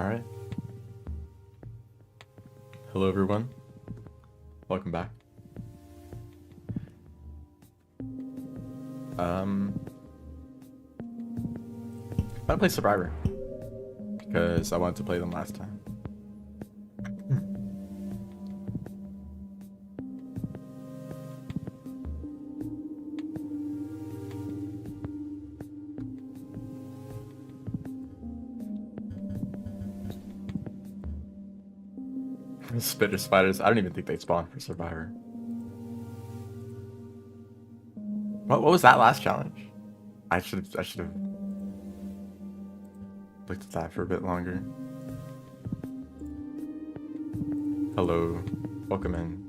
Alright. Hello everyone. Welcome back. I'm gonna play Survivor. Because I wanted to play them last time. Spitter spiders. I don't even think they spawn for Survivor. What was that last challenge? I should have looked at that for a bit longer. Hello. Welcome in.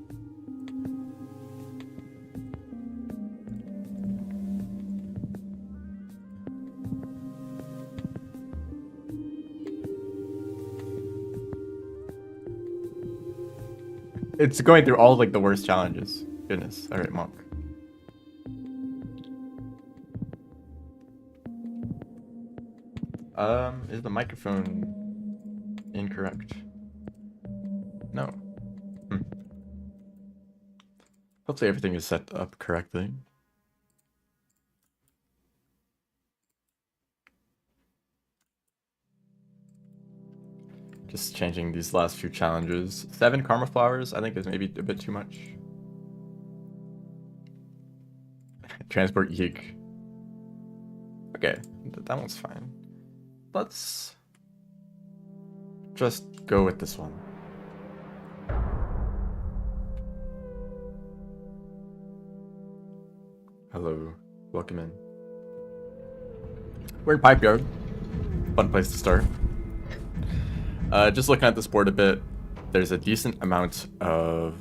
It's going through all like the worst challenges. Goodness. Alright, Monk. Is the microphone incorrect? No. Hopefully everything is set up correctly. Just changing these last few challenges. 7 karma flowers, I think is maybe a bit too much. Transport Yeek. Okay, that one's fine. Let's just go with this one. Hello, welcome in. We're in Pipe Yard. Fun place to start. Just looking at this board a bit, there's a decent amount of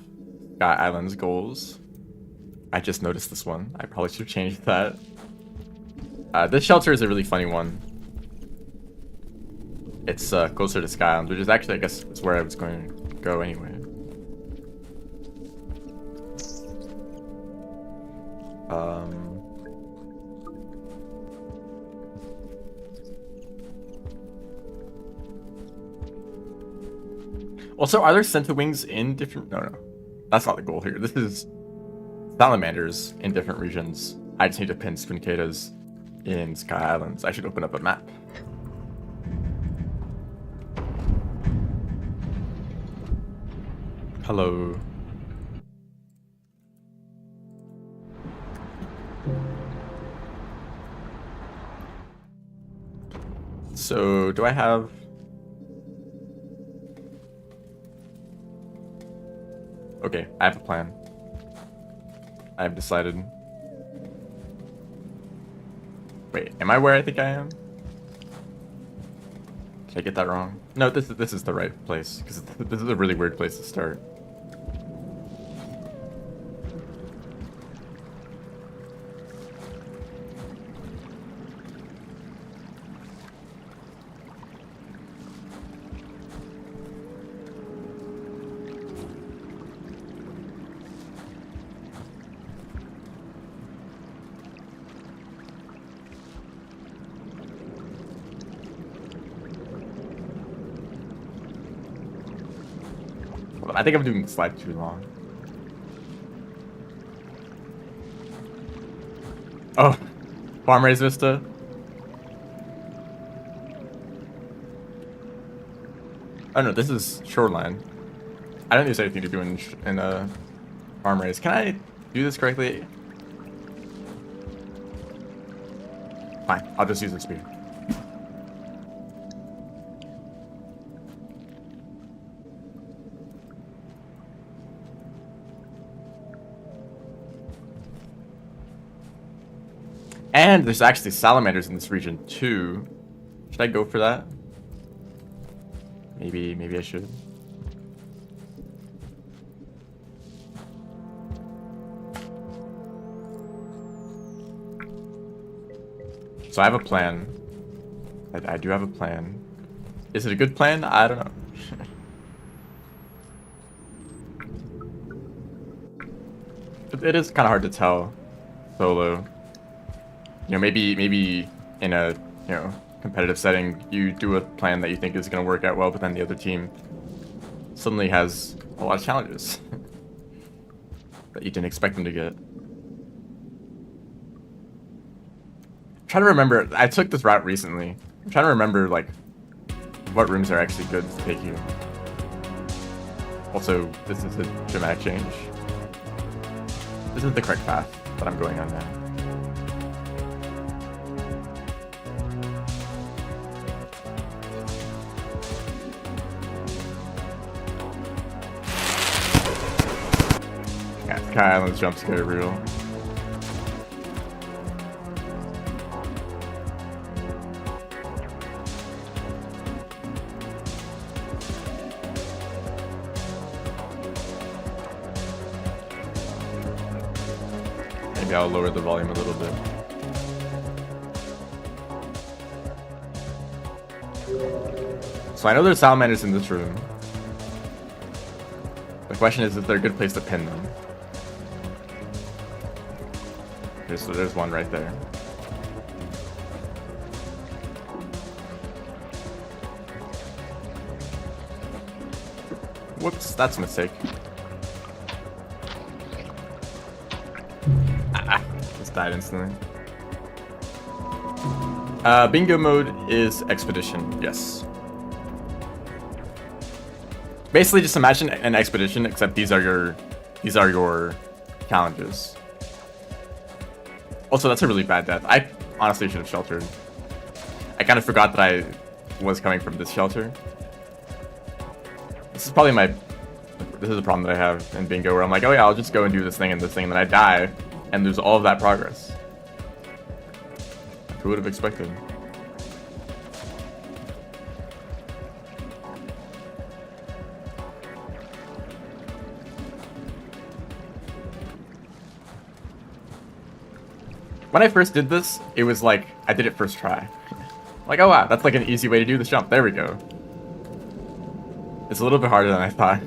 Sky Islands goals. I just noticed this one. I probably should have changed that. This shelter is a really funny one. It's closer to Sky Islands, which is actually, I guess, is where I was going to go anyway. Also, are there center wings in different... No. That's not the goal here. This is salamanders in different regions. I just need to pin spincatas in Sky Islands. I should open up a map. Hello. So, do I have... Okay, I have a plan. I have decided. Wait, am I where I think I am? Did I get that wrong? No, this is the right place, because this is a really weird place to start. I think I'm doing the slide too long. Oh, Farm Raised Vista. Oh no, this is Shoreline. I don't think there's anything to do in Farm Raised. Can I do this correctly? Fine, I'll just use the speed. And there's actually salamanders in this region too. Should I go for that? Maybe I should. So I have a plan. I do have a plan. Is it a good plan? I don't know. It is kind of hard to tell solo. You know, maybe in a, competitive setting, you do a plan that you think is going to work out well, but then the other team suddenly has a lot of challenges that you didn't expect them to get. I'm trying to remember, I took this route recently. I'm trying to remember, like, what rooms are actually good to take you. Also, this is a dramatic change. This is the correct path that I'm going on now. Yeah, Sky Island's jump scare real. Maybe I'll lower the volume a little bit. So I know there's salamanders in this room. The question is there a good place to pin them? There's one right there. Whoops, that's a mistake. Just died instantly. Bingo mode is expedition, yes. Basically, just imagine an expedition, except these are your challenges. Also, that's a really bad death. I honestly should have sheltered. I kind of forgot that I was coming from this shelter. This is probably this is a problem that I have in Bingo, where I'm like, oh yeah, I'll just go and do this thing, and then I die, and lose all of that progress. Who would have expected? When I first did this, it was like, I did it first try. Like, oh wow, that's like an easy way to do this jump. There we go. It's a little bit harder than I thought.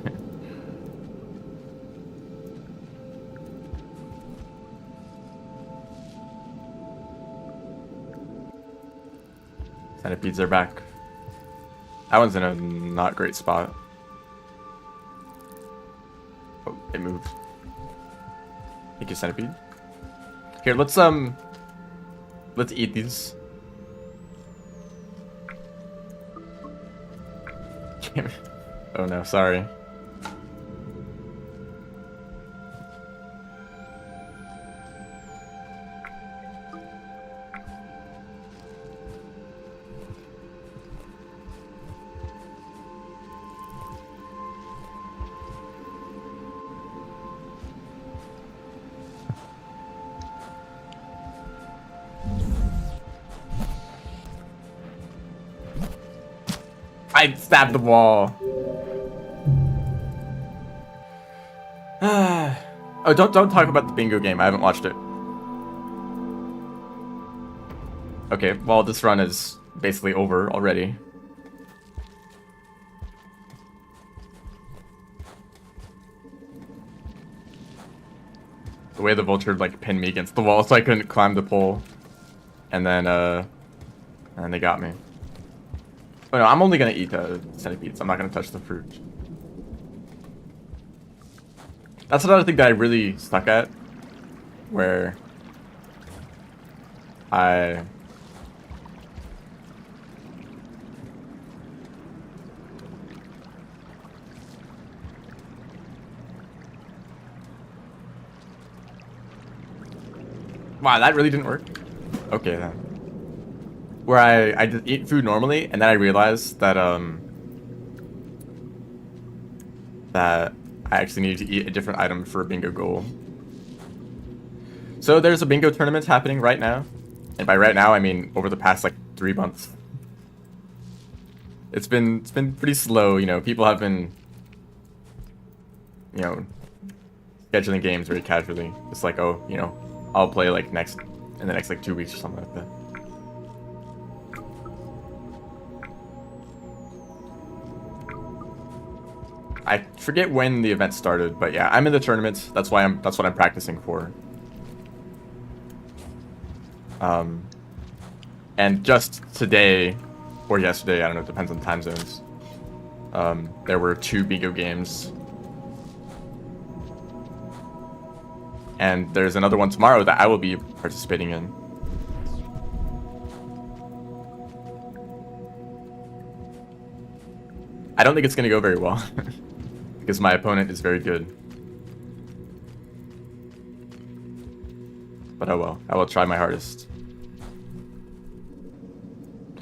Centipedes are back. That one's in a not great spot. Oh, it moved. Thank you, centipede. Here, let's eat these. Oh no, sorry. I stabbed the wall. Oh, don't talk about the bingo game. I haven't watched it. Okay, well, this run is basically over already. The way the vulture like pinned me against the wall, so I couldn't climb the pole, and then they got me. Oh no, I'm only gonna eat centipedes. I'm not gonna touch the fruit. That's another thing that I really stuck at, where I wow, that really didn't work. Okay then. Where I just eat food normally, and then I realized that that I actually needed to eat a different item for a bingo goal. So there's a bingo tournament happening right now, and by right now I mean over the past like 3 months. It's been pretty slow, you know. People have been, you know, scheduling games very casually. It's like, oh, you know, I'll play like in the next like 2 weeks or something like that. I forget when the event started, but yeah, I'm in the tournament. That's what I'm practicing for. And just today, or yesterday, I don't know, it depends on time zones, there were 2 bingo games. And there's another one tomorrow that I will be participating in. I don't think it's going to go very well, because my opponent is very good. But oh well, I will try my hardest.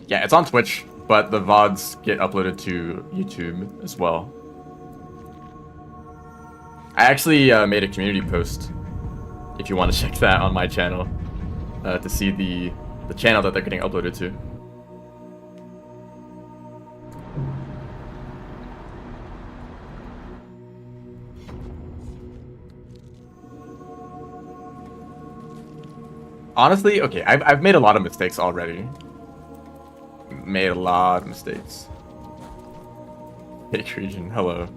Yeah, it's on Twitch, but the VODs get uploaded to YouTube as well. I actually made a community post, if you want to check that on my channel, to see the channel that they're getting uploaded to. Honestly, okay, I've made a lot of mistakes already. Made a lot of mistakes. Fake region, hello.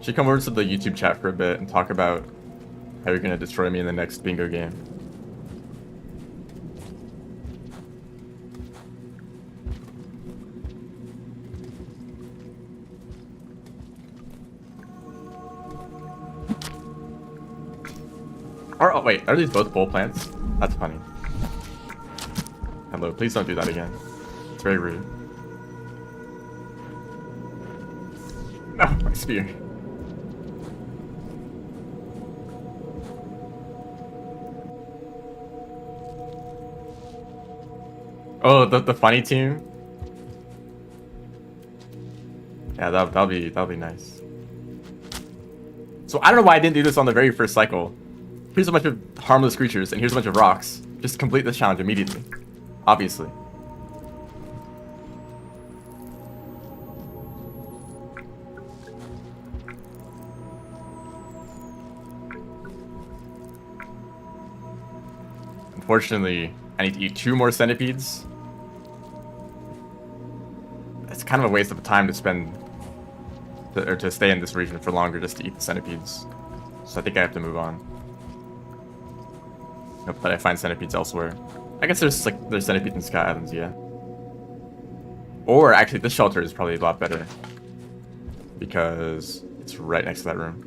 Should come over to the YouTube chat for a bit and talk about how you're gonna destroy me in the next bingo game. Oh wait, are these both bull plants? That's funny. Hello, please don't do that again. It's very rude. No, my spear. Oh, the funny team? Yeah, that'll be nice. So I don't know why I didn't do this on the very first cycle. Here's a bunch of harmless creatures, and here's a bunch of rocks. Just complete this challenge immediately. Obviously. Unfortunately, I need to eat 2 more centipedes. It's kind of a waste of time to spend, or to stay in this region for longer just to eat the centipedes. So I think I have to move on. Hope that I find centipedes elsewhere. I guess there's centipedes in Sky Islands, yeah. Or actually, this shelter is probably a lot better because it's right next to that room.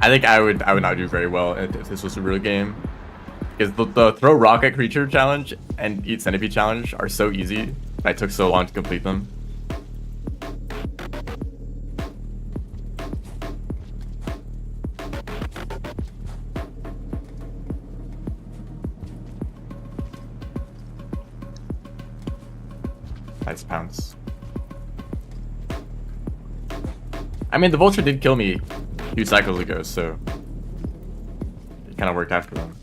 I think I would not do very well if this was a real game, because the throw rocket creature challenge and eat centipede challenge are so easy. I took so long to complete them. Nice pounce. I mean, the vulture did kill me 2 cycles ago, so it kind of worked after them.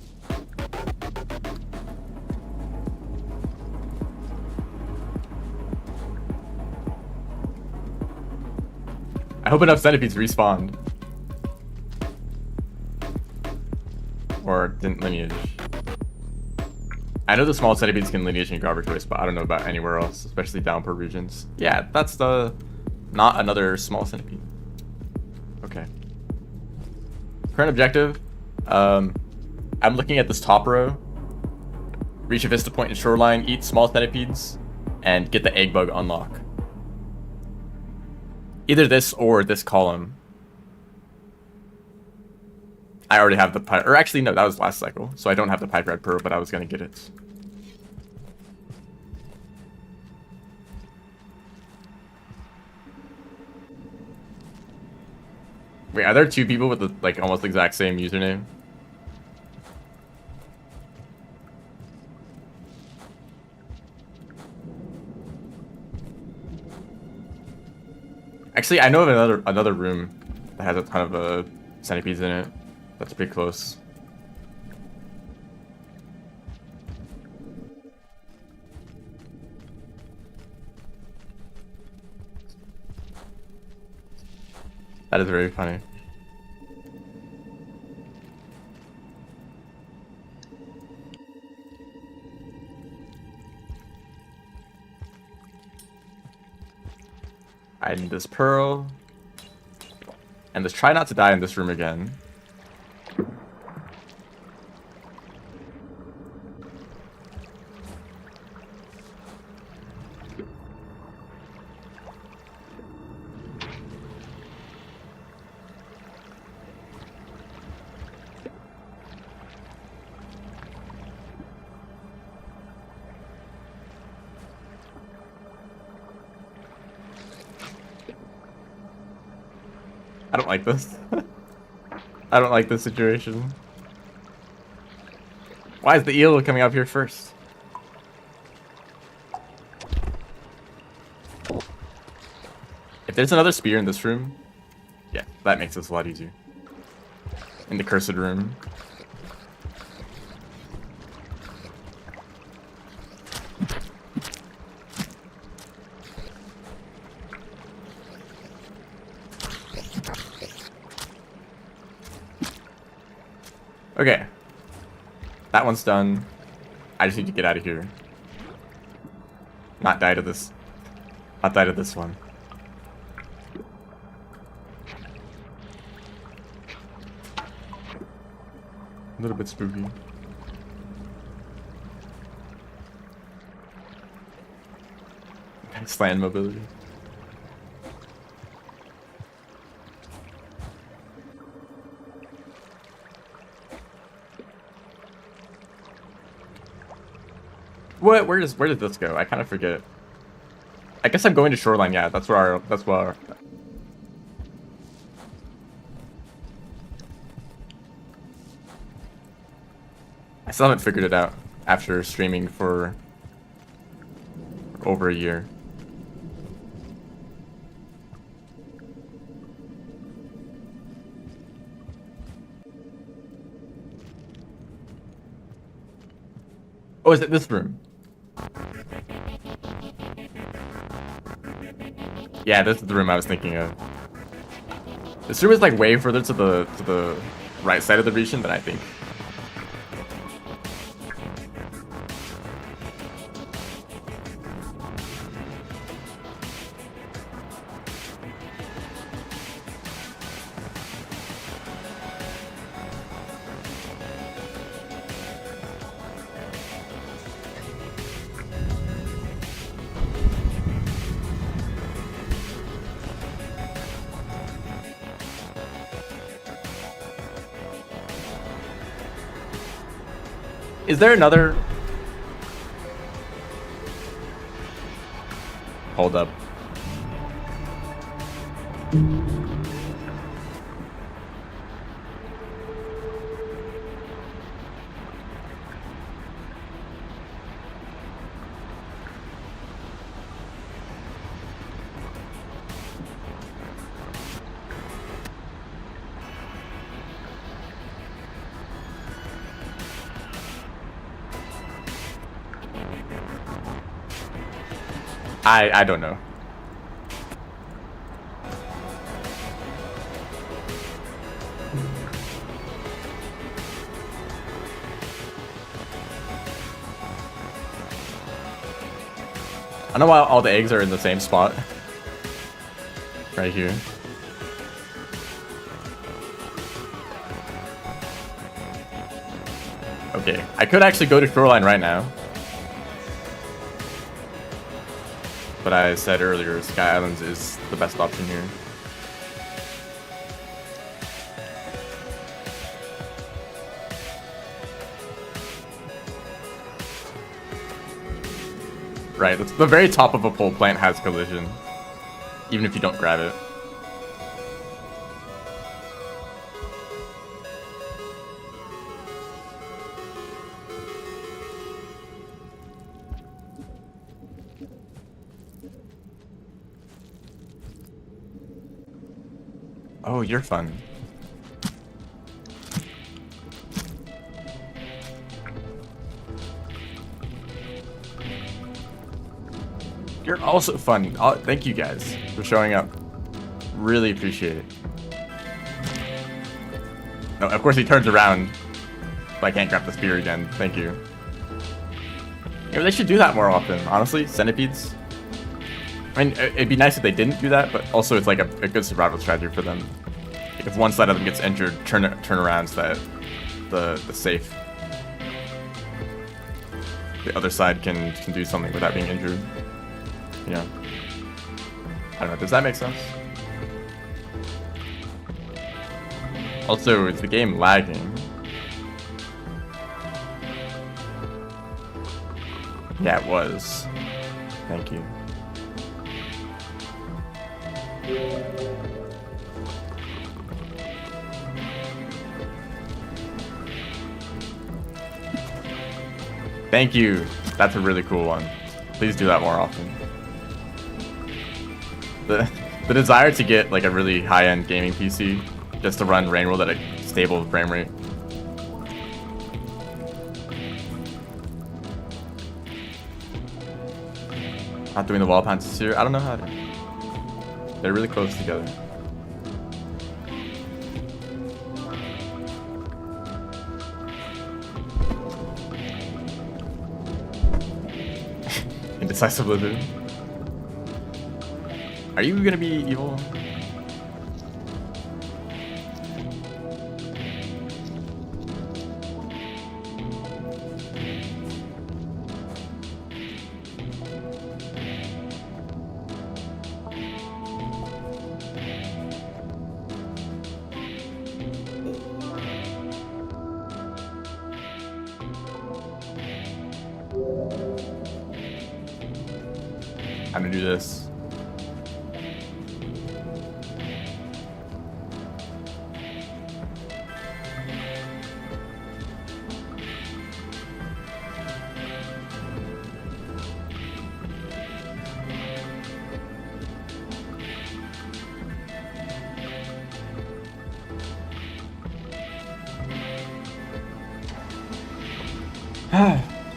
I hope enough centipedes respawned. Or didn't lineage. I know the small centipedes can lineage in garbage waste, but I don't know about anywhere else, especially downpour regions. Yeah, that's the... not another small centipede. Okay. Current objective, I'm looking at this top row. Reach a vista point in shoreline, eat small centipedes, and get the egg bug unlock. Either this or this column. I already have the pipe, or actually no, that was last cycle, so I don't have the pipe red pearl, but I was gonna get it. Wait, are there 2 people with the, like, almost exact same username? Actually, I know of another room that has a ton of centipedes in it. That's pretty close. That is very funny. I need this pearl. And let's try not to die in this room again. I don't like this. I don't like this situation. Why is the eel coming up here first? If there's another spear in this room, yeah, that makes this a lot easier. In the cursed room. Okay. That one's done. I just need to get out of here. Not die to this. Not die to this one. A little bit spooky. Slant mobility. What? Where did this go? I kind of forget. I guess I'm going to Shoreline. Yeah, that's where I still haven't figured it out after streaming for over a year. Oh, is it this room? Yeah, this is the room I was thinking of. This room is like way further to the right side of the region than I think. Is there another? Hold up. I don't know. I don't know why all the eggs are in the same spot. Right here. Okay, I could actually go to Shoreline right now. But I said earlier, Sky Islands is the best option here. Right, the very top of a pole plant has collision, even if you don't grab it. Oh, you're fun. You're also fun. Thank you guys for showing up. Really appreciate it. No, of course he turns around. But I can't grab the spear again. Thank you. Maybe they should do that more often, honestly. Centipedes. I mean, it'd be nice if they didn't do that, but also it's like a good survival strategy for them. Like if one side of them gets injured, turn around so that the safe, the other side can do something without being injured. You know. I don't know. Does that make sense? Also, is the game lagging? Yeah, it was. Thank you. Thank you. That's a really cool one. Please do that more often. The desire to get like a really high-end gaming PC just to run Rain World at a stable frame rate. Not doing the wall punches here. I don't know how to. They're really close together. Indecisive Lizard. Are you gonna be evil? I'm gonna do this.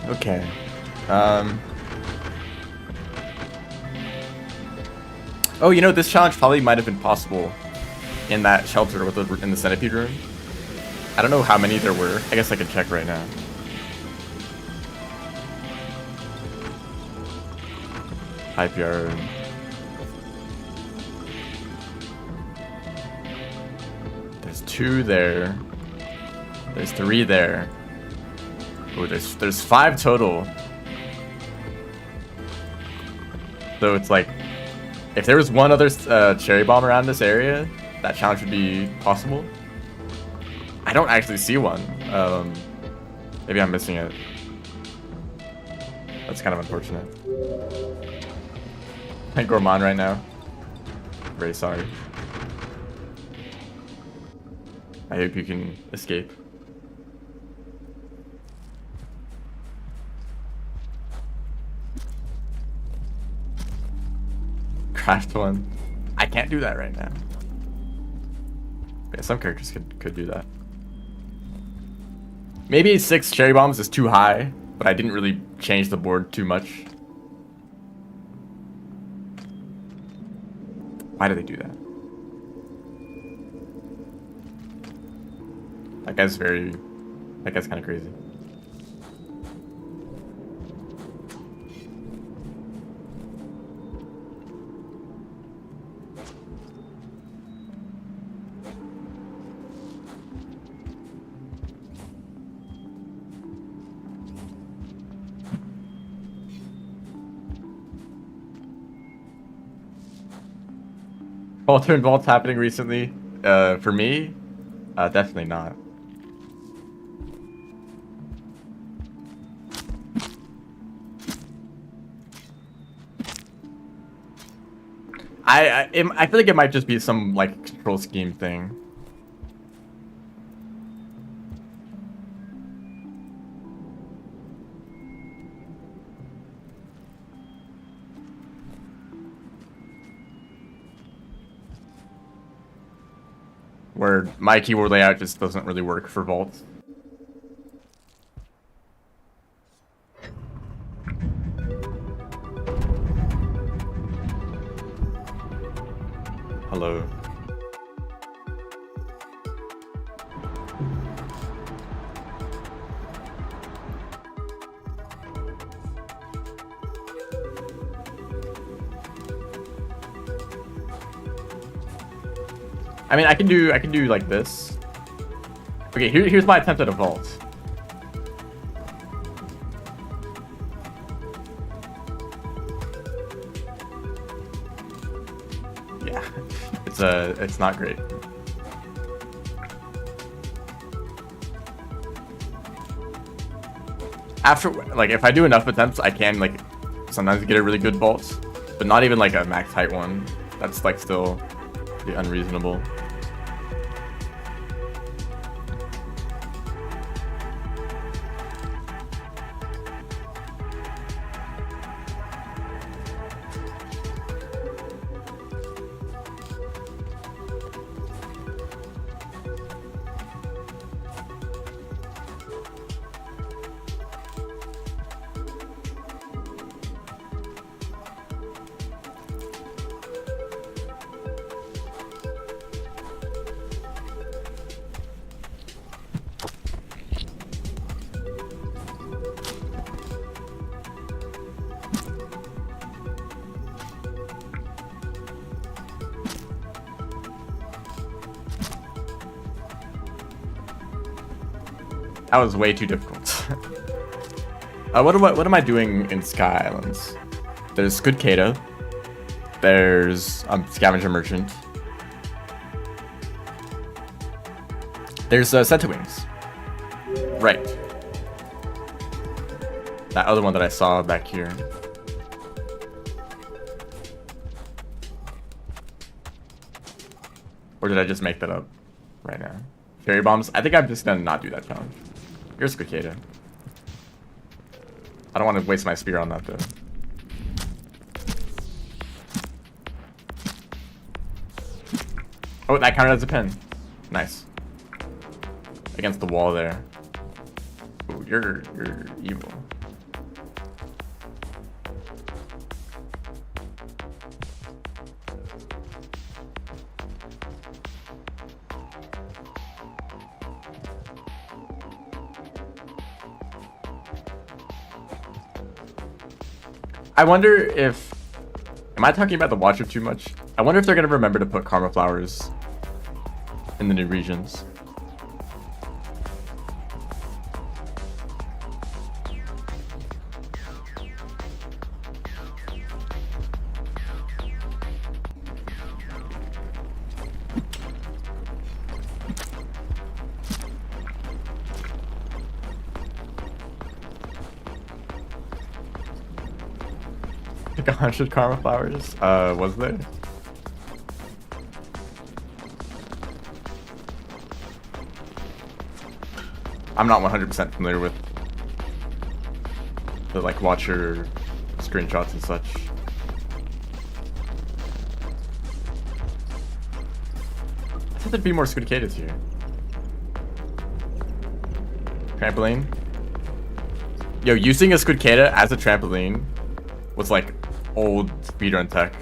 Okay. Oh, you know, this challenge probably might have been possible in that shelter with in the centipede room. I don't know how many there were. I guess I could check right now. Hype yard. There's 2 there. There's 3 there. Oh, there's 5 total. So it's like, if there was one other cherry bomb around this area, that challenge would be possible. I don't actually see one. Maybe I'm missing it. That's kind of unfortunate. I'm Gourmand right now. Very sorry. I hope you can escape. Craft one. I can't do that right now. Yeah, some characters could do that. Maybe 6 cherry bombs is too high, but I didn't really change the board too much. Why do they do that? That guy's kind of crazy. Turn vaults happening recently? For me? Definitely not. I feel like it might just be some like control scheme thing. Where my keyboard layout just doesn't really work for vaults. Hello. I mean, I can do like this. Okay, here's my attempt at a vault. Yeah, it's not great. After, like, if I do enough attempts, I can, like, sometimes get a really good vault, but not even like a max height one. That's like still pretty unreasonable. That was way too difficult. What am I doing in Sky Islands? There's Squid Kata. There's Scavenger Merchant. There's Centowings. Right. That other one that I saw back here. Or did I just make that up right now? Fairy bombs? I think I'm just gonna not do that challenge. Here's Squid Kata. I don't want to waste my spear on that though. Oh, that counted as a pin. Nice. Against the wall there. Ooh, you're evil. I wonder if... Am I talking about the Watcher too much? I wonder if they're going to remember to put Karma Flowers in the new regions. Like 100 Karma Flowers? Was there? I'm not 100% familiar with the like Watcher screenshots and such. I thought there'd be more Squid Katas here. Trampoline? Yo, using a Squid Kata as a trampoline was like old speedrun tech.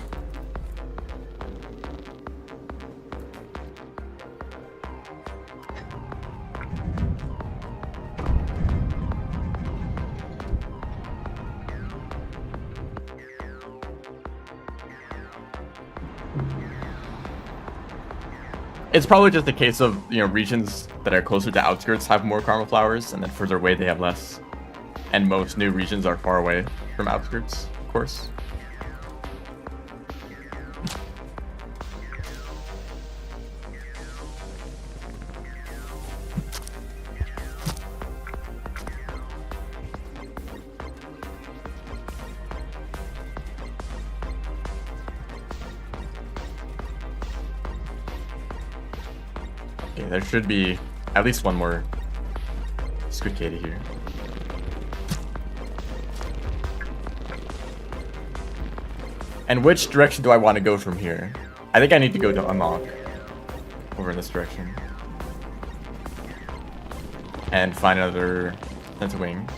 It's probably just a case of, you know, regions that are closer to outskirts have more Karma Flowers, and then further away they have less. And most new regions are far away from outskirts, of course. Okay, there should be at least one more Squid Kata here. And which direction do I want to go from here? I think I need to go to unlock over in this direction. And find another Centowing.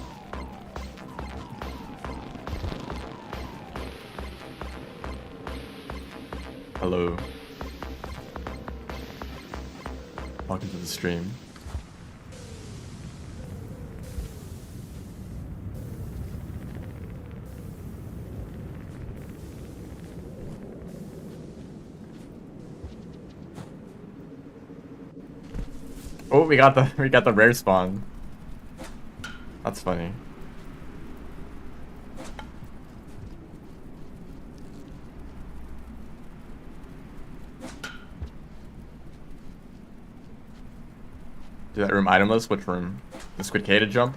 Hello. Welcome to the stream. Oh, we got the rare spawn. That's funny. Do that room itemless? Which room? The Squid Cave jump?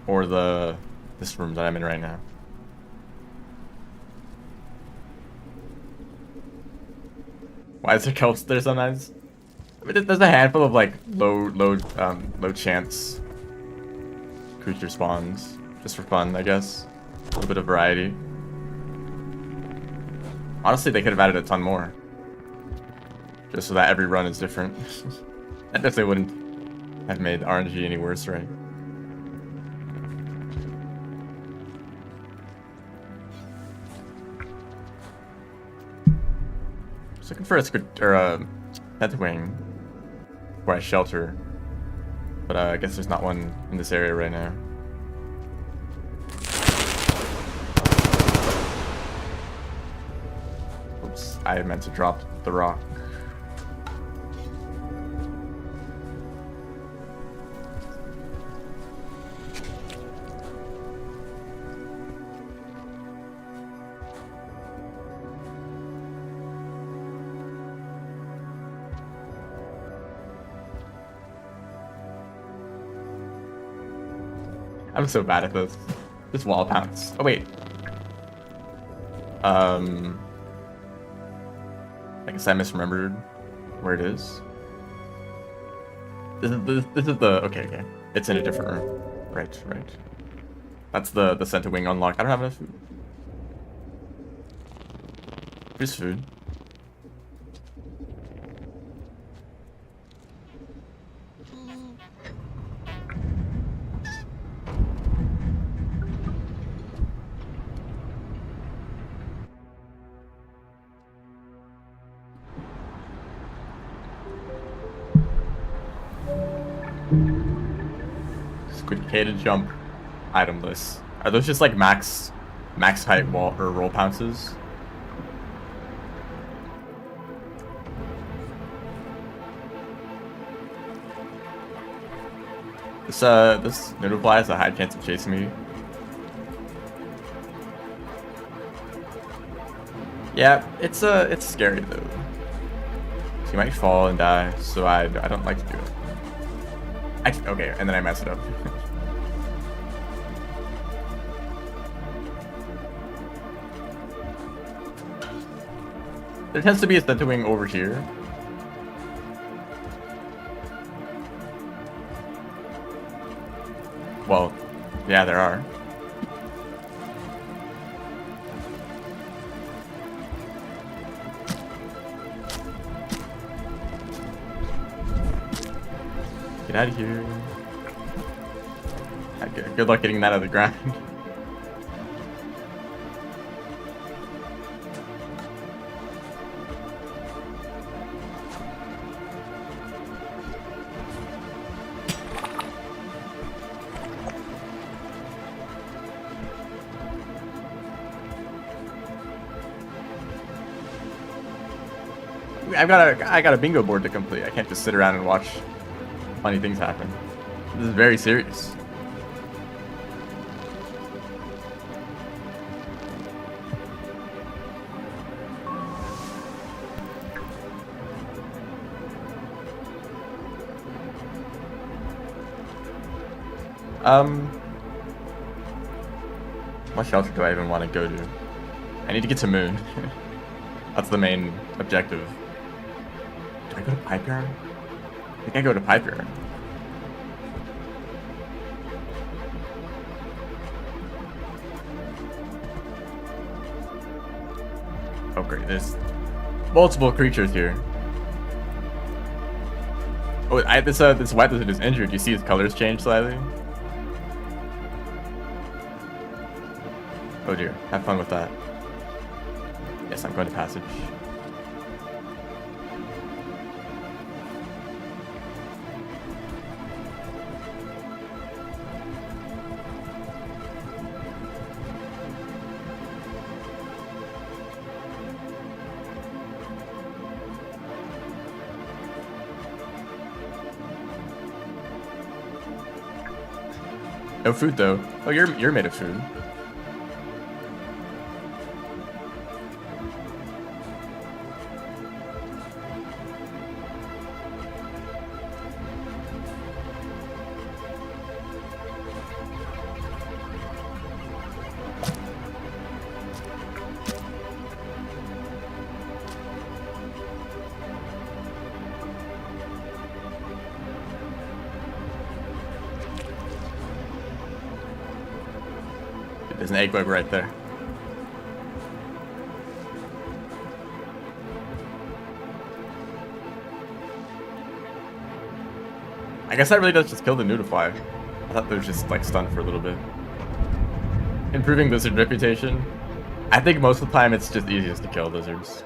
Or this room that I'm in right now? Why is there kills there sometimes? I mean, there's a handful of like low chance creature spawns, just for fun, I guess. A little bit of variety. Honestly, they could have added a ton more, just so that every run is different. That definitely wouldn't have made RNG any worse, right? Just looking for a squid or a Pentawing where I shelter, but I guess there's not one in this area right now. Oops, I meant to drop the rock. I'm so bad at this. This wall bounce. Oh wait. I guess I misremembered where it is. This is the okay. It's in a different room. Right. That's the center wing unlocked. I don't have enough food. Here's food. Squid Cave jump itemless. Are those just like max height wall or roll pounces? This Noodlefly has a high chance of chasing me. Yeah, it's scary though. So you might fall and die, so I don't like to do it. Okay, and then I mess it up. There tends to be a Centerwing over here. Well, yeah, there are. Get out of here. Good luck getting that out of the ground. I got a bingo board to complete. I can't just sit around and watch funny things happen. This is very serious. What shelter do I even want to go to? I need to get to Moon. That's the main objective. Do I go to Pipe Yarn? I think I go to Pipe Yarn. Oh great, there's multiple creatures here. Oh, this white lizard is injured. You see his colors change slightly? Oh dear, have fun with that. Yes, I'm going to passage. No food though. Oh, you're made of food. There's an egg bug right there. I guess that really does just kill the Nudifly. I thought they were just like stunned for a little bit. Improving lizard reputation. I think most of the time it's just easiest to kill lizards.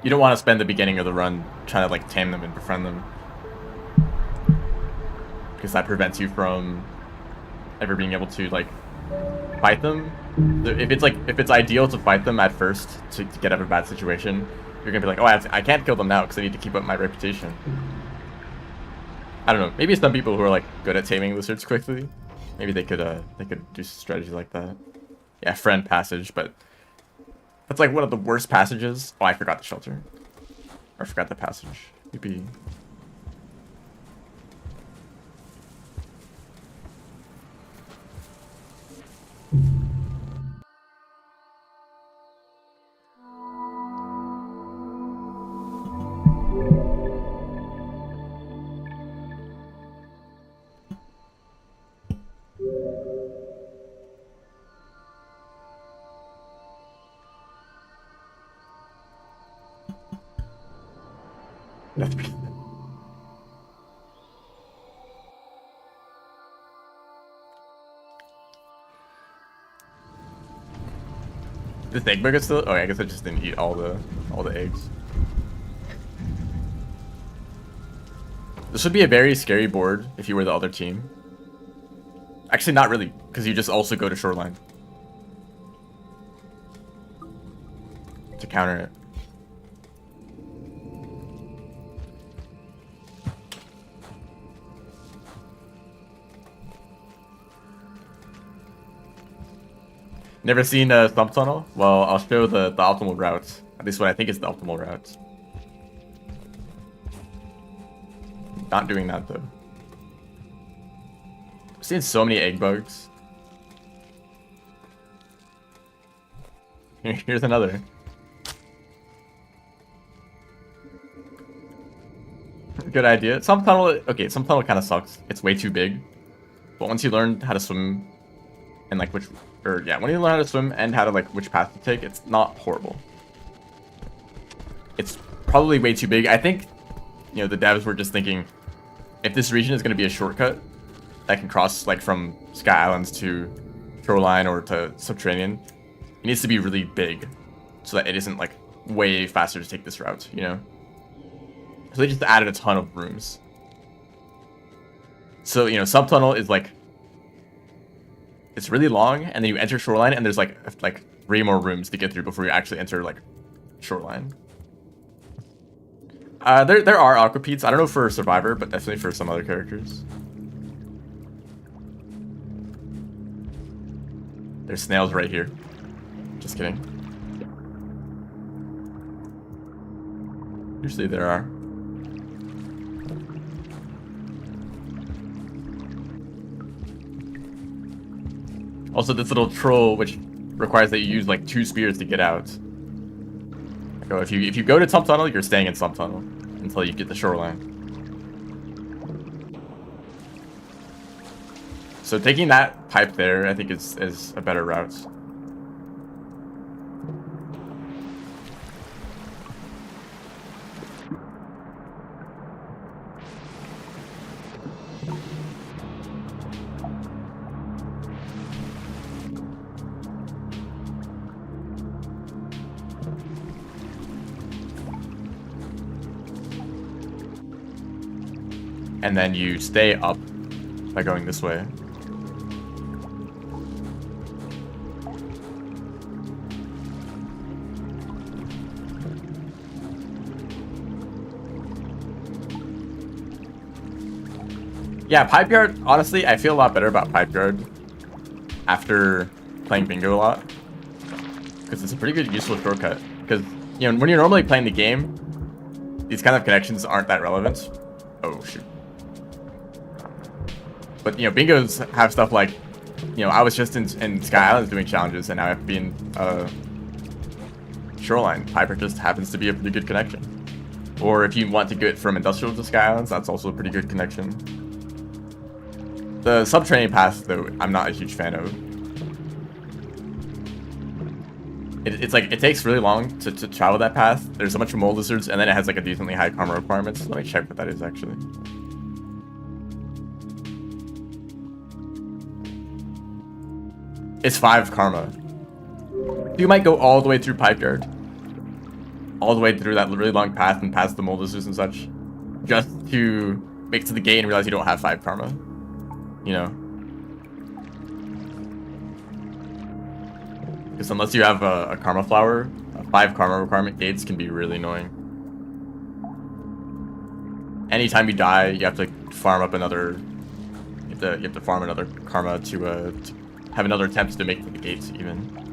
You don't want to spend the beginning of the run trying to like tame them and befriend them, because that prevents you from ever being able to like fight them. If it's ideal to fight them at first to get out of a bad situation, you're gonna be like, oh, I can't kill them now because I need to keep up my reputation. I don't know. Maybe some people who are like good at taming lizards quickly, maybe they could do strategies like that. Yeah, friend passage, but that's like one of the worst passages. Oh, I forgot the shelter. Or I forgot the passage. Maybe. That's pretty. This egg bug still? Oh, I guess I just didn't eat all the eggs. This would be a very scary board if you were the other team. Actually, not really, because you just also go to shoreline to counter it. Never seen a Stump Tunnel? Well, I'll show the optimal route. At least what I think is the optimal route. Not doing that though. I've seen so many egg bugs. Here's another. Good idea. Some tunnel, okay, some tunnel kind of sucks. It's way too big. But once you learn how to swim and like when you learn how to swim and how to like which path to take, it's not horrible. It's probably way too big. I think, you know, the devs were just thinking, if this region is going to be a shortcut that can cross like from Sky Islands to Shoreline or to Subterranean, it needs to be really big so that it isn't like way faster to take this route, you know? So they just added a ton of rooms. So, you know, Subtunnel is like, it's really long, and then you enter Shoreline, and there's like 3 more rooms to get through before you actually enter like Shoreline. There are Aquapedes. I don't know for Survivor, but definitely for some other characters. There's snails right here. Just kidding. Usually there are. Also, this little troll, which requires that you use like 2 spears to get out. So if you go to Stump Tunnel, you're staying in Stump Tunnel until you get the shoreline. So taking that pipe there, I think is a better route. And then you stay up by going this way. Yeah, Pipe Yard, honestly, I feel a lot better about Pipe Yard after playing Bingo a lot. Because it's a pretty good useful shortcut. Because, you know, when you're normally playing the game, these kind of connections aren't that relevant. Oh, shoot. But, you know, Bingos have stuff like, you know, I was just in Sky Islands doing challenges, and now I have to be in Shoreline. Piper just happens to be a pretty good connection. Or if you want to get from Industrial to Sky Islands, that's also a pretty good connection. The subterranean path, though, I'm not a huge fan of. It's like, it takes really long to travel that path. There's a bunch of mole lizards, and then it has like a decently high karma requirements. Let me check what that is, actually. It's 5 karma. You might go all the way through Pipe Yard. All the way through that really long path and past the mole lizards and such. Just to make it to the gate and realize you don't have 5 karma. You know? Because unless you have a karma flower, 5 karma requirement gates can be really annoying. Anytime you die, you have to farm up another. You have to farm another karma to have another attempt to make the gates even.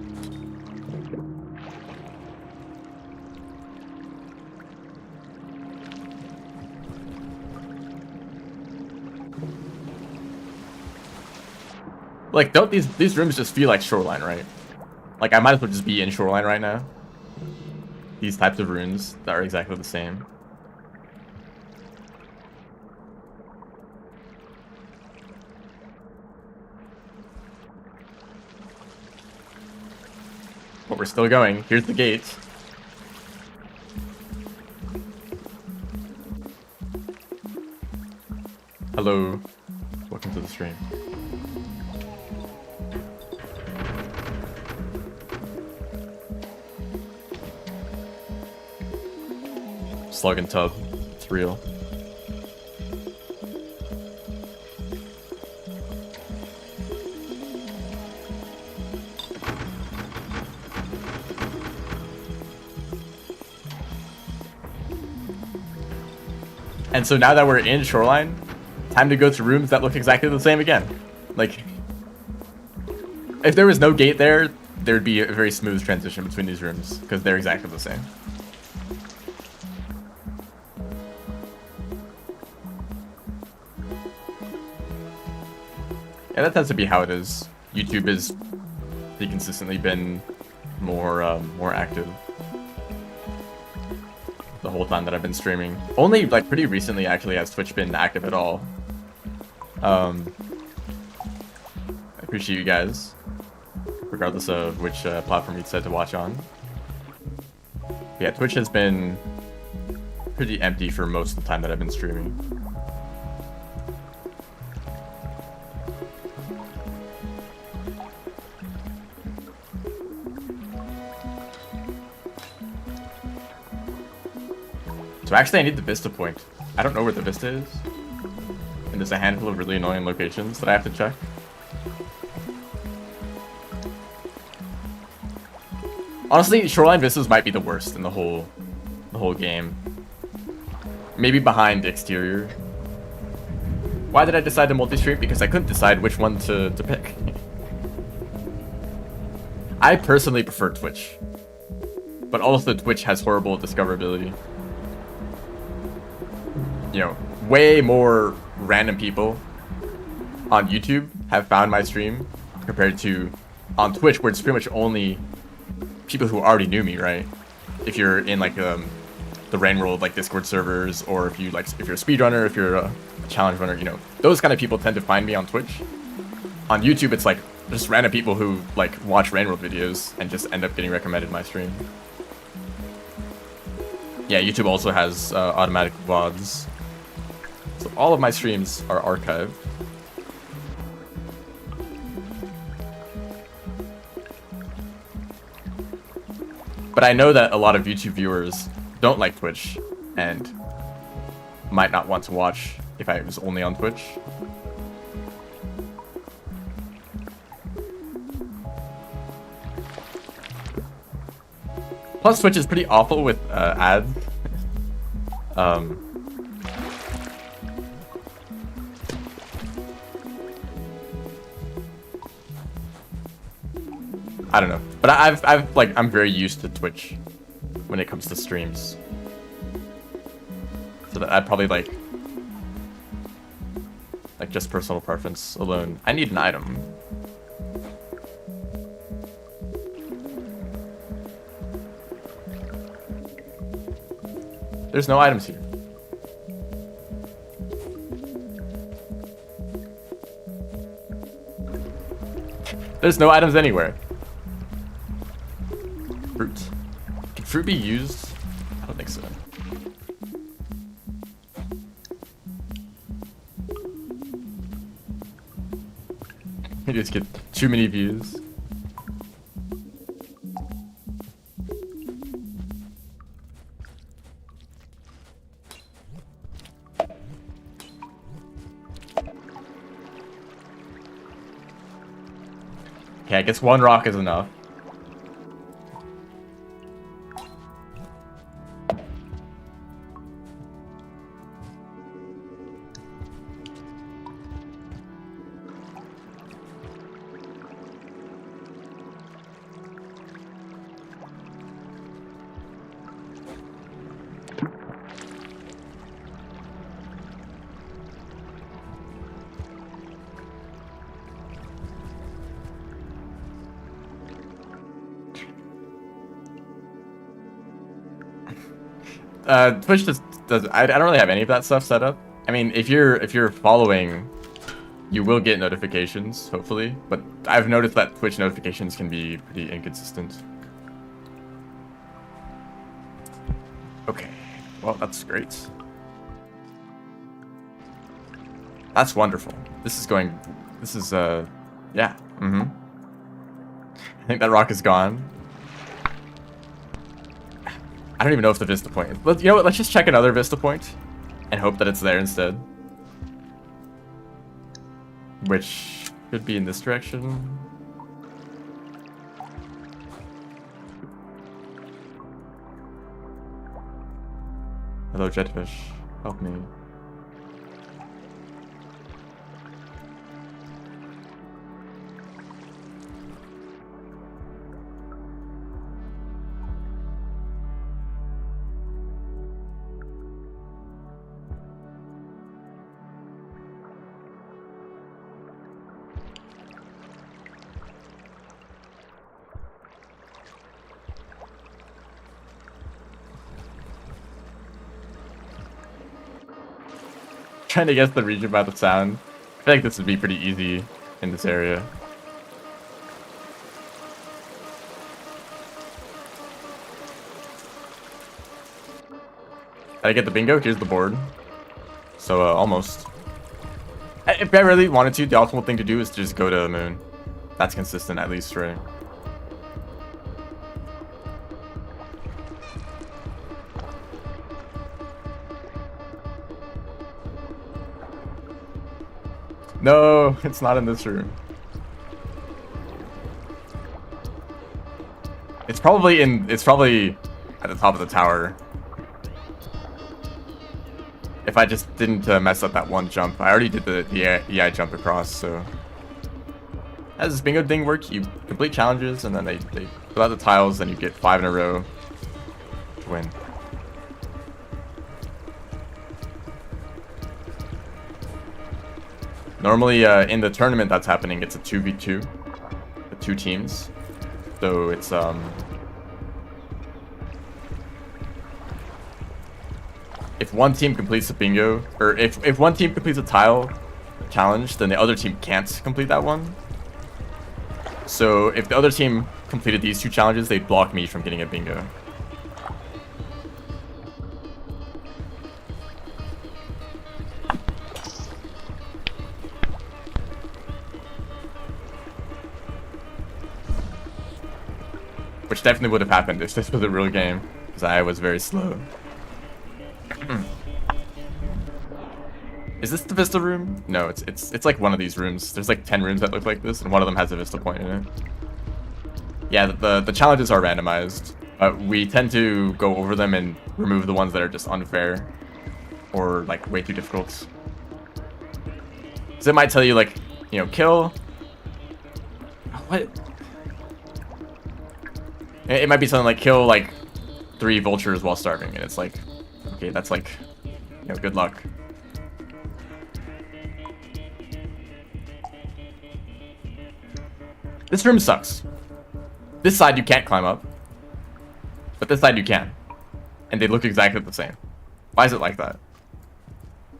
Like, don't these rooms just feel like Shoreline, right? Like, I might as well just be in Shoreline right now. These types of runes that are exactly the same. But we're still going. Here's the gate. Hello. Welcome to the stream. Slug and tub. It's real. And so now that we're in Shoreline, time to go to rooms that look exactly the same again. Like, if there was no gate there, there'd be a very smooth transition between these rooms, because they're exactly the same. Yeah, that tends to be how it is. YouTube has pretty consistently been more active the whole time that I've been streaming. Only like pretty recently actually has Twitch been active at all. I appreciate you guys, regardless of which platform you decide to watch on. Yeah, Twitch has been pretty empty for most of the time that I've been streaming. So actually I need the Vista point. I don't know where the Vista is. And there's a handful of really annoying locations that I have to check. Honestly, Shoreline Vistas might be the worst in the whole game. Maybe behind the Exterior. Why did I decide to multi-stream? Because I couldn't decide which one to pick. I personally prefer Twitch. But also Twitch has horrible discoverability. You know, way more random people on YouTube have found my stream compared to on Twitch, where it's pretty much only people who already knew me, right? If you're in like the Rain World like Discord servers, or if you're a speedrunner, if you're a challenge runner, you know, those kind of people tend to find me on Twitch. On YouTube, it's like just random people who like watch Rain World videos and just end up getting recommended my stream. Yeah, YouTube also has automatic VODs. So all of my streams are archived. But I know that a lot of YouTube viewers don't like Twitch and might not want to watch if I was only on Twitch. Plus, Twitch is pretty awful with ads. I don't know. But I'm very used to Twitch when it comes to streams. So that I'd probably like just personal preference alone. I need an item. There's no items here. There's no items anywhere. Fruit. Can fruit be used? I don't think so. You just get too many views. Okay, I guess one rock is enough. Twitch just does. I don't really have any of that stuff set up. I mean, if you're following, you will get notifications, hopefully. But I've noticed that Twitch notifications can be pretty inconsistent. Okay, well that's great. That's wonderful. This is yeah. I think that rock is gone. I don't even know if the Vista Point is. You know what? Let's just check another Vista Point and hope that it's there instead. Which could be in this direction. Hello, Jetfish. Help me. Trying to guess the region by the sound. I feel like this would be pretty easy in this area. Did I get the bingo? Here's the board. So, almost. If I really wanted to, the optimal thing to do is to just go to the moon. That's consistent, at least, right? No, it's not in this room. It's probably at the top of the tower. If I just didn't mess up that one jump. I already did the EI jump across, so. How does this bingo thing work? You complete challenges and then they fill out the tiles and you get 5 in a row to win. Normally, in the tournament that's happening, it's a 2v2, the 2 teams. So it's if one team completes a bingo, or if one team completes a tile challenge, then the other team can't complete that one. So if the other team completed these 2 challenges, they'd block me from getting a bingo. Which definitely would have happened if this was a real game, because I was very slow. Is this the Vista room? No, it's like one of these rooms. There's like 10 rooms that look like this, and one of them has a Vista Point in it. Yeah, the challenges are randomized. We tend to go over them and remove the ones that are just unfair or like way too difficult. So it might tell you like, you know, kill. What? It might be something like kill like 3 vultures while starving, and it's like, okay, that's like, you know, good luck. This room sucks. This side you can't climb up, but this side you can, and they look exactly the same. Why is it like that?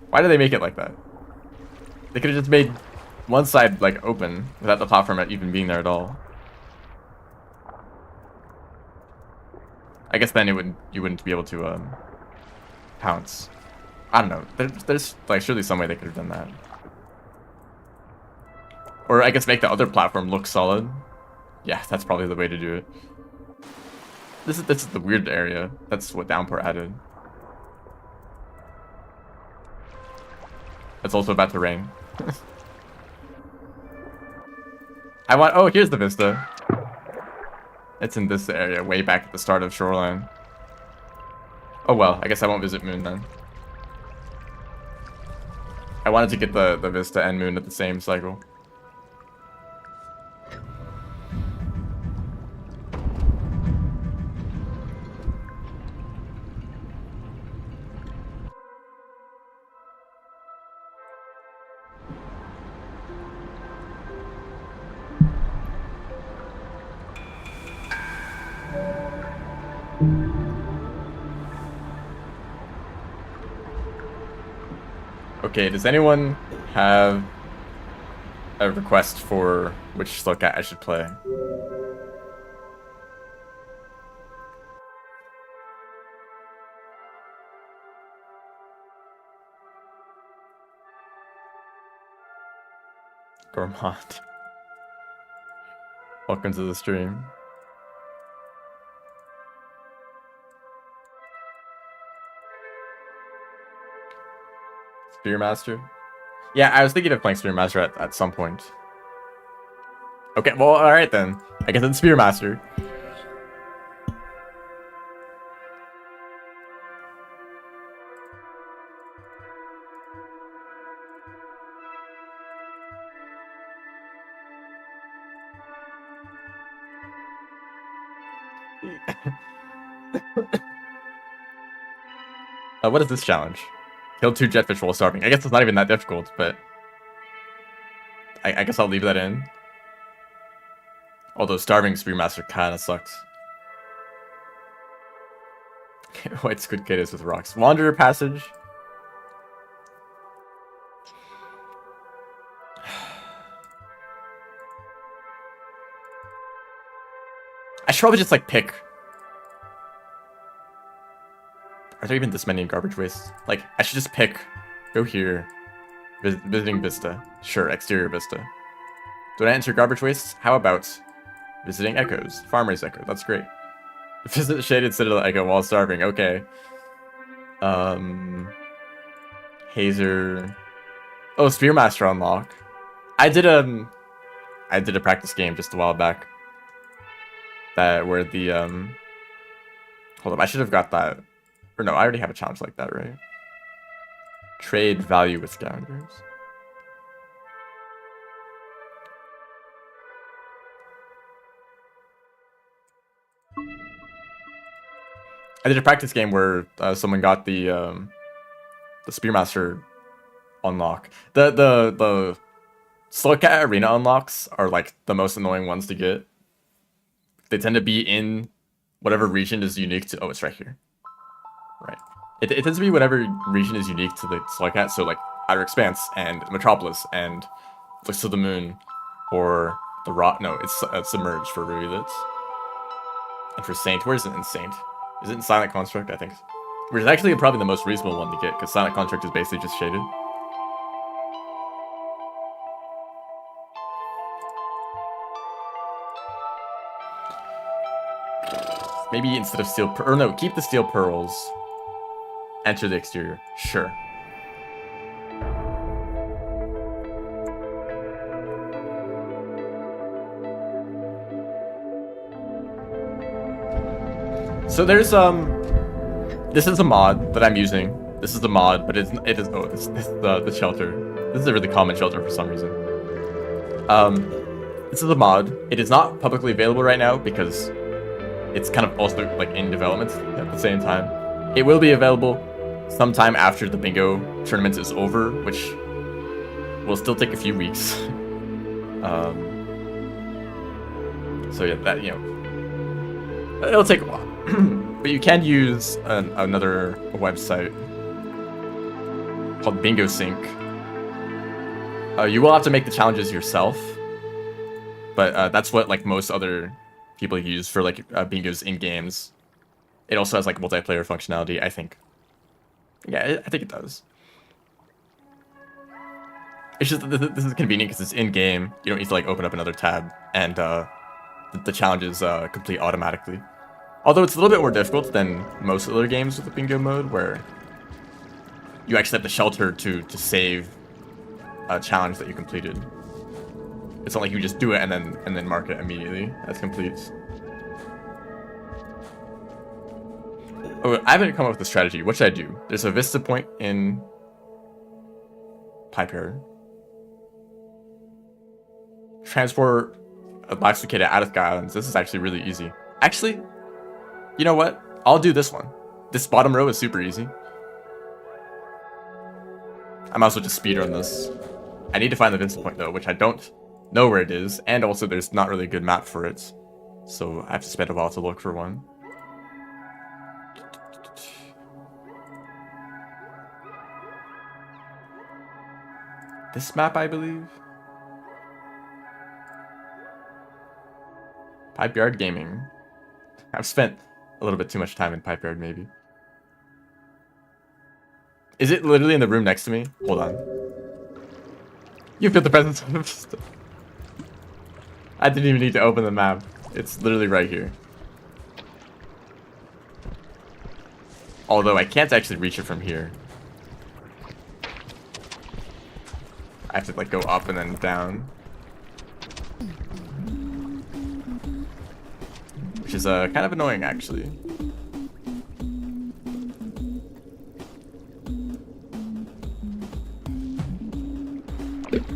Why do they make it like that? They could have just made one side like open without the platform even being there at all. I guess then you wouldn't be able to pounce. I don't know. There's like surely some way they could have done that. Or I guess make the other platform look solid. Yeah, that's probably the way to do it. This is the weird area. That's what Downpour added. It's also about to rain. Oh, here's the vista. It's in this area, way back at the start of Shoreline. Oh well, I guess I won't visit Moon then. I wanted to get the vista and Moon at the same cycle. Okay, does anyone have a request for which Slowcat I should play? Gourmand. Welcome to the stream. Spearmaster? Yeah, I was thinking of playing Spearmaster at some point. Okay, well, alright then. I guess it's Spearmaster. What is this challenge? Kill 2 jetfish while starving. I guess it's not even that difficult, but I guess I'll leave that in. Although starving Spearmaster kinda sucks. White Squid Kid is with rocks. Wanderer Passage. I should probably just like pick. Are there even this many garbage wastes? Like, I should just pick. Go here. Visiting Vista. Sure, exterior Vista. Do I enter garbage wastes? How about visiting Echoes? Farmer's Echo. That's great. Visit Shaded Citadel Echo while starving. Okay. Hazer. Oh, Spearmaster unlock. I did a practice game just a while back. That where the hold up, I should have got that. Or no, I already have a challenge like that, right? Trade value with scavengers. I did a practice game where someone got the Spearmaster unlock. The Slowcat Arena unlocks are like the most annoying ones to get. They tend to be in whatever region is unique to. Oh, it's right here. Right. It tends to be whatever region is unique to the Slowcat. So like Outer Expanse and Metropolis and Looks of the Moon, or the Rock. No, it's Submerged for Ruilitz. And for Saint, where is it in Saint? Is it in Silent Construct? I think. Which is actually probably the most reasonable one to get, because Silent Construct is basically just shaded. Maybe instead of steel or no, keep the steel pearls. Enter the exterior. Sure. So there's this is a mod that I'm using. This is the mod, but this is the shelter. This is a really common shelter for some reason. This is a mod. It is not publicly available right now because it's kind of also like in development at the same time. It will be available sometime after the bingo tournament is over, which will still take a few weeks. So yeah, that, you know, it'll take a while. But you can use another website called Bingo Sync. You will have to make the challenges yourself, but that's what like most other people use for like bingos in games. It also has like multiplayer functionality, I think. Yeah, I think it does. It's just this is convenient because it's in game. You don't need to like open up another tab, and the challenges complete automatically. Although it's a little bit more difficult than most other games with the bingo mode, where you actually have to shelter to save a challenge that you completed. It's not like you just do it and then mark it immediately as complete. Oh, I haven't come up with a strategy. What should I do? There's a Vista Point in Piper. Transport a Black Cicada out of Sky Islands. This is actually really easy. Actually, you know what? I'll do this one. This bottom row is super easy. I might as well just speedrun this. I need to find the Vista Point though, which I don't know where it is, and also there's not really a good map for it. So I have to spend a while to look for one. This map, I believe. Pipe Yard Gaming. I've spent a little bit too much time in Pipe Yard, maybe. Is it literally in the room next to me? Hold on. You feel the presence of... I didn't even need to open the map. It's literally right here. Although I can't actually reach it from here. I have to like go up and then down. Which is kind of annoying actually.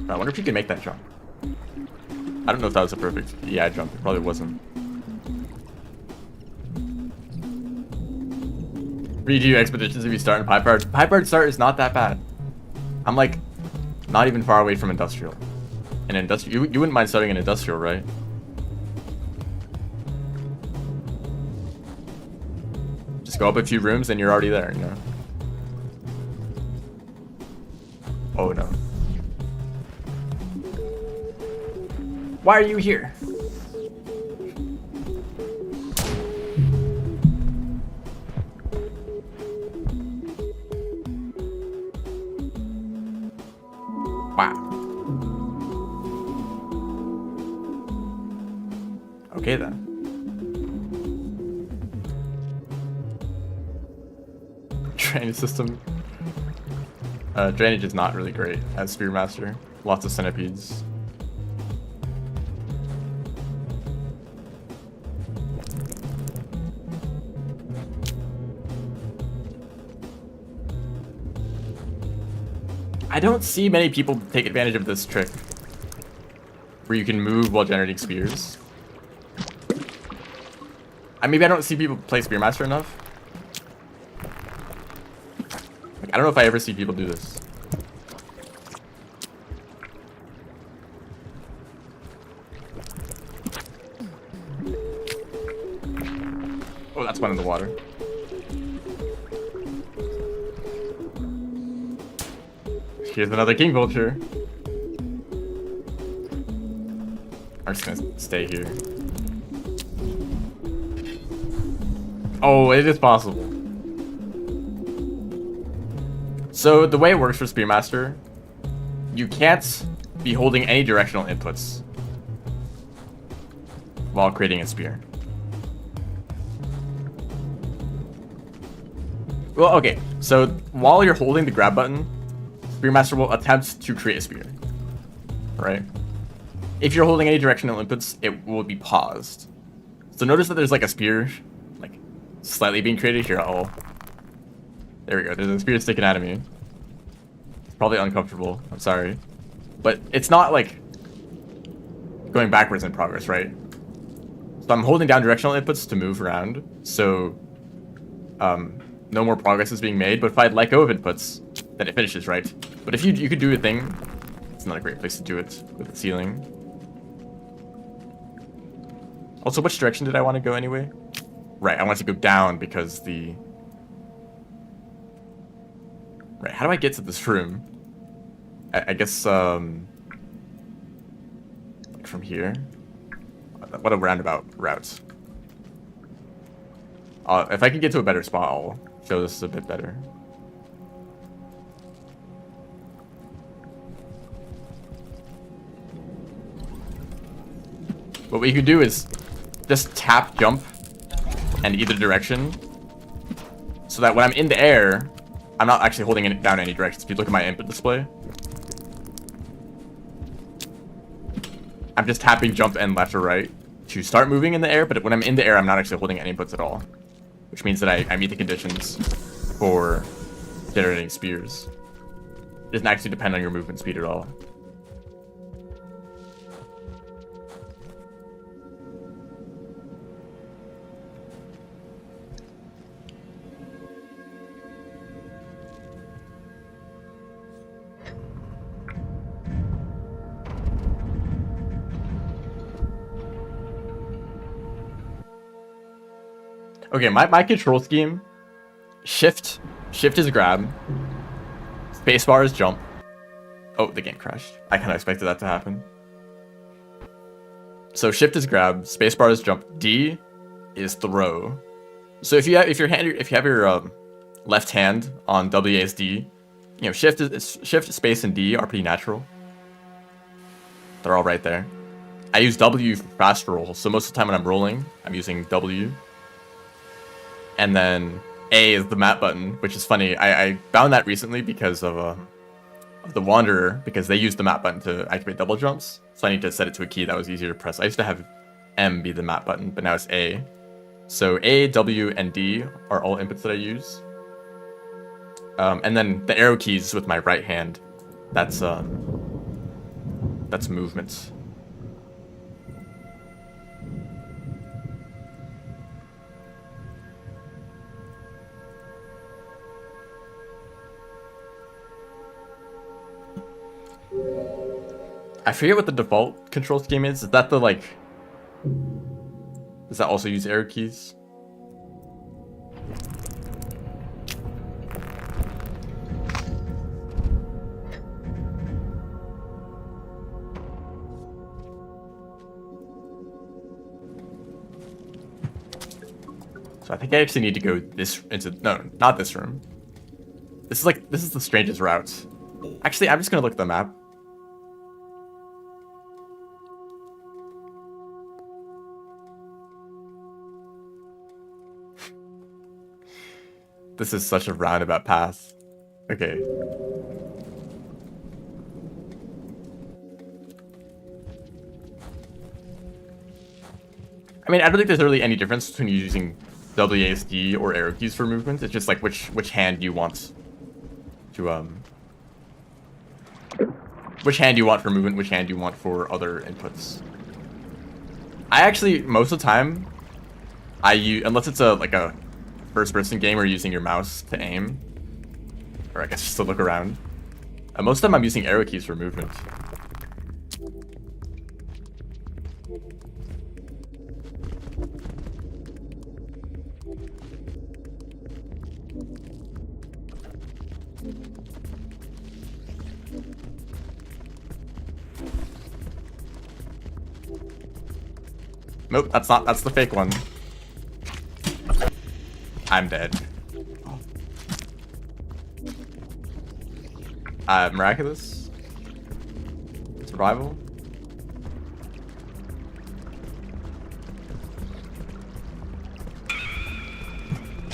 I wonder if you can make that jump. I don't know if that was a perfect jump. It probably wasn't. Redo expeditions if you start in Pipe Yard. Pipe Yard start is not that bad. I'm like not even far away from industrial. And industrial, you wouldn't mind starting in industrial, right? Just go up a few rooms and you're already there, you know? Oh no. Why are you here? Wow. Okay then. Drainage system. Drainage is not really great as Spearmaster. Lots of centipedes. I don't see many people take advantage of this trick where you can move while generating spears. Maybe I don't see people play Spearmaster enough. Like, I don't know if I ever see people do this. Oh, that's one in the water. Here's another king vulture. I'm just gonna stay here. Oh, it is possible. So the way it works for Spearmaster, you can't be holding any directional inputs while creating a spear. Well, okay, so while you're holding the grab button, Spearmaster will attempt to create a spear, right? If you're holding any directional inputs, it will be paused. So notice that there's like a spear, like slightly being created here. Oh, there we go. There's a spear sticking out of me. It's probably uncomfortable. I'm sorry, but it's not like going backwards in progress, right? So I'm holding down directional inputs to move around, so no more progress is being made. But if I let go of inputs, then it finishes, right? But if you could do a thing, it's not a great place to do it with the ceiling. Also, which direction did I want to go anyway? Right, I want to go down because the... Right, how do I get to this room? I guess, like from here? What a roundabout route. If I can get to a better spot, I'll show this a bit better. What we could do is just tap jump in either direction, so that when I'm in the air, I'm not actually holding it down any directions. If you look at my input display, I'm just tapping jump and left or right to start moving in the air, but when I'm in the air, I'm not actually holding any inputs at all, which means that I meet the conditions for generating spears. It doesn't actually depend on your movement speed at all. Okay, my control scheme, shift is grab, spacebar is jump. Oh, the game crashed. I kind of expected that to happen. So shift is grab, spacebar is jump, D is throw. So if you have your left hand on WASD, you know, shift, space, and D are pretty natural. They're all right there. I use W for fast roll, so most of the time when I'm rolling, I'm using W. And then A is the map button, which is funny. I found that recently because of the Wanderer, because they use the map button to activate double jumps. So I need to set it to a key that was easier to press. I used to have M be the map button, but now it's A. So A, W, and D are all inputs that I use. And then the arrow keys with my right hand, that's movement. I forget what the default control scheme is. Is that the, like... Does that also use arrow keys? So I think I actually need to go no, not this room. This is the strangest route. Actually, I'm just gonna look at the map. This is such a roundabout path. Okay. I mean, I don't think there's really any difference between using WASD or arrow keys for movement. It's just like which hand you want to which hand you want for movement, which hand you want for other inputs. I actually, most of the time, I use, unless it's like a first-person game where you're using your mouse to aim, or I guess just to look around. Most of the time I'm using arrow keys for movement. Nope, that's the fake one. I'm dead. Miraculous? Survival?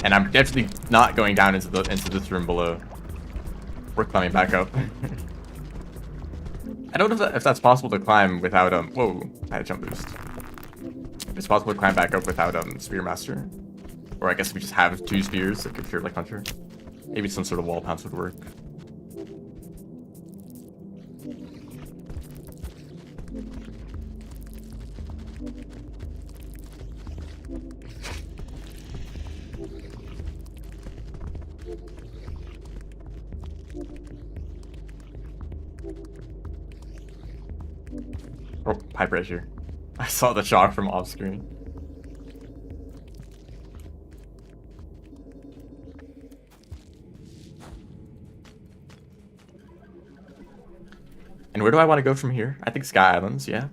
And I'm definitely not going down into this room below. We're climbing back up. I don't know if that's possible to climb without whoa, I had a jump boost. If it's possible to climb back up without Spearmaster. Or I guess we just have 2 spears, like if you're like Hunter. Maybe some sort of wall pounce would work. pipe right here. I saw the shock from off screen. And where do I want to go from here? I think Sky Islands, yeah.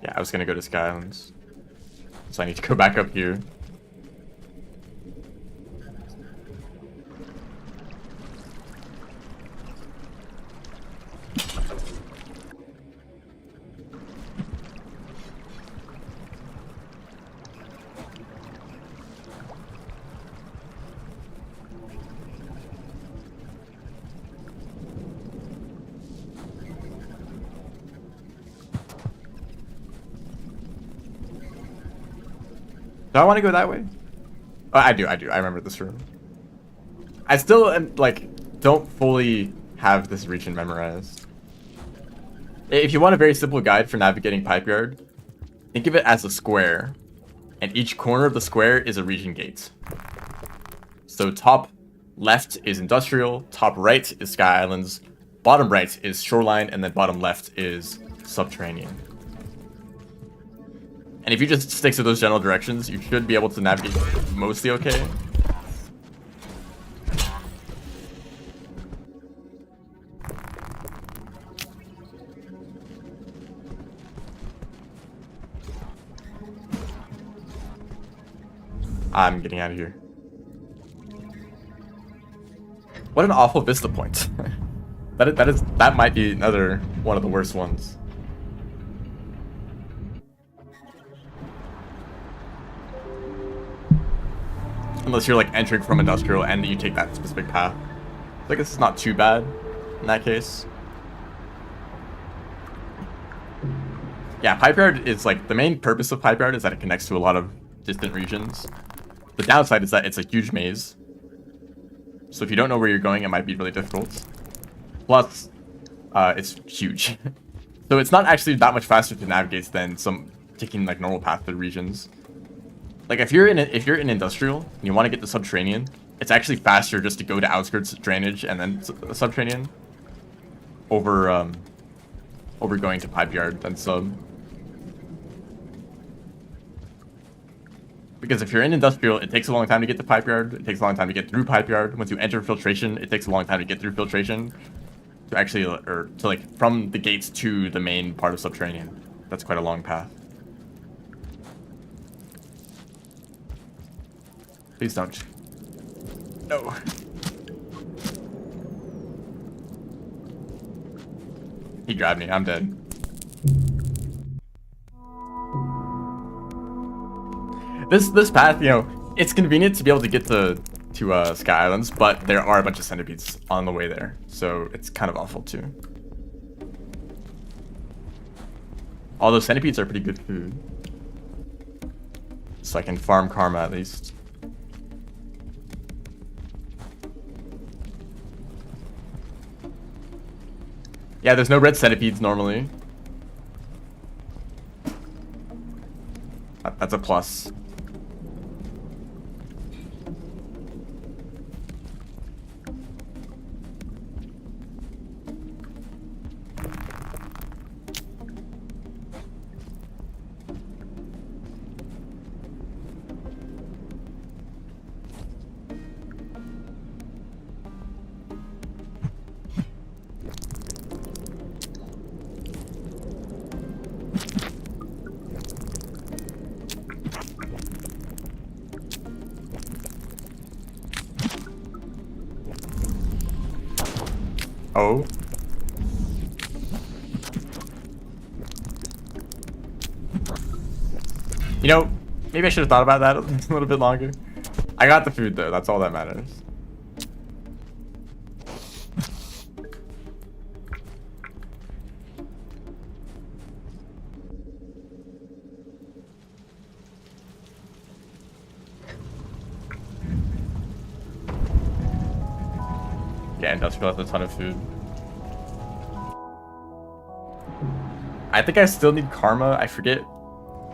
Yeah, I was gonna go to Sky Islands. So I need to go back up here. Do I want to go that way? Oh, I do. I remember this room. I still am, like, don't fully have this region memorized. If you want a very simple guide for navigating Pipeyard, think of it as a square, and each corner of the square is a region gate. So top left is industrial, top right is Sky Islands, bottom right is shoreline, and then bottom left is subterranean. And if you just stick to those general directions, you should be able to navigate mostly okay. I'm getting out of here. What an awful vista point. that might be another one of the worst ones. Unless you're like entering from industrial and you take that specific path. I guess it's not too bad in that case. Yeah, Pipeyard is like, the main purpose of Pipeyard is that it connects to a lot of distant regions. The downside is that it's a huge maze. So if you don't know where you're going, it might be really difficult. Plus, it's huge. So it's not actually that much faster to navigate than some taking like normal path to regions. Like if you're in industrial and you want to get to subterranean, it's actually faster just to go to outskirts drainage and then subterranean over going to Pipeyard than sub. Because if you're in industrial, it takes a long time to get to Pipeyard. It takes a long time to get through Pipeyard. Once you enter filtration, it takes a long time to get through filtration. To actually, or to like from the gates to the main part of subterranean. That's quite a long path. Please don't. No. He grabbed me. I'm dead. This path, you know, it's convenient to be able to get to Sky Islands, but there are a bunch of centipedes on the way there, so it's kind of awful too. Although centipedes are pretty good food, so I can farm karma at least. Yeah, there's no red centipedes normally. That's a plus. Oh. You know, maybe I should have thought about that a little bit longer. I got the food though, that's all that matters. Yeah, industrial has a ton of food. I think I still need karma. I forget.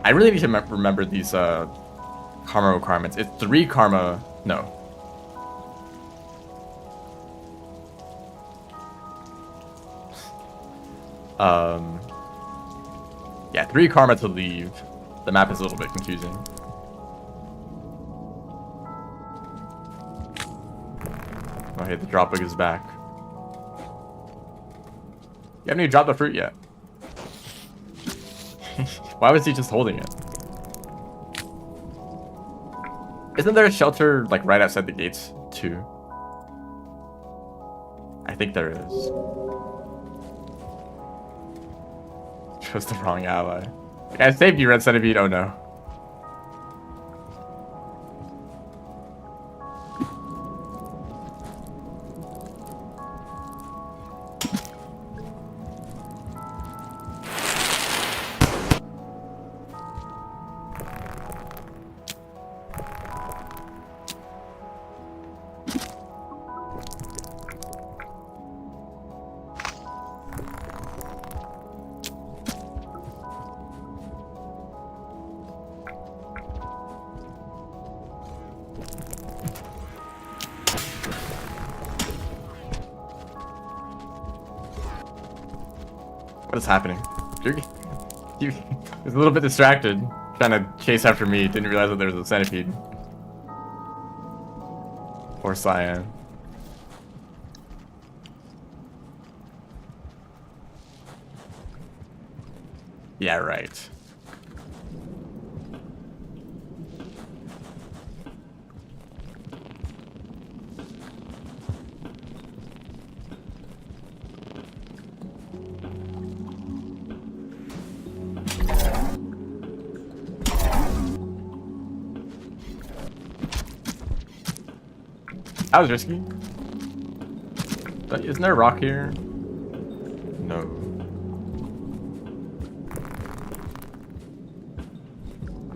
I really need to remember these karma requirements. It's 3 karma. No. Yeah, 3 karma to leave. The map is a little bit confusing. Oh, hey, the drop bug is back. You haven't even dropped the fruit yet. Why was he just holding it? Isn't there a shelter, like, right outside the gates, too? I think there is. Chose the wrong ally. Like, I saved you, Red Centipede. Oh, no. What is happening? He was a little bit distracted, trying to chase after me. Didn't realize that there was a centipede. Or Cyan. Yeah, right. That was risky. But isn't there a rock here? No.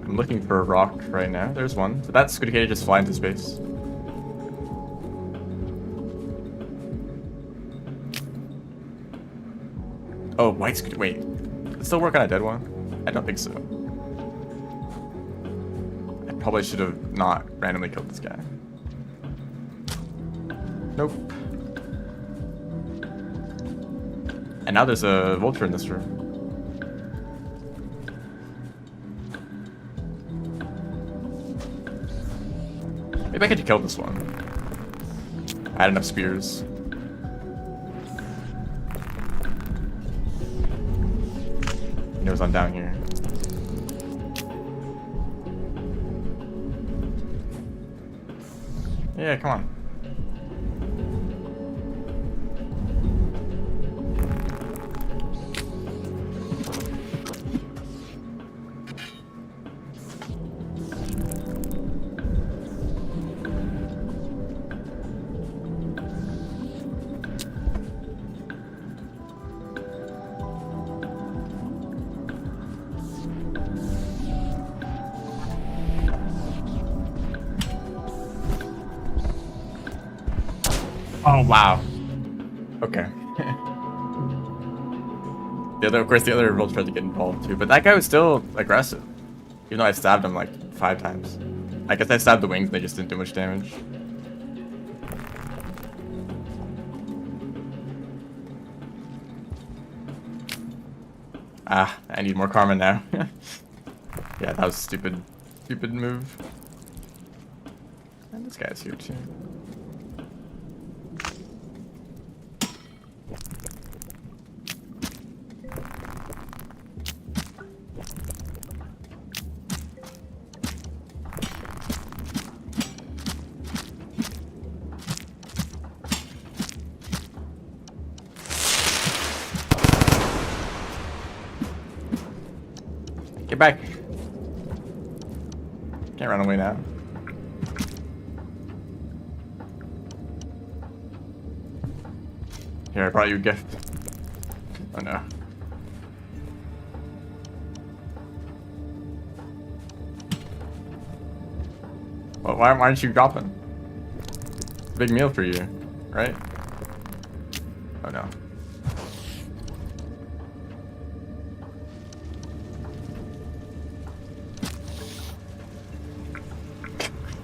I'm looking for a rock right now. There's one. Did that Squidicada just fly into space? Oh, white Squid. Wait. Does it still work on a dead one? I don't think so. I probably should have not randomly killed this guy. Nope. And now there's a vulture in this room. Maybe I could kill this one. I had enough spears. He knows I'm down here. Yeah, come on. Oh, wow. Okay. Of course, the other Vulture tried to get involved too, but that guy was still aggressive. Even though I stabbed him like 5 times. I guess I stabbed the wings and they just didn't do much damage. Ah, I need more karma now. Yeah, that was a stupid move. And this guy's here too. Get back. Can't run away now. Here, I brought you a gift. Oh no. Well, why aren't you dropping? It's a big meal for you, right? Oh no.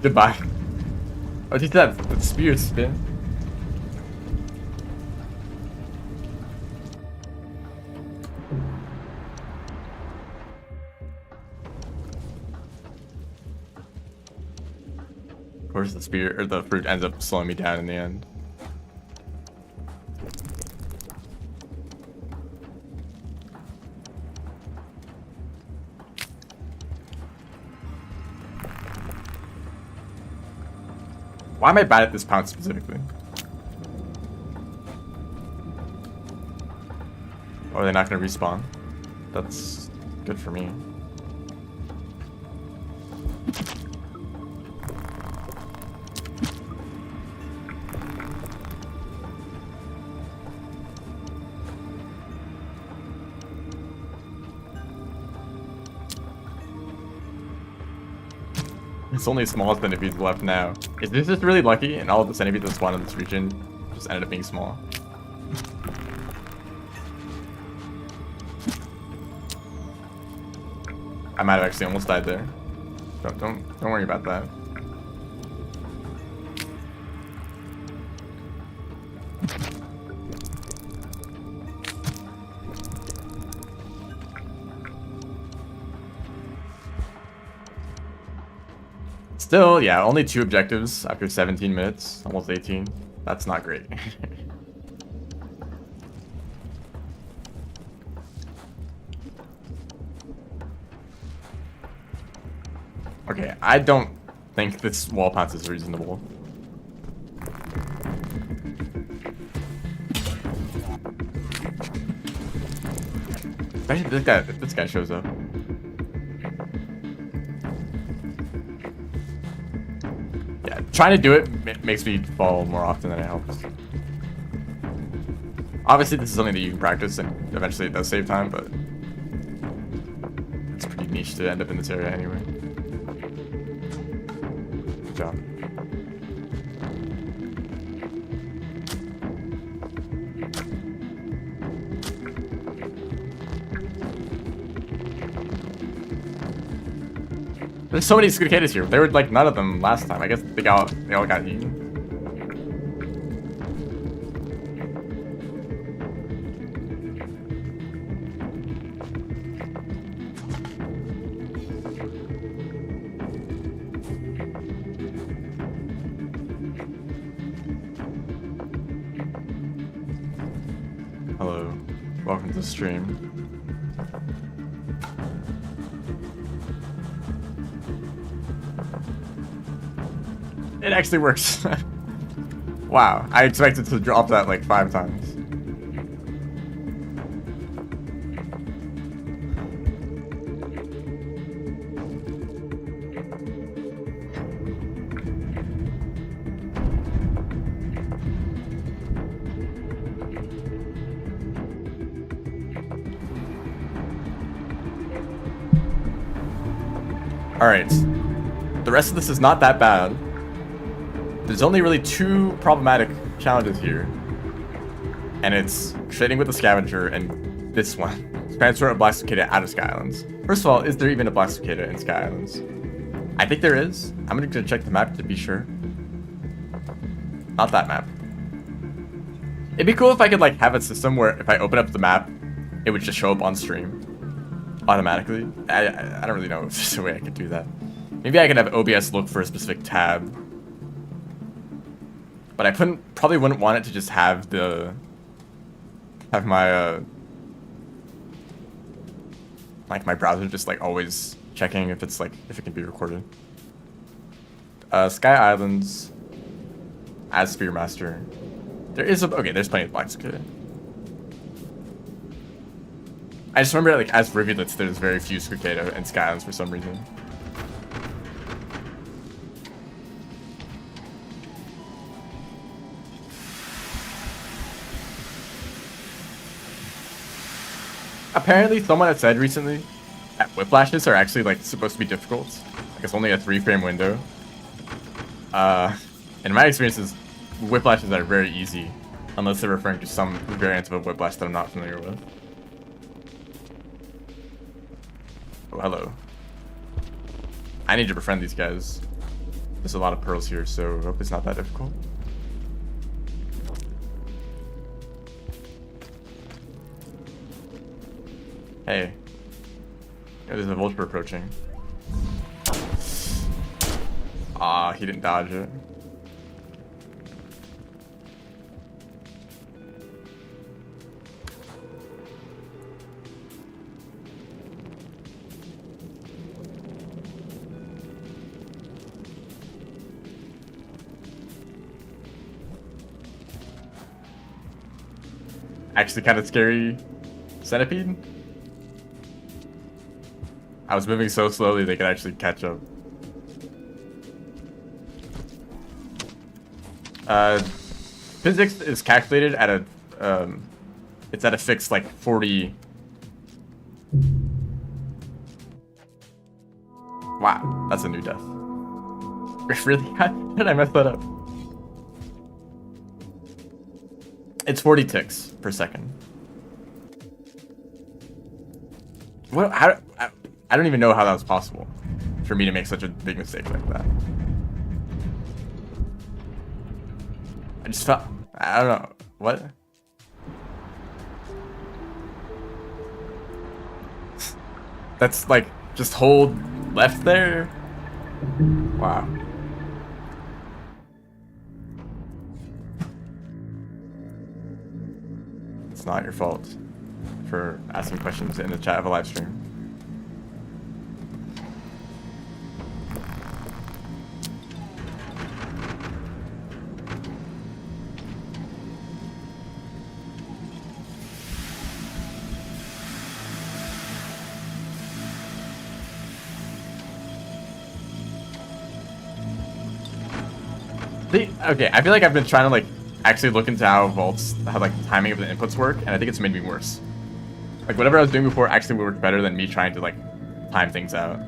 Goodbye. Oh, did that spear spin? course, the spear or the fruit ends up slowing me down in the end. Why am I bad at this pound specifically? Oh, are they not going to respawn? That's good for me. It's only small centipedes left now. Is this just really lucky and all of the centipedes that spawn in this region just ended up being small? I might have actually almost died there. Don't worry about that. Still, yeah, only 2 objectives after 17 minutes, almost 18. That's not great. Okay, I don't think this wall pounce is reasonable. Especially if this guy shows up. Yeah, trying to do it makes me fall more often than it helps. Obviously, this is something that you can practice, and eventually it does save time, but it's pretty niche to end up in this area anyway. Good job. There's so many cicadas here. There were like none of them last time. I guess they all got eaten. Hello, welcome to the stream. It actually works. Wow, I expected to drop that like 5 times. Alright, the rest of this is not that bad. There's only really 2 problematic challenges here. And it's trading with the scavenger and this one. Transfer a black cicada out of Sky Islands. First of all, is there even a black cicada in Sky Islands? I think there is. I'm gonna check the map to be sure. Not that map. It'd be cool if I could like have a system where if I open up the map, it would just show up on stream automatically. I don't really know if there's a way I could do that. Maybe I could have OBS look for a specific tab. But I probably wouldn't want it to just have my like my browser just like always checking if it's like if it can be recorded. Sky Islands as Spearmaster. There's plenty of black cicada. I just remember like as rivulets there's very few cicada in Sky Islands for some reason. Apparently, someone had said recently that whiplashes are actually like supposed to be difficult. Like it's only a 3-frame window. In my experiences, whiplashes are very easy, unless they're referring to some variant of a whiplash that I'm not familiar with. Oh, hello. I need to befriend these guys. There's a lot of pearls here, so I hope it's not that difficult. Hey. There's a vulture approaching. Ah, he didn't dodge it. Actually kind of scary centipede. I was moving so slowly they could actually catch up. Physics is calculated at a it's at a fixed like 40. Wow, that's a new death. Really? How did I mess that up? It's 40 ticks per second. What? How? I don't even know how that was possible for me to make such a big mistake like that. I just felt. I don't know. What? That's like just hold left there. Wow. It's not your fault for asking questions in the chat of a live stream. Okay, I feel like I've been trying to like actually look into how vaults, how like timing of the inputs work, and I think it's made me worse. Like whatever I was doing before actually worked better than me trying to like time things out.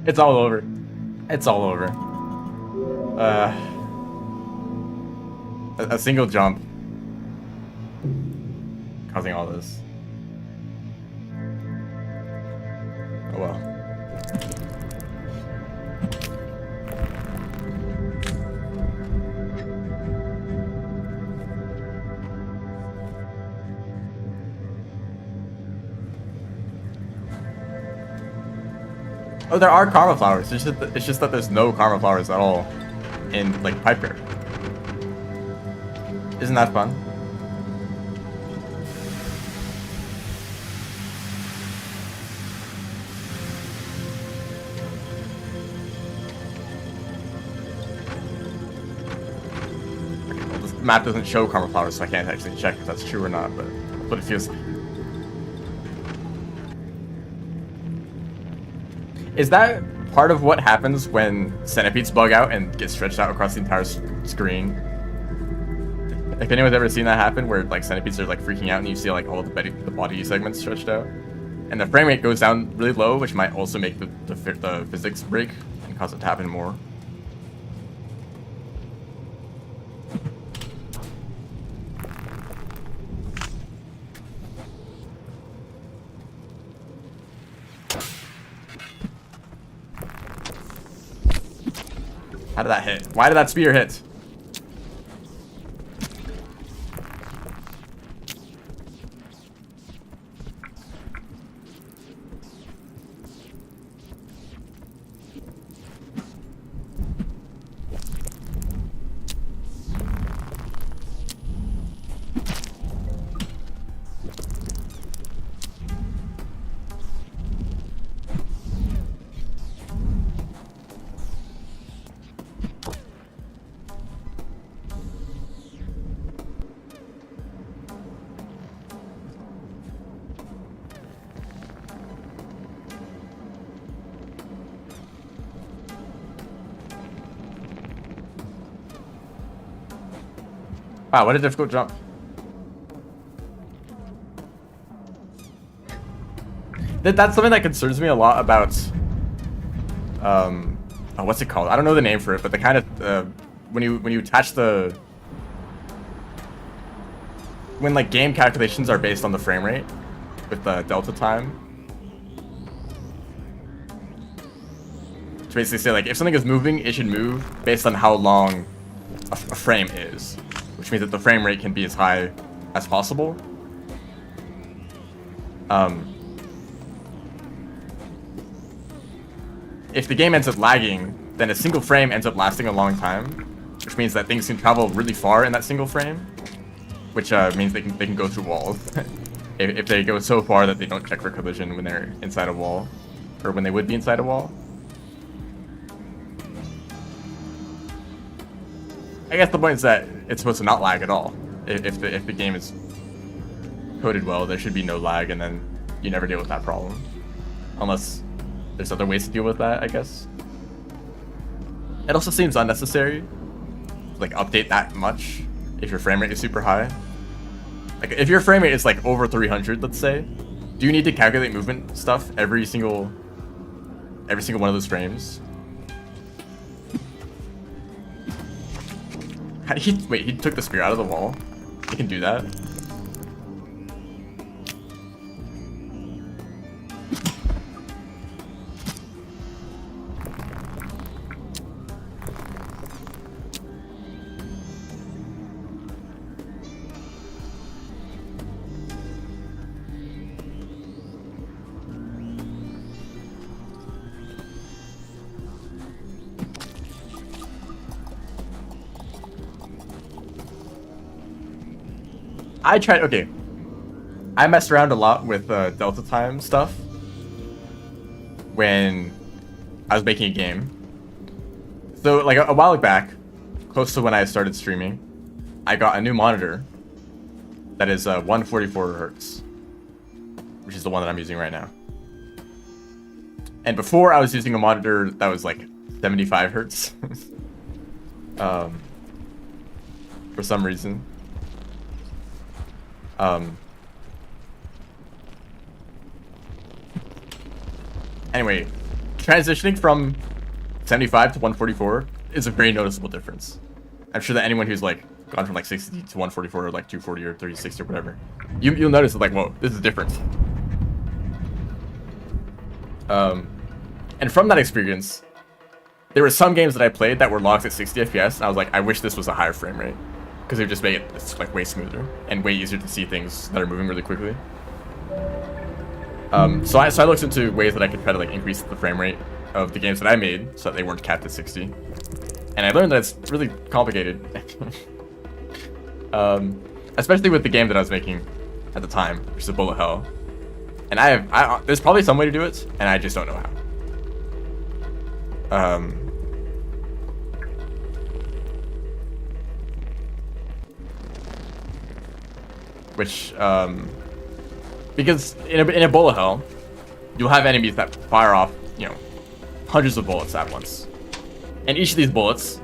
It's all over. It's all over. A single jump causing all this. Oh well. Oh, there are karma flowers. It's just that there's no karma flowers at all in like Piper. Isn't that fun? Okay, well, this map doesn't show karma flowers, so I can't actually check if that's true or not, but that's what it feels like. Is that part of what happens when centipedes bug out and get stretched out across the entire screen? If anyone's ever seen that happen, where like centipedes are like freaking out and you see like all the body segments stretched out, and the frame rate goes down really low, which might also make the physics break and cause it to happen more. How did that hit? Why did that spear hit? Wow, what a difficult jump. That's something that concerns me a lot about, oh, what's it called? I don't know the name for it, but the kind of, when you attach the, when like game calculations are based on the frame rate with the delta time. To basically say like, if something is moving, it should move based on how long a frame is. Which means that the frame rate can be as high as possible. If the game ends up lagging, then a single frame ends up lasting a long time, which means that things can travel really far in that single frame, which means they can go through walls. if they go so far that they don't check for collision when they're inside a wall, or when they would be inside a wall. I guess the point is that it's supposed to not lag at all. If the game is coded well, there should be no lag, and then you never deal with that problem. Unless there's other ways to deal with that, I guess. It also seems unnecessary to like update that much if your frame rate is super high. Like if your frame rate is like over 300, let's say, do you need to calculate movement stuff every single one of those frames? How did he, wait, he took the spear out of the wall? He can do that? I tried, okay. I messed around a lot with delta time stuff when I was making a game. So like a while back, close to when I started streaming, I got a new monitor that is 144 hertz, which is the one that I'm using right now. And before I was using a monitor that was like 75 hertz for some reason. Anyway, transitioning from 75 to 144 is a very noticeable difference. I'm sure that anyone who's like gone from like 60 to 144 or like 240 or 36 or whatever, you'll notice like, whoa, this is different. And from that experience, there were some games that I played that were locked at 60 FPS, and I was like, I wish this was a higher frame rate, because it would just make it like way smoother and way easier to see things that are moving really quickly. So I looked into ways that I could try to like increase the frame rate of the games that I made so that they weren't capped at 60. And I learned that it's really complicated. Especially with the game that I was making at the time, which is a bullet hell. And there's probably some way to do it, and I just don't know how. Because in a bullet hell, you'll have enemies that fire off, you know, hundreds of bullets at once. And each of these bullets,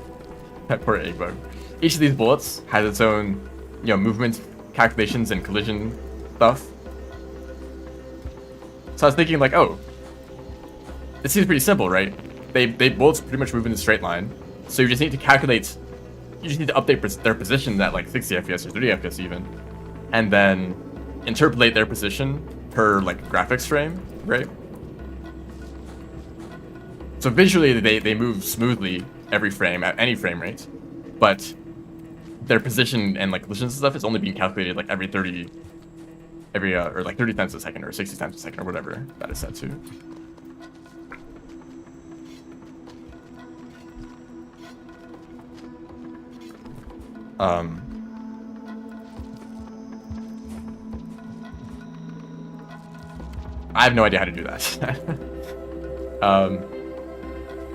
poor egg bug, each of these bullets has its own, you know, movement calculations and collision stuff. So I was thinking like, oh, it seems pretty simple, right? They bullets pretty much move in a straight line, so you just need to calculate, you just need to update their position at like 60 FPS or 30 FPS even, and then interpolate their position per like graphics frame, right? So visually they move smoothly every frame at any frame rate, but their position and like collisions and stuff is only being calculated like every 30 times a second or 60 times a second or whatever that is set to. I have no idea how to do that.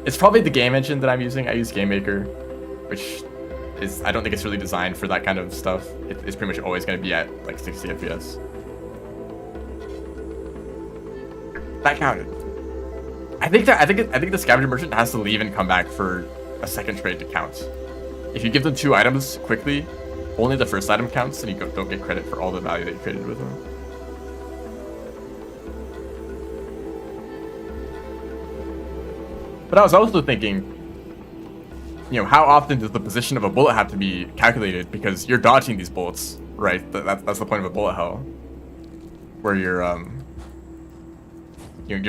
It's probably the game engine that I'm using. I use GameMaker, which is, I don't think it's really designed for that kind of stuff. It's pretty much always going to be at like 60 FPS. That counted. I think the scavenger merchant has to leave and come back for a second trade to count. If you give them 2 items quickly, only the first item counts, and you don't get credit for all the value that you created with them. But I was also thinking, you know, how often does the position of a bullet have to be calculated? Because you're dodging these bullets, right? That's the point of a bullet hell, where you're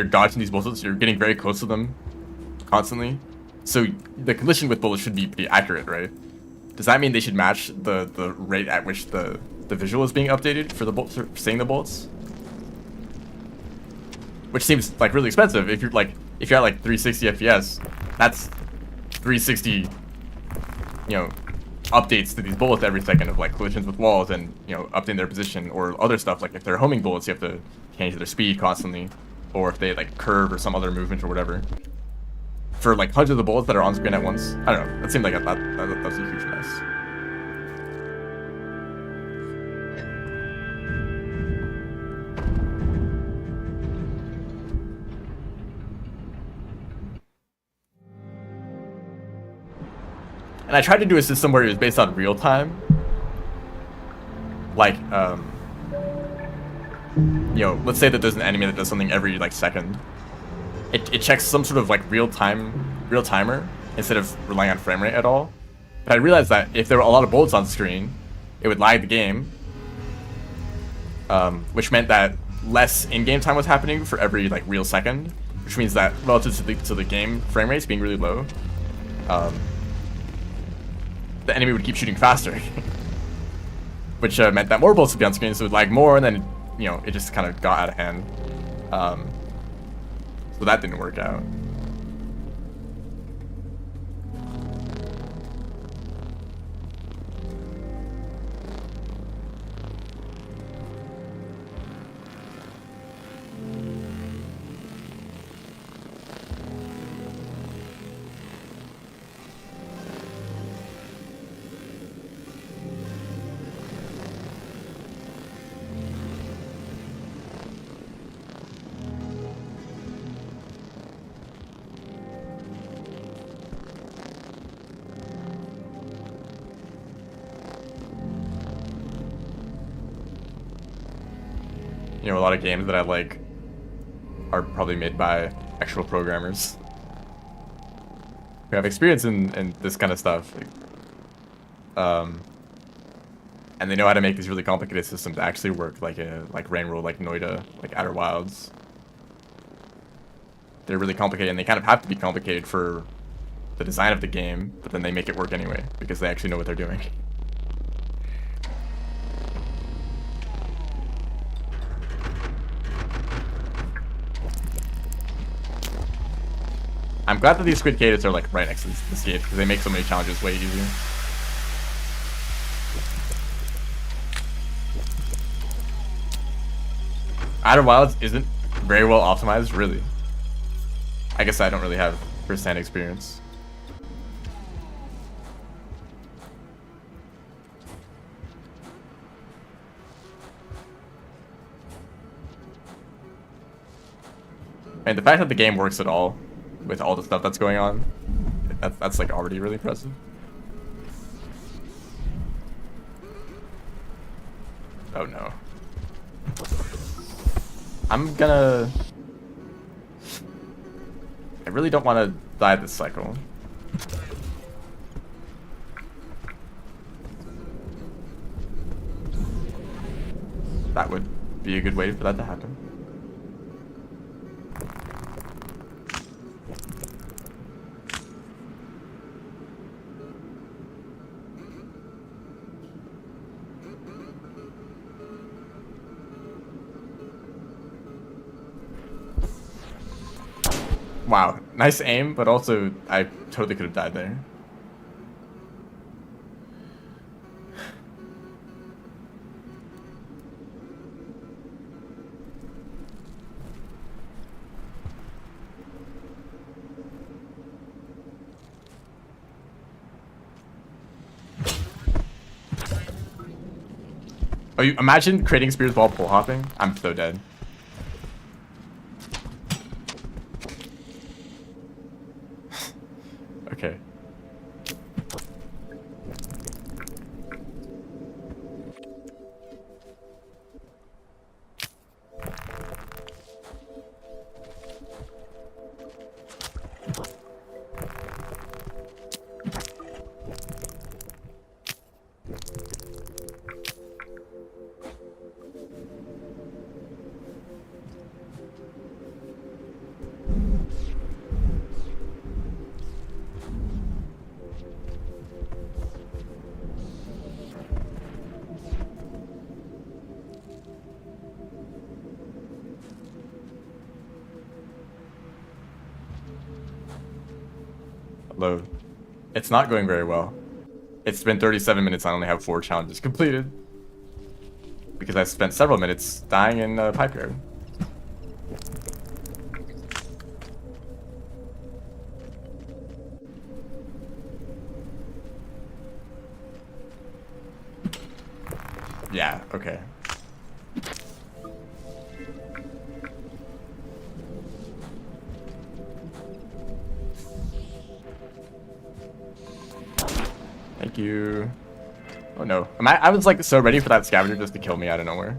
dodging these bullets. You're getting very close to them constantly. So the collision with bullets should be pretty accurate, right? Does that mean they should match the rate at which the visual is being updated for the bullets, for seeing the bullets? Which seems like really expensive. If you're at like 360 FPS, that's 360, you know, updates to these bullets every second of like collisions with walls and, you know, updating their position, or other stuff like if they're homing bullets, you have to change their speed constantly, or if they like curve or some other movement or whatever. For like hundreds of bullets that are on screen at once, I don't know. That seemed like that's a huge mess. And I tried to do a system where it was based on real time. Like, you know, let's say that there's an enemy that does something every like second. It checks some sort of like real timer instead of relying on frame rate at all. But I realized that if there were a lot of bullets on screen, it would lag the game, which meant that less in-game time was happening for every like real second, which means that relative to the game frame rates being really low, the enemy would keep shooting faster, which meant that more bullets would be on screen, so it would lag more, and then, you know, it just kind of got out of hand. So that didn't work out. You know, a lot of games that I like are probably made by actual programmers who have experience in this kind of stuff. And they know how to make these really complicated systems actually work, like Rain World, like Noida, like Outer Wilds. They're really complicated, and they kind of have to be complicated for the design of the game, but then they make it work anyway, because they actually know what they're doing. I'm glad that these squid gates are like right next to this gate because they make so many challenges way easier. Outer Wilds isn't very well optimized, really. I guess I don't really have first-hand experience. And the fact that the game works at all, with all the stuff that's going on, that's like already really impressive. Oh no. I really don't want to die this cycle. That would be a good way for that to happen. Wow, nice aim, but also I totally could have died there. Oh, you imagine creating spears while pole hopping? I'm so dead. Okay. Load. It's not going very well. It's been 37 minutes. I only have 4 challenges completed. Because I spent several minutes dying in Pipe Yard. Yeah, okay. Thank you. Oh no. I was like so ready for that scavenger just to kill me out of nowhere.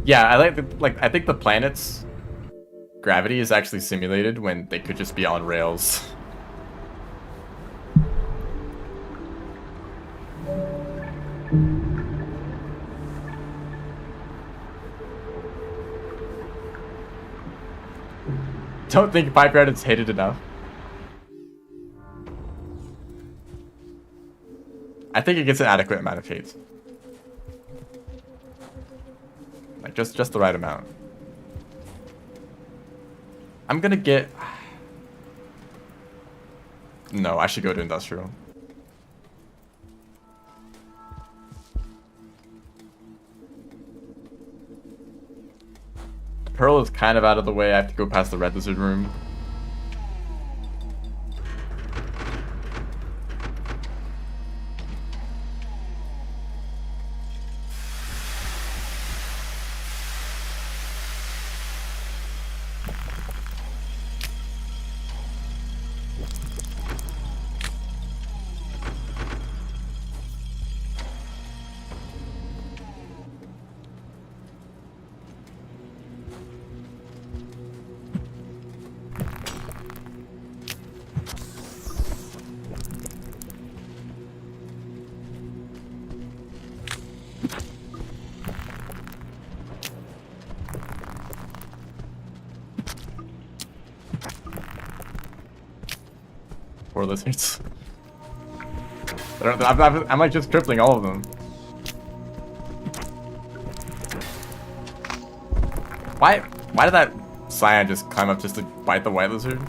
Yeah, I think the planet's gravity is actually simulated when they could just be on rails. Don't think Pipe Yard is hated enough. I think it gets an adequate amount of hate. Like just the right amount. I'm gonna get... No, I should go to Industrial. Pearl is kind of out of the way. I have to go past the Red Lizard room. 4 lizards. I'm like just tripling all of them. Why did that Cyan just climb up just to bite the white lizard?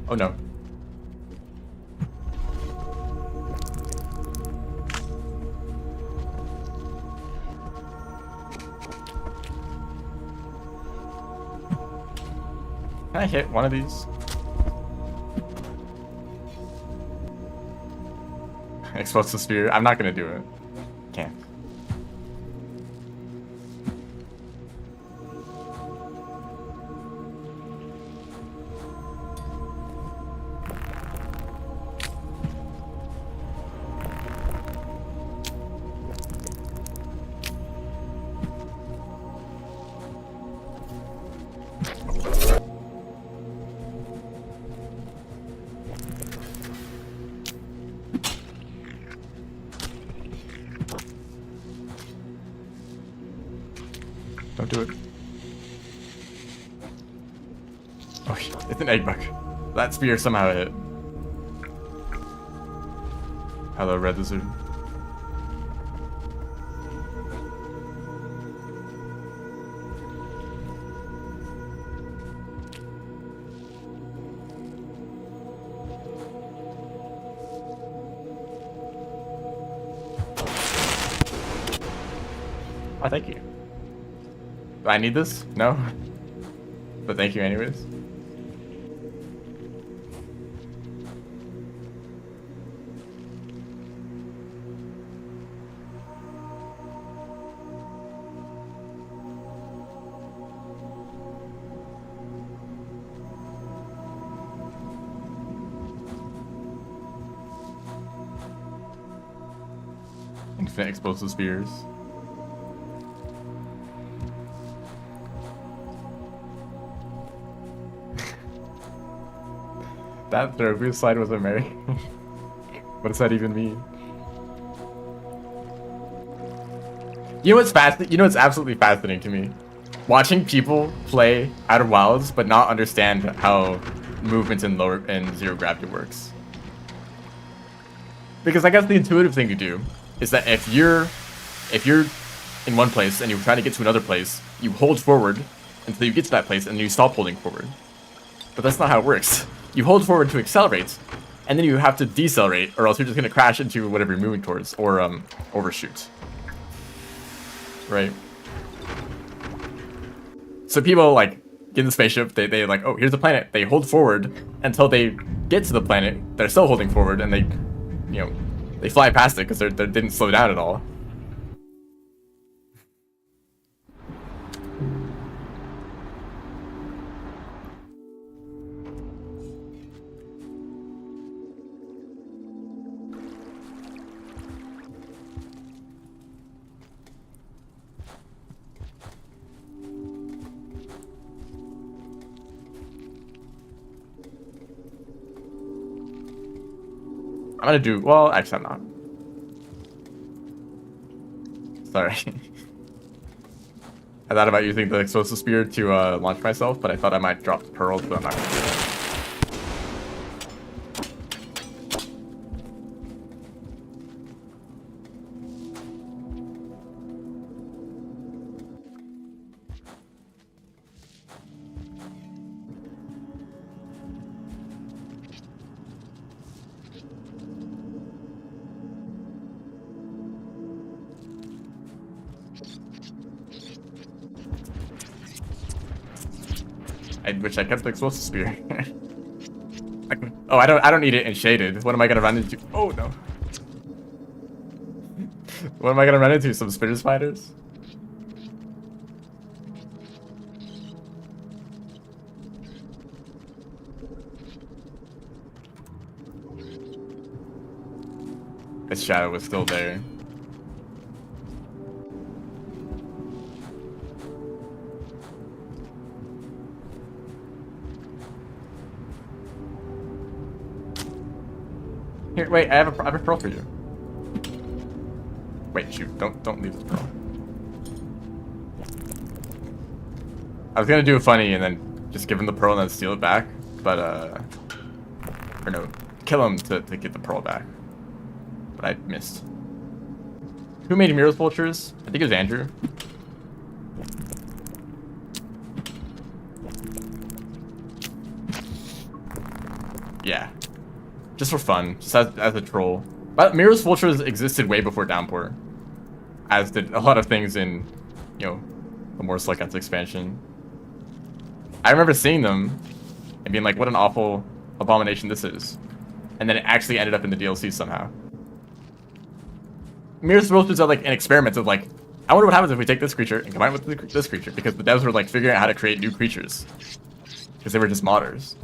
Oh no. Can I hit one of these? Explosive spear. I'm not gonna do it. Can't. Don't do it. Oh, it's an egg bug. That spear somehow hit. Hello, red lizard. Oh, thank you. Do I need this? No? But thank you anyways. Infinite explosive spears. That Throgu slide was a Mary. What does that even mean? You know what's You know what's absolutely fascinating to me? Watching people play Outer Wilds but not understand how movement in lower and zero gravity works. Because I guess the intuitive thing to do is that if you're in one place and you're trying to get to another place, you hold forward until you get to that place and you stop holding forward. But that's not how it works. You hold forward to accelerate, and then you have to decelerate, or else you're just gonna crash into whatever you're moving towards, or overshoot. Right? So people like get in the spaceship, they like, oh, here's the planet. They hold forward until they get to the planet. They're still holding forward, and they, you know, they fly past it because they didn't slow down at all. I'm gonna do, well, actually I'm not. Sorry. I thought about using the explosive spear to launch myself, but I thought I might drop the pearls, but I'm not gonna do that. I wish I kept the explosive spear. Oh, I don't need it in shaded. What am I gonna run into? Oh no. What am I gonna run into? Some spitter spiders? Its shadow was still there. Here, wait, I have a pearl for you. Wait, shoot, don't leave the pearl. I was gonna do a funny and then just give him the pearl and then steal it back, but or no, kill him to get the pearl back. But I missed. Who made Mirror's Vultures? I think it was Andrew. Yeah. Just for fun, just as a troll. But Mirror's Vultures existed way before Downpour. As did a lot of things in, you know, the more Sluggets expansion. I remember seeing them and being like, what an awful abomination this is. And then it actually ended up in the DLC somehow. Mirror's Vultures are like an experiment of like, I wonder what happens if we take this creature and combine it with this creature, because the devs were like figuring out how to create new creatures. Because they were just modders.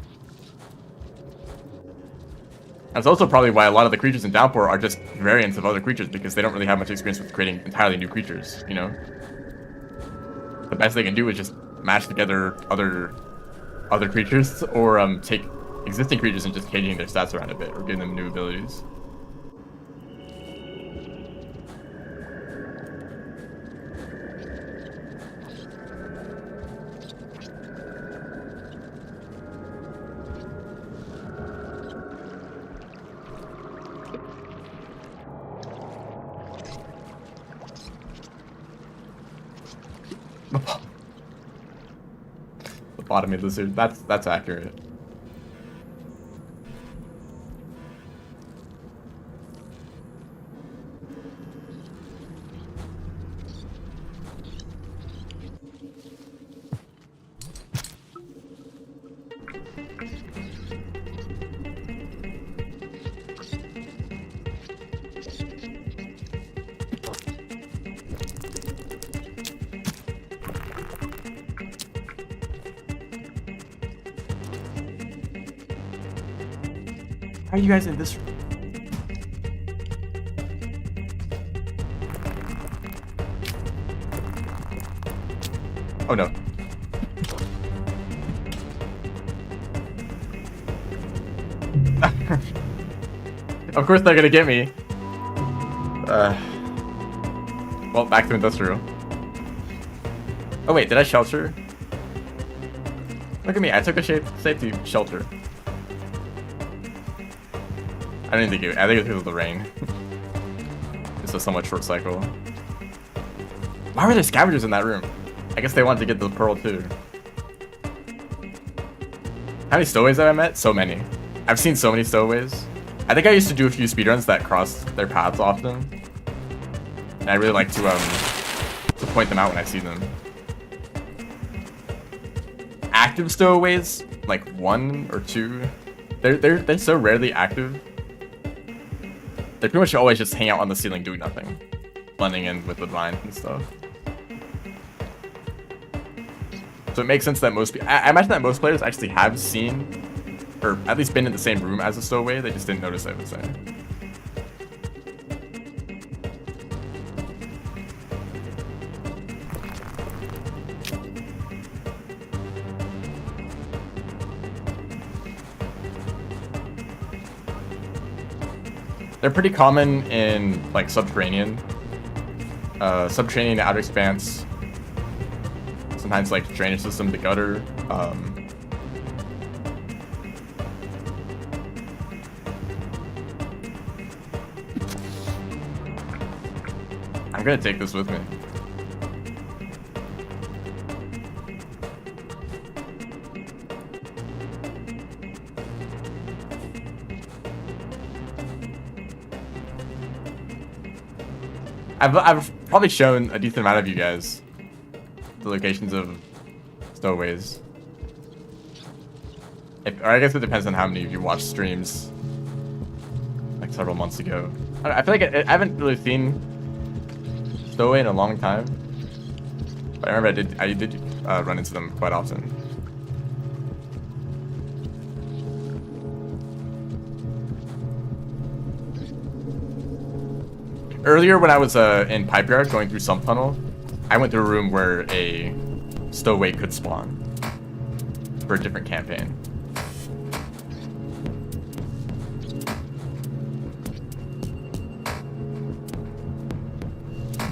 That's also probably why a lot of the creatures in Downpour are just variants of other creatures, because they don't really have much experience with creating entirely new creatures, you know? The best they can do is just match together other creatures, or take existing creatures and just changing their stats around a bit, or giving them new abilities. Lobotomy lizard. That's accurate. How are you guys in this room? Oh no. Of course they're gonna get me. Well, back to industrial. Oh wait, did I shelter? Look at me, I took a safety shelter. I didn't think I think it was because of the rain. It's a somewhat short cycle. Why were there scavengers in that room? I guess they wanted to get the pearl too. How many stowaways have I met? So many. I've seen so many stowaways. I think I used to do a few speedruns that crossed their paths often. And I really like to point them out when I see them. Active stowaways, like 1 or 2. They're so rarely active. They pretty much always just hang out on the ceiling doing nothing. Blending in with the vine and stuff. So it makes sense that I imagine that most players actually have seen, or at least been in the same room as a stowaway, they just didn't notice it was there. They're pretty common in like Subterranean, Outer Expanse. Sometimes like drainage system, the gutter. I'm gonna take this with me. I've probably shown a decent amount of you guys the locations of stowaways. Or I guess it depends on how many of you watched streams like several months ago. I feel like I haven't really seen stowaway in a long time. But I remember I did run into them quite often. Earlier when I was in Pipe Yard going through Sump Tunnel, I went through a room where a stowaway could spawn for a different campaign.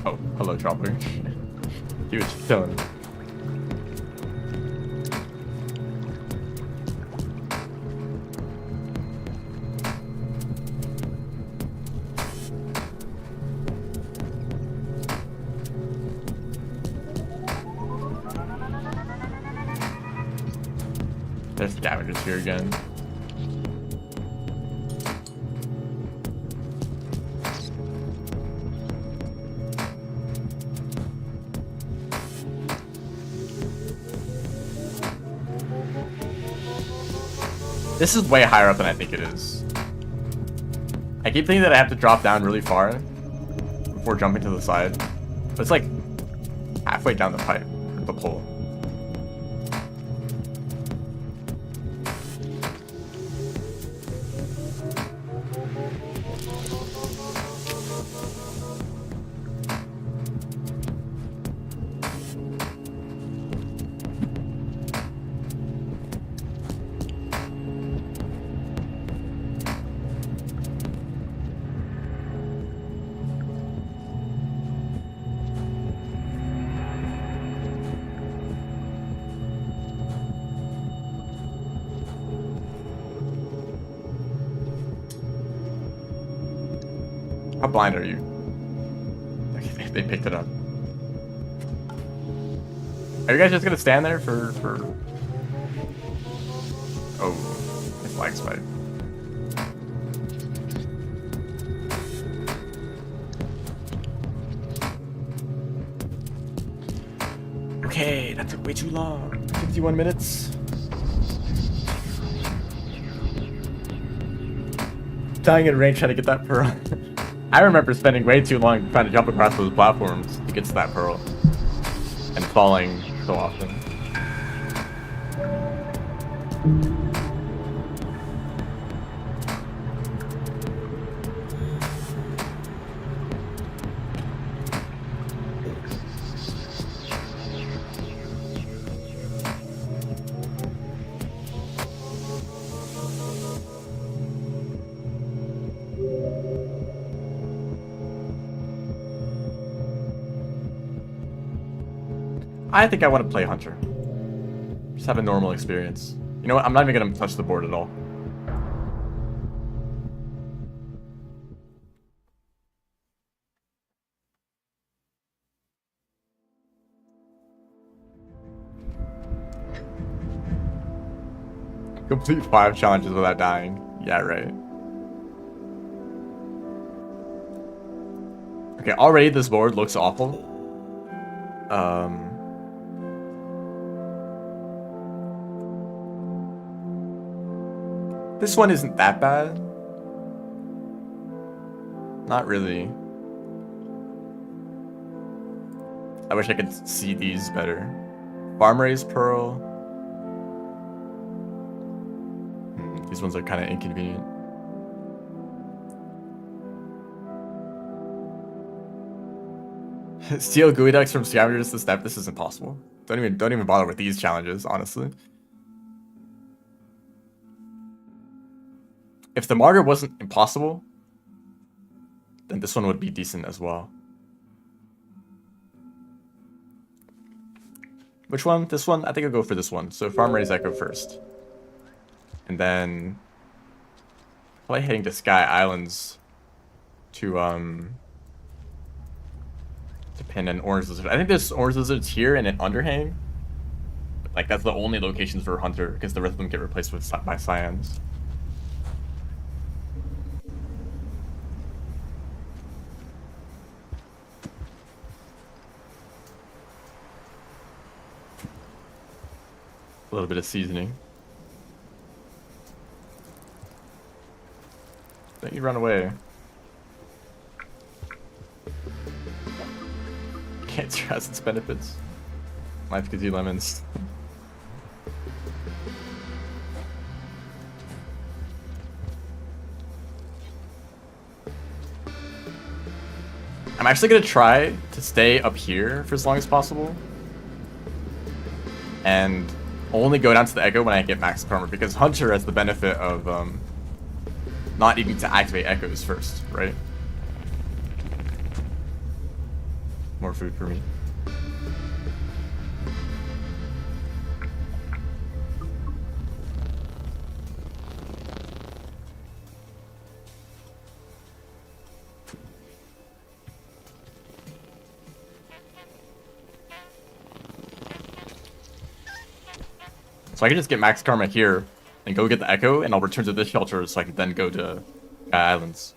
Oh, hello, Chopper. You was chilling. There's scavengers here again. This is way higher up than I think it is. I keep thinking that I have to drop down really far before jumping to the side. But it's like halfway down the pipe, the pole. How blind are you? Okay, they picked it up. Are you guys just gonna stand there for... Oh, it's flag spike. Okay, that took way too long. 51 minutes. Dying in range trying to get that pearl. I remember spending way too long trying to jump across those platforms to get to that pearl. And falling so often. I think I want to play Hunter. Just have a normal experience. You know what? I'm not even going to touch the board at all. Complete 5 challenges without dying. Yeah, right. Okay, already this board looks awful. This one isn't that bad. Not really. I wish I could see these better. Farm raised pearl. These ones are kind of inconvenient. Steal Geoducks from scavengers to step. This isn't possible. Don't even bother with these challenges, honestly. If the martyr wasn't impossible, then this one would be decent as well. Which one? This one? I think I'll go for this one. So Farm Raise Echo first. And then probably heading to Sky Islands to pin an Orange Lizard. I think there's Orange Lizards here and an Underhang. Like that's the only locations for Hunter because the rest of them get replaced with by Cyans. A little bit of seasoning. Don't you run away. Cancer has its benefits. Life gives you lemons. I'm actually gonna try to stay up here for as long as possible. And only go down to the Echo when I get max karma, because Hunter has the benefit of not needing to activate Echoes first, right? More food for me. So I can just get max karma here and go get the Echo, and I'll return to this shelter so I can then go to Islands.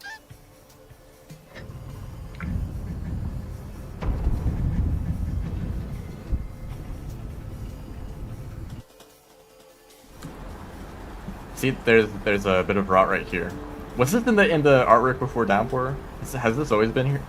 See, there's a bit of rot right here. Was this in the artwork before Downpour? Has this always been here?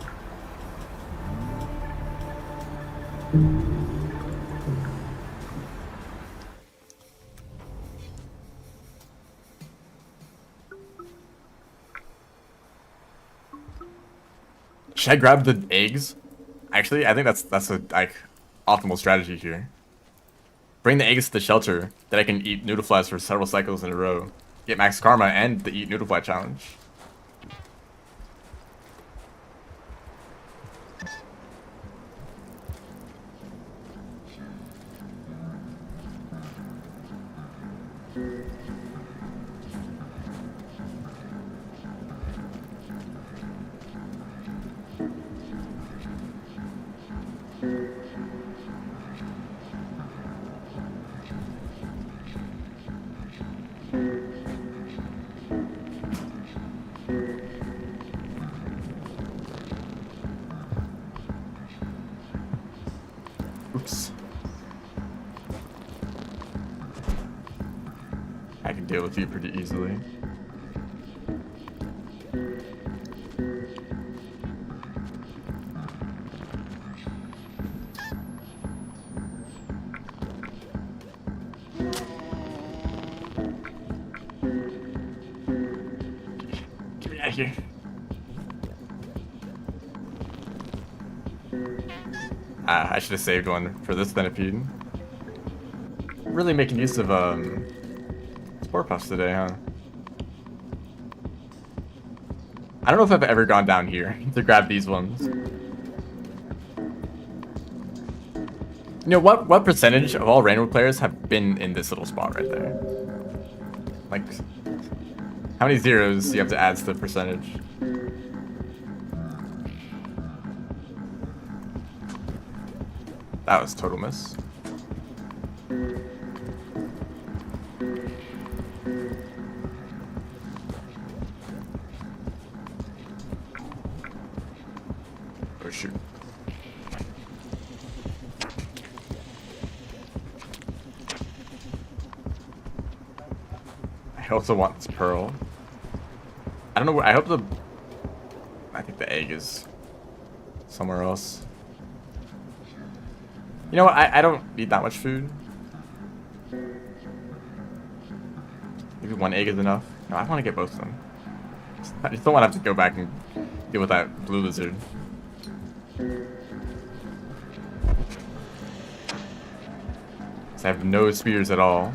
Should I grab the eggs? Actually, I think that's a like optimal strategy here. Bring the eggs to the shelter, then I can eat noodle flies for several cycles in a row. Get max karma and the eat noodle fly challenge. Oops. I can deal with you pretty easily. Get me out of here. I should have saved one for this centipede. Really making use of spore puffs today, huh? I don't know if I've ever gone down here to grab these ones. You know, what percentage of all random players have been in this little spot right there? Like, how many zeros do you have to add to the percentage? That was total miss. Oh shoot. I also want this pearl. I don't know where, I think the egg is somewhere else. You know what, I don't need that much food. Maybe one egg is enough. No, I want to get both of them. I just don't want to have to go back and deal with that blue lizard. So I have no spears at all.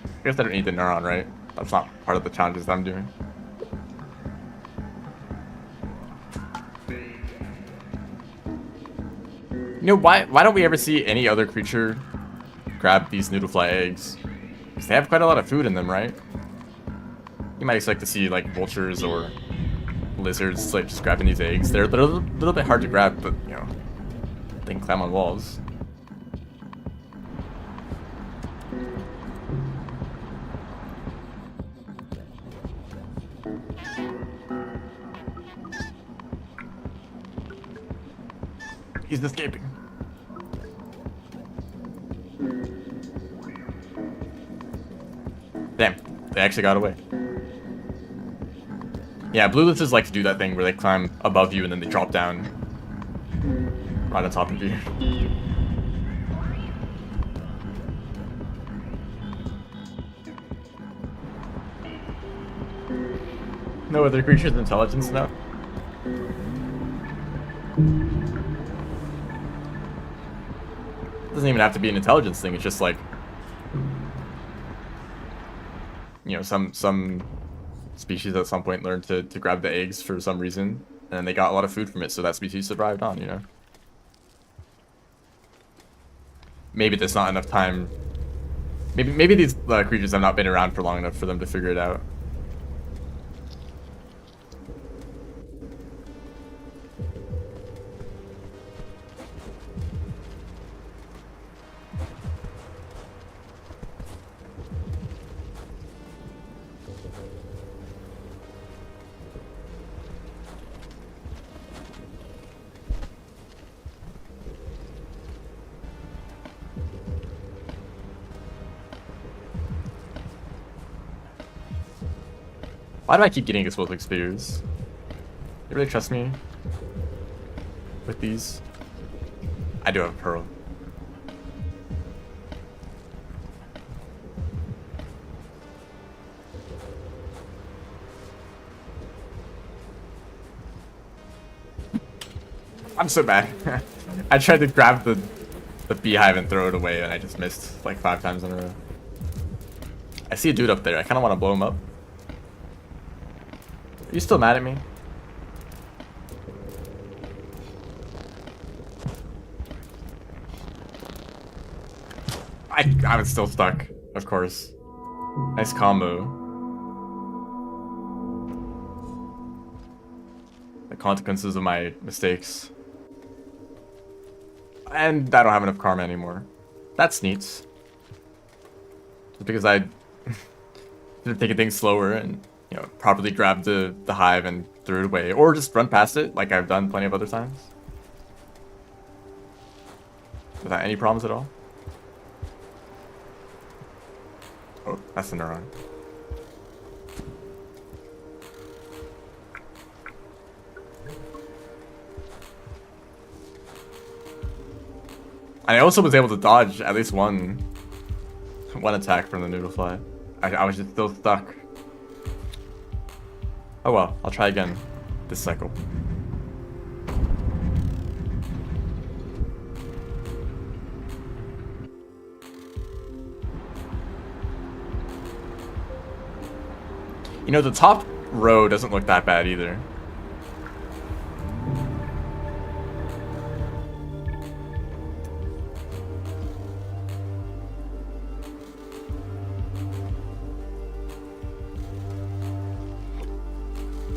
I guess I don't need the neuron, right? That's not part of the challenges that I'm doing. You know, why don't we ever see any other creature grab these noodlefly eggs? Because they have quite a lot of food in them, right? You might expect to see like vultures or lizards like just grabbing these eggs. They're a little bit hard to grab, but you know, they can climb on walls. He's escaping. Damn, they actually got away. Yeah, blue lizards like to do that thing where they climb above you and then they drop down right on top of you. No other creature's intelligence enough? It doesn't even have to be an intelligence thing, it's just like, you know, some species at some point learned to grab the eggs for some reason, and they got a lot of food from it, so that species survived on, you know? Maybe there's not enough time. Maybe these creatures have not been around for long enough for them to figure it out. Why do I keep getting explosive spears? You really trust me with these? I do have a pearl. I'm so bad. I tried to grab the beehive and throw it away, and I just missed like 5 times in a row. I see a dude up there. I kind of want to blow him up. Are you still mad at me? I was still stuck, of course. Nice combo. The consequences of my mistakes. And I don't have enough karma anymore. That's neat. Just because I didn't take things slower and, you know, properly grabbed the hive and threw it away. Or just run past it, like I've done plenty of other times. Without any problems at all. Oh, that's the neuron. I also was able to dodge at least one attack from the noodlefly. I was just still stuck. Oh well, I'll try again this cycle. You know, the top row doesn't look that bad either.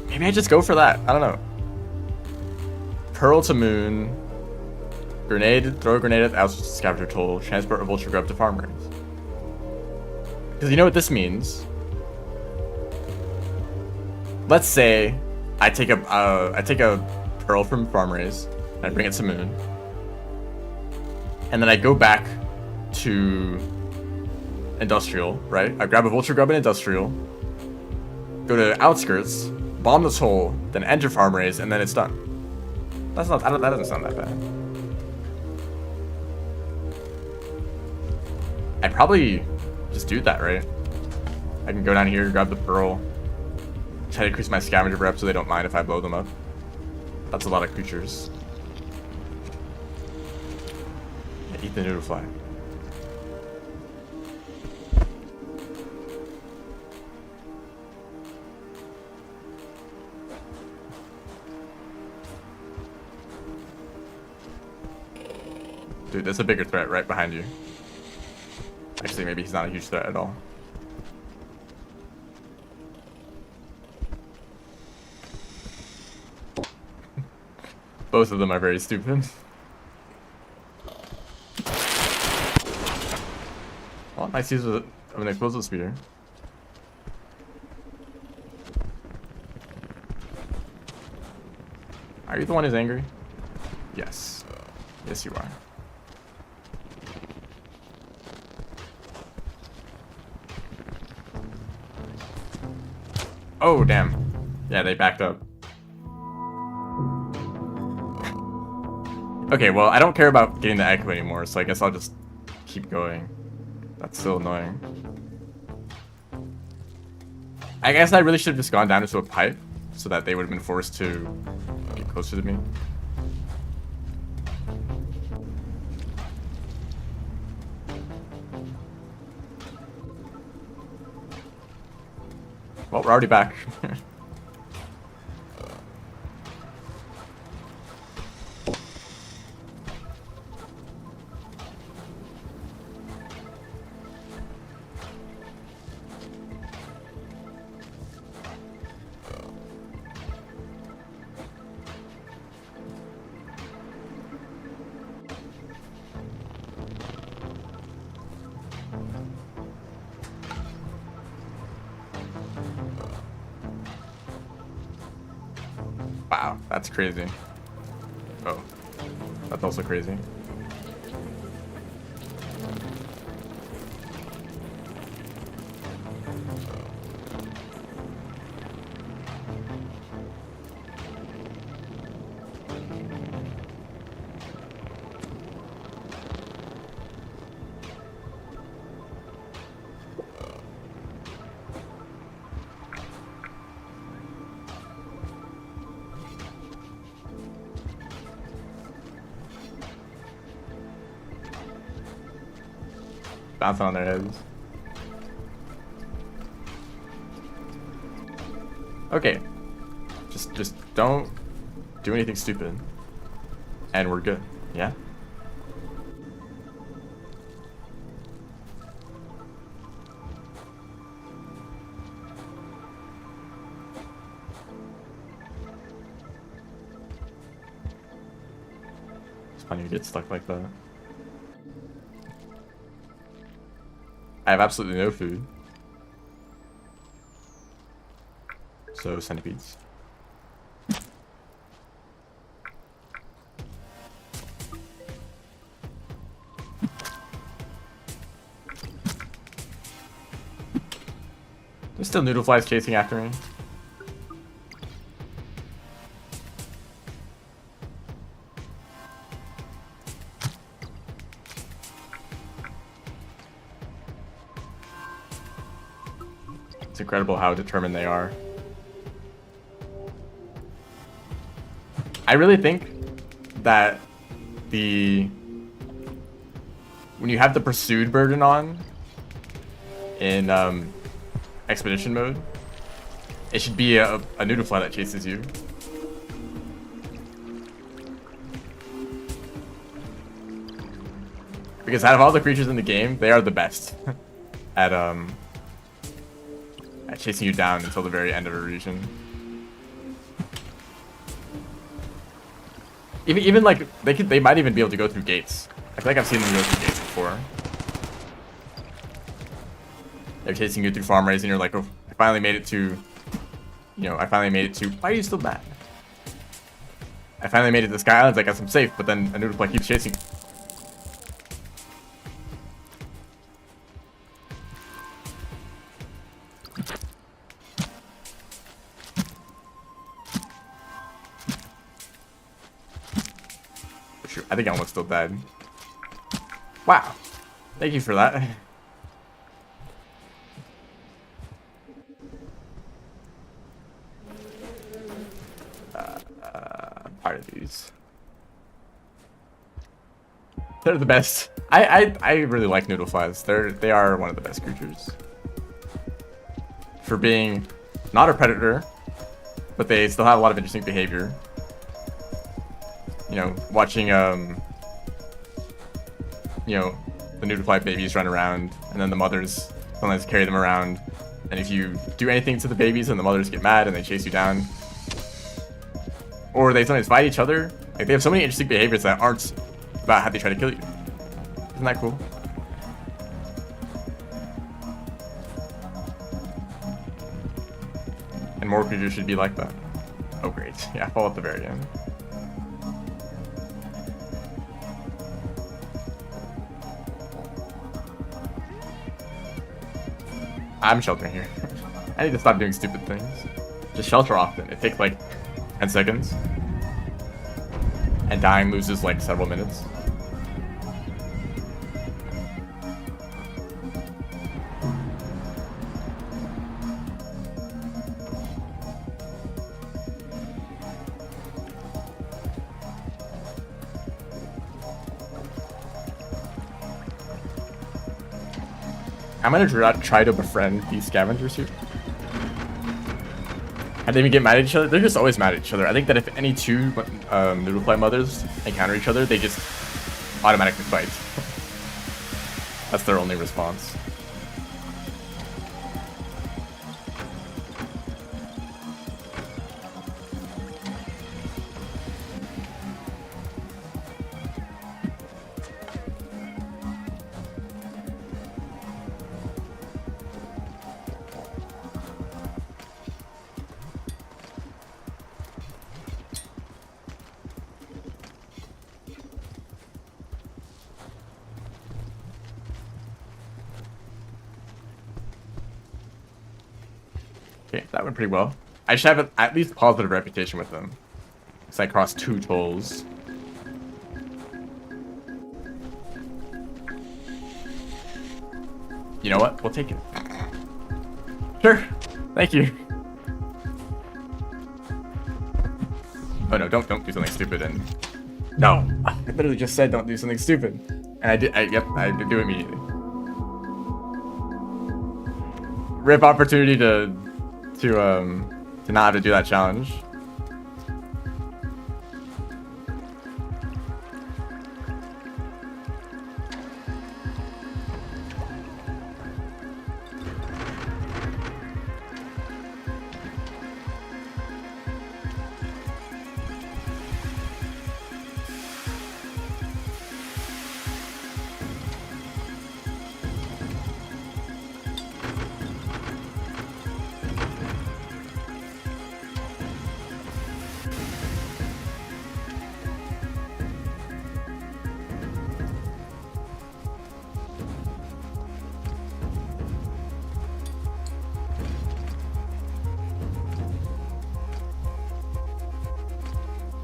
Maybe I just go for that. I don't know. Pearl to moon. Grenade. Throw a grenade at the outskirts scavenger toll. Transport a vulture grub to farmers. Because you know what this means? Let's say I take a pearl from farmers and I bring it to moon. And then I go back to industrial, right? I grab a vulture grub in industrial. Go to outskirts. Bomb this hole, then enter farm raise, and then it's done. That doesn't sound that bad. I'd probably just do that, right? I can go down here, grab the pearl, try to increase my scavenger rep so they don't mind if I blow them up. That's a lot of creatures. Yeah, eat the noodlefly. Dude, there's a bigger threat right behind you. Actually, maybe he's not a huge threat at all. Both of them are very stupid. Well, nice use of an explosive spear. Are you the one who's angry? Yes. Yes, you are. Oh, damn. Yeah, they backed up. Okay, well, I don't care about getting the echo anymore, so I guess I'll just keep going. That's so annoying. I guess I really should have just gone down into a pipe so that they would have been forced to get closer to me. Well, we're already back. Wow, that's crazy. Oh, that's also crazy. Bouncing on their heads. Okay. Just don't do anything stupid. And we're good. Yeah? It's funny you get stuck like that. I have absolutely no food. So, centipedes. There's still noodle flies chasing after me. It's incredible how determined they are. I really think that when you have the pursued burden on in expedition mode, it should be a noodle fly that chases you. Because out of all the creatures in the game, they are the best at chasing you down until the very end of a region. Even like they might even be able to go through gates. I feel like I've seen them go through gates before. They're chasing you through farm raising, and you're like, oh, I finally made it to, I finally made it to. Why are you still mad? I finally made it to Sky Islands. I guess I'm safe, but then a noodle fly keeps chasing. I think I almost still died. Wow. Thank you for that. Part of these. They're the best. I really like noodle flies. They are one of the best creatures. For being not a predator, but they still have a lot of interesting behavior. Watching the noodle fly babies run around, and then the mothers sometimes carry them around. And if you do anything to the babies, then the mothers get mad and they chase you down. Or they sometimes fight each other. Like, they have so many interesting behaviors that aren't about how they try to kill you. Isn't that cool? And more creatures should be like that. Oh great, yeah, fall at the very end. I'm sheltering here. I need to stop doing stupid things. Just shelter often. It takes like 10 seconds. And dying loses like several minutes. I'm gonna try to befriend these scavengers here. And they even get mad at each other. They're just always mad at each other. I think that if any two Noodlepie mothers encounter each other, they just automatically fight. That's their only response. Okay, that went pretty well. I should have at least positive reputation with them. Because I crossed 2 tolls. You know what? We'll take it. Sure. Thank you. Oh no, don't do something stupid and... No! I literally just said don't do something stupid. And I did, yep, I did do it immediately. Rip opportunity to not have to do that challenge.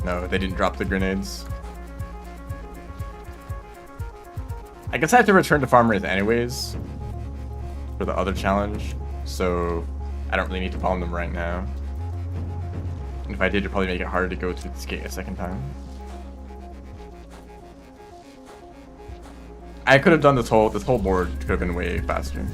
No, they didn't drop the grenades. I guess I have to return to Farmers anyways for the other challenge, so I don't really need to follow them right now. And if I did, it'd probably make it harder to go through this gate a second time. I could have done this whole board could have been way faster.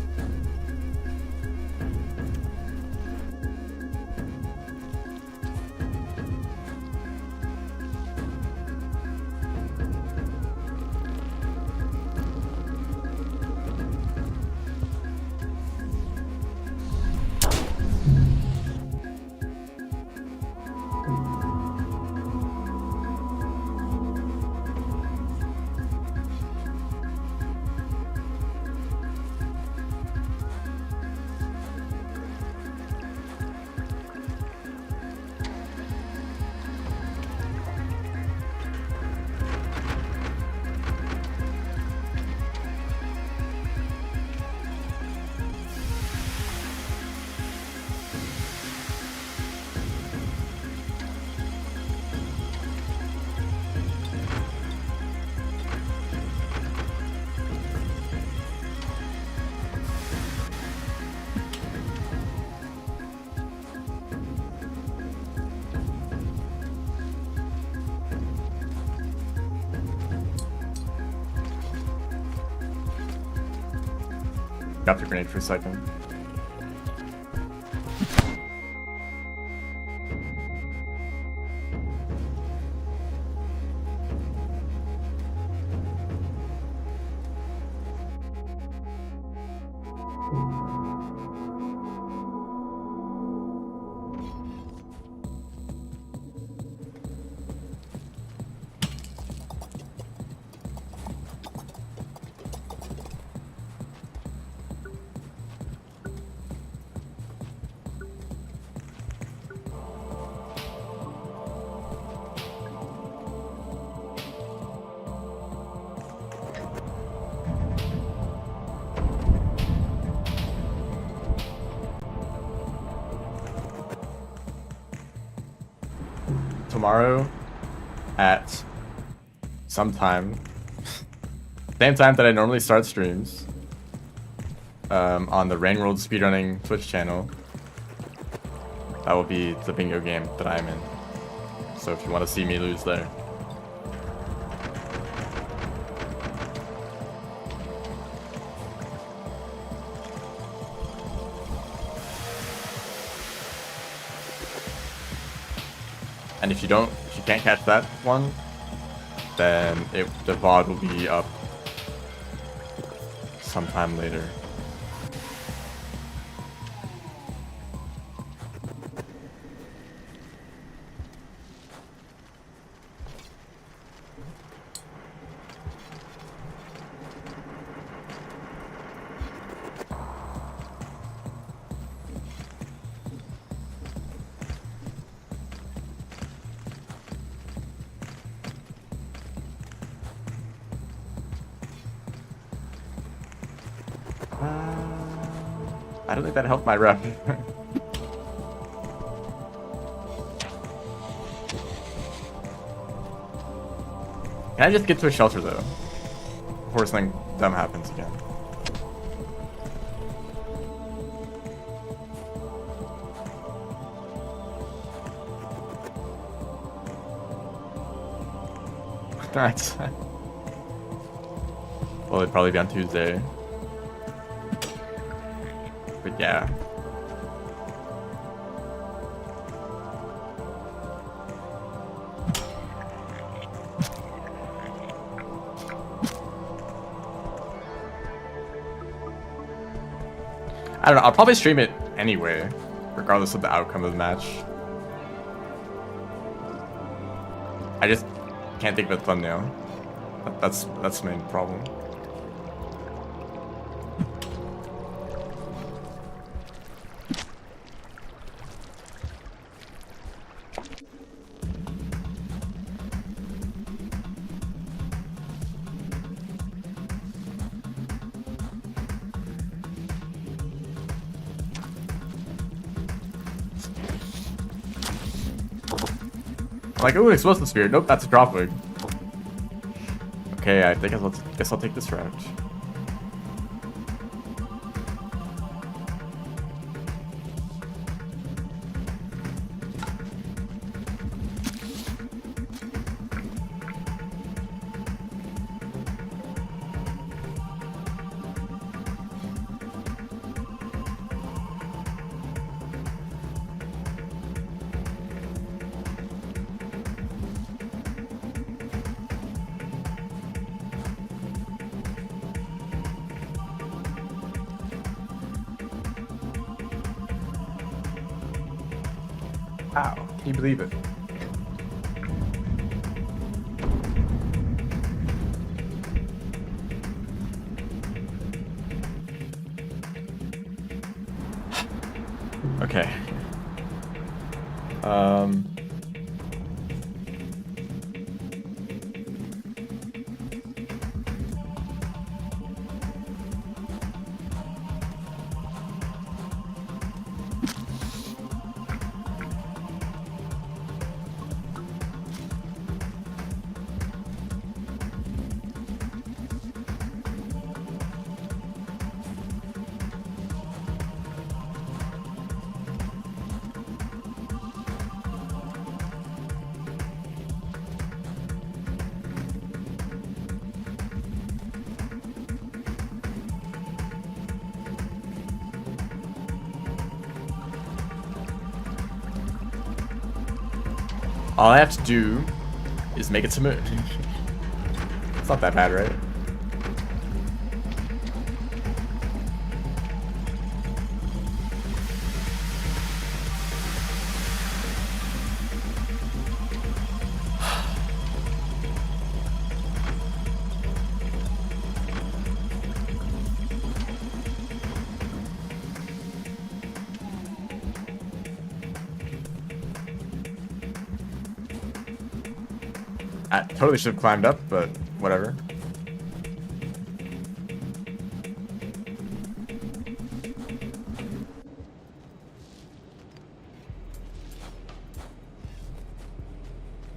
Got the grenade for a second. Tomorrow at some time, same time that I normally start streams, on the Rain World Speedrunning Twitch channel, that will be the bingo game that I'm in. So if you want to see me lose there. And if you can't catch that one, then the VOD will be up sometime later. I don't think that helped my rep. Can I just get to a shelter though? Before something dumb happens again. Alright. Well, it'd probably be on Tuesday. But yeah. I don't know, I'll probably stream it anyway, regardless of the outcome of the match. I just can't think of a thumbnail. That's the main problem. I'm like, ooh, explosive sphere. Nope, that's a drop wig. Okay, I think guess I'll take this route. Wow, can you believe it? Okay. All I have to do is make it to moon. It's not that bad, right? I totally should have climbed up, but whatever.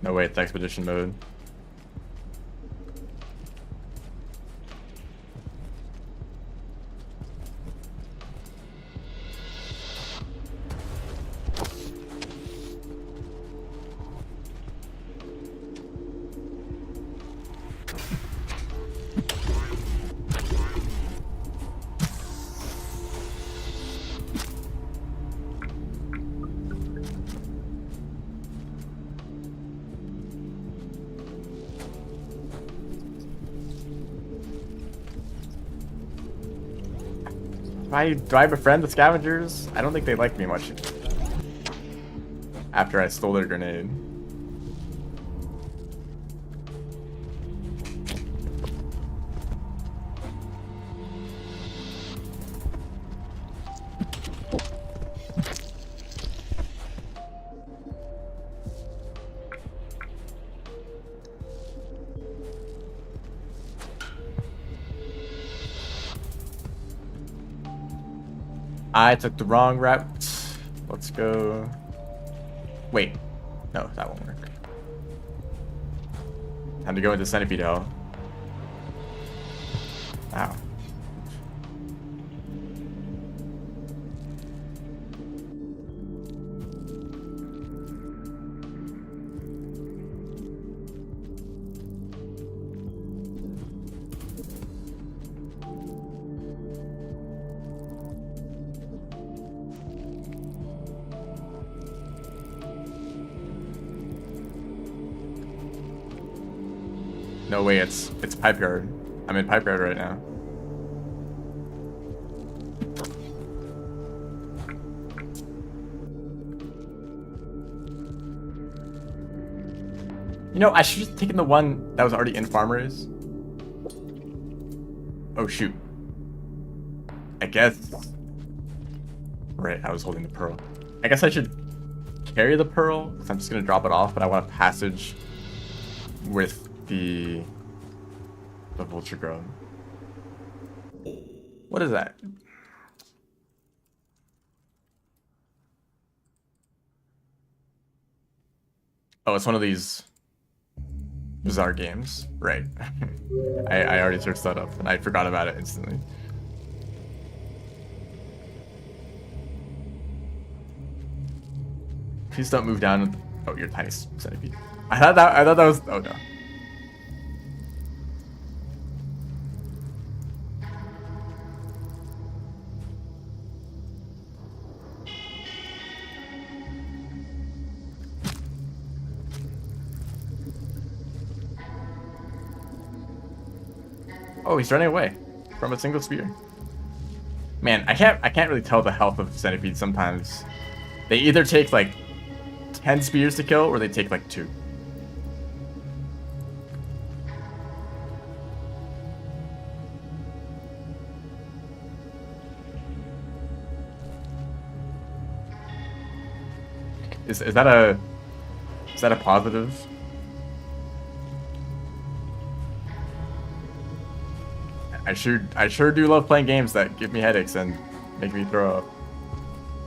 No way, it's expedition mode. I befriend the scavengers? I don't think they like me much. After I stole their grenade. I took the wrong route. Let's go. Wait. No, that won't work. Time to go into Centipede Hell. Wow. No way, it's Pipe Yard. I'm in Pipe Yard right now. You know, I should have just taken the one that was already in Farmers. Oh shoot. I guess. Right, I was holding the pearl. I guess I should carry the pearl, because I'm just gonna drop it off, but I want a passage with the vulture grove. What is that? Oh, it's one of these bizarre games, right? I already searched that up and I forgot about it instantly. Please don't move down. Oh, you're tiny centipede. I thought that was. Oh no. Oh, he's running away from a single spear. Man, I can't really tell the health of centipedes sometimes. They either take like 10 spears to kill or they take like 2. Is that a positive? I sure do love playing games that give me headaches and make me throw up.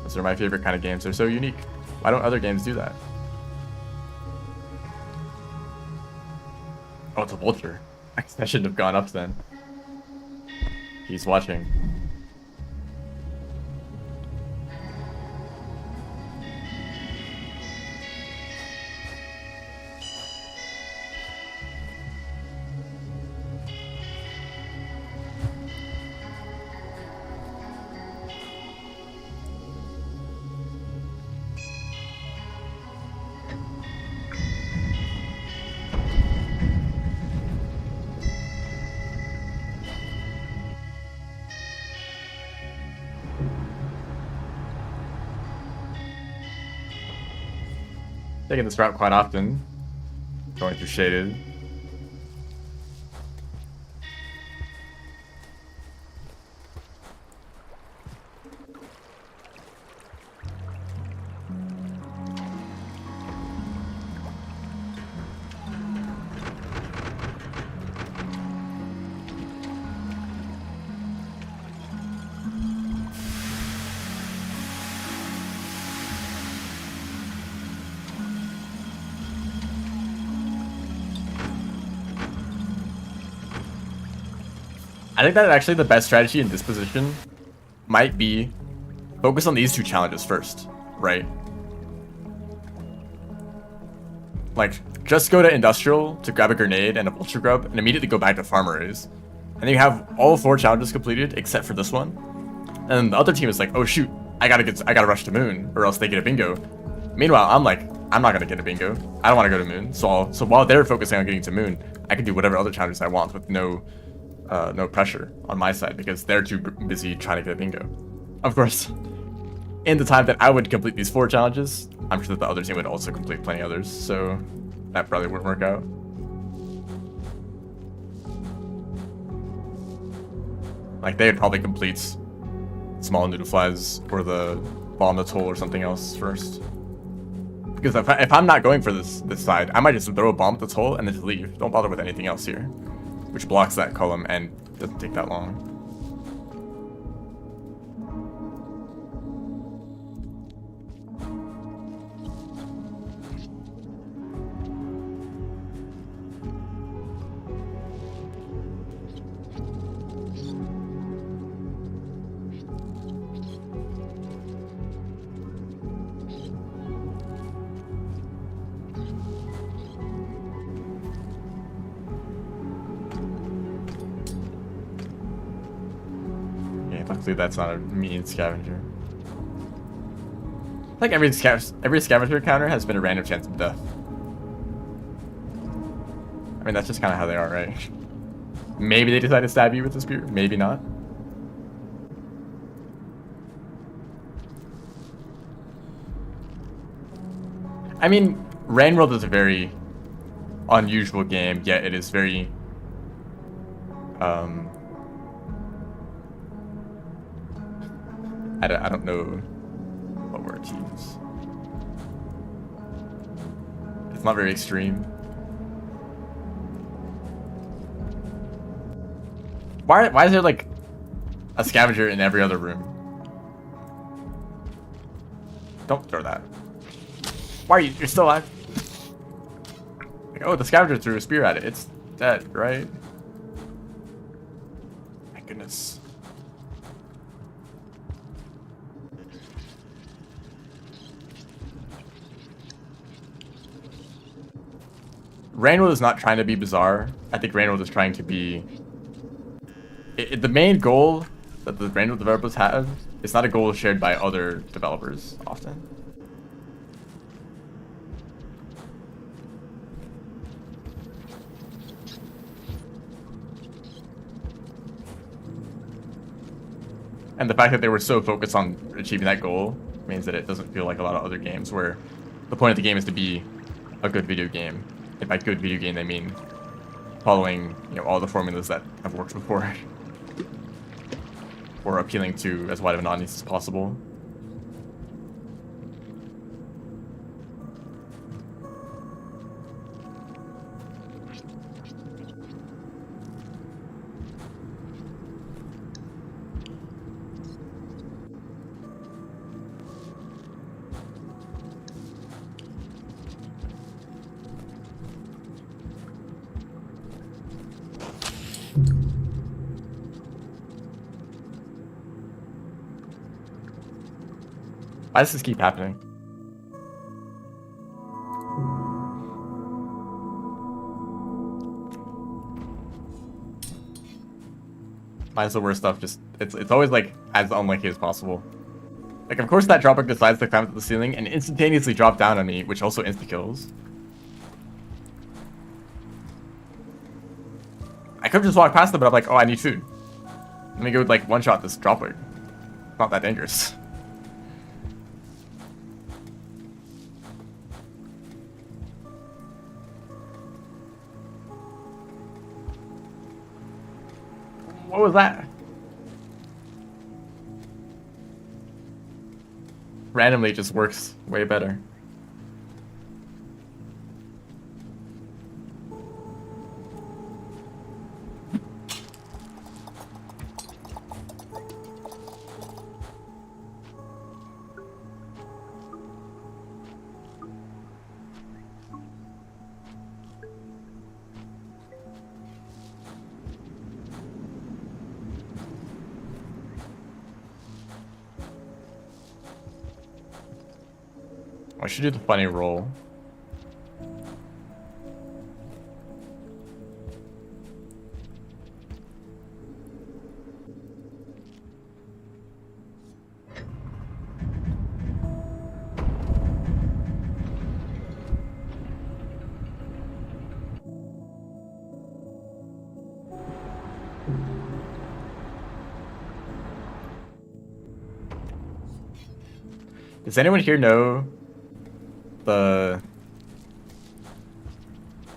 Those are my favorite kind of games. They're so unique. Why don't other games do that? Oh, it's a vulture. I shouldn't have gone up then. He's watching. Taking this route quite often. Going through Shaded. I think that actually the best strategy in this position might be focus on these 2 challenges first, right? Like, just go to Industrial to grab a grenade and a vulture grub and immediately go back to Farmers. And then you have all 4 challenges completed except for this one. And then the other team is like, oh shoot, I gotta rush to Moon or else they get a bingo. Meanwhile, I'm like, I'm not gonna get a bingo. I don't wanna go to Moon. So while they're focusing on getting to Moon, I can do whatever other challenges I want with no no pressure on my side because they're too busy trying to get a bingo. Of course, in the time that I would complete these 4 challenges, I'm sure that the other team would also complete plenty others, so that probably wouldn't work out. Like, they would probably complete small noodle flies or the bomb atoll or something else first. Because if I'm not going for this side, I might just throw a bomb at the toll and then just leave. Don't bother with anything else here. Which blocks that column and doesn't take that long. Luckily, that's not a mean scavenger. Like every scavenger counter has been a random chance of death. I mean, that's just kind of how they are, right? Maybe they decide to stab you with the spear, maybe not. I mean, Rain World is a very unusual game, yet it is very I don't know what word to use. It's not very extreme. Why is there like a scavenger in every other room? Don't throw that. Why are you're still alive? Like, oh, the scavenger threw a spear at it. It's dead, right? My goodness. Rain World is not trying to be bizarre. I think Rain World is trying to be... the main goal that the Rain World developers have is not a goal shared by other developers, often. And the fact that they were so focused on achieving that goal means that it doesn't feel like a lot of other games where the point of the game is to be a good video game. And by good video game, they mean following, all the formulas that have worked before, or appealing to as wide of an audience as possible. Why does this keep happening? Why is the worst stuff just... It's always like as unlikely as possible. Like, of course that dropper decides to climb up the ceiling and instantaneously drop down on me, which also insta-kills. I could have just walked past them, but I'm like, oh, I need food. Let me go like one-shot this dropper. Not that dangerous. What was that? Randomly just works way better. I should do the funny roll. Does anyone here know the...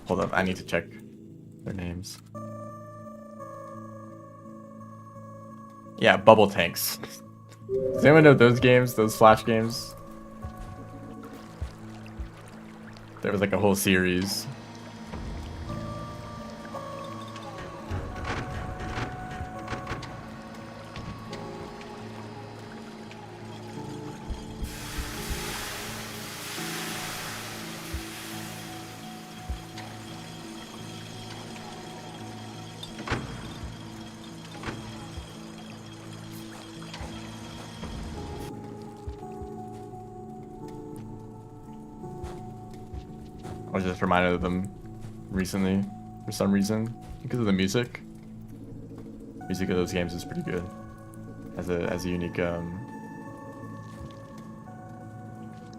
Hold up, I need to check their names. Yeah, Bubble Tanks. Does anyone know those games, those Flash games? There was like a whole series. I was just reminded of them recently for some reason because of the music. Music of those games is pretty good as a unique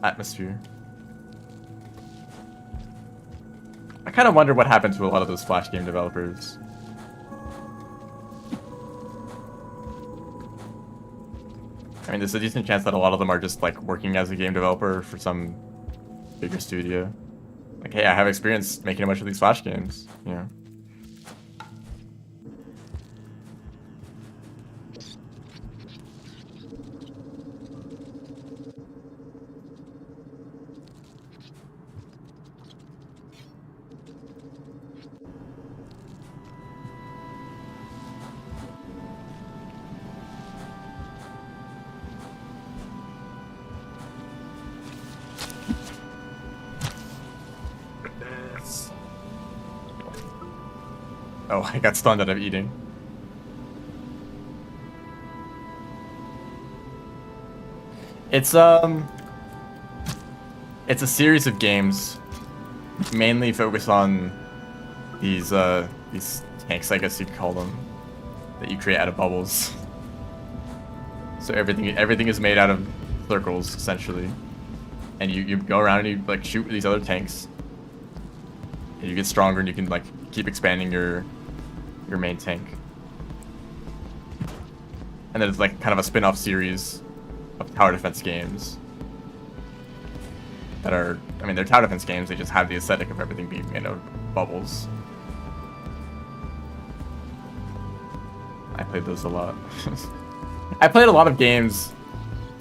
atmosphere. I kind of wonder what happened to a lot of those Flash game developers. I mean, there's a decent chance that a lot of them are just like working as a game developer for some bigger studio. Like, hey, I have experience making a bunch of these Flash games, you know. Oh, I got stunned out of eating. It's a series of games mainly focused on these tanks, I guess you'd call them, that you create out of bubbles. So everything is made out of circles essentially. And you go around and you like shoot these other tanks. And you get stronger and you can like keep expanding your main tank. And then it's like kind of a spin-off series of tower defense games that are, I mean, they're tower defense games, they just have the aesthetic of everything being made of bubbles. I played those a lot. I played a lot of games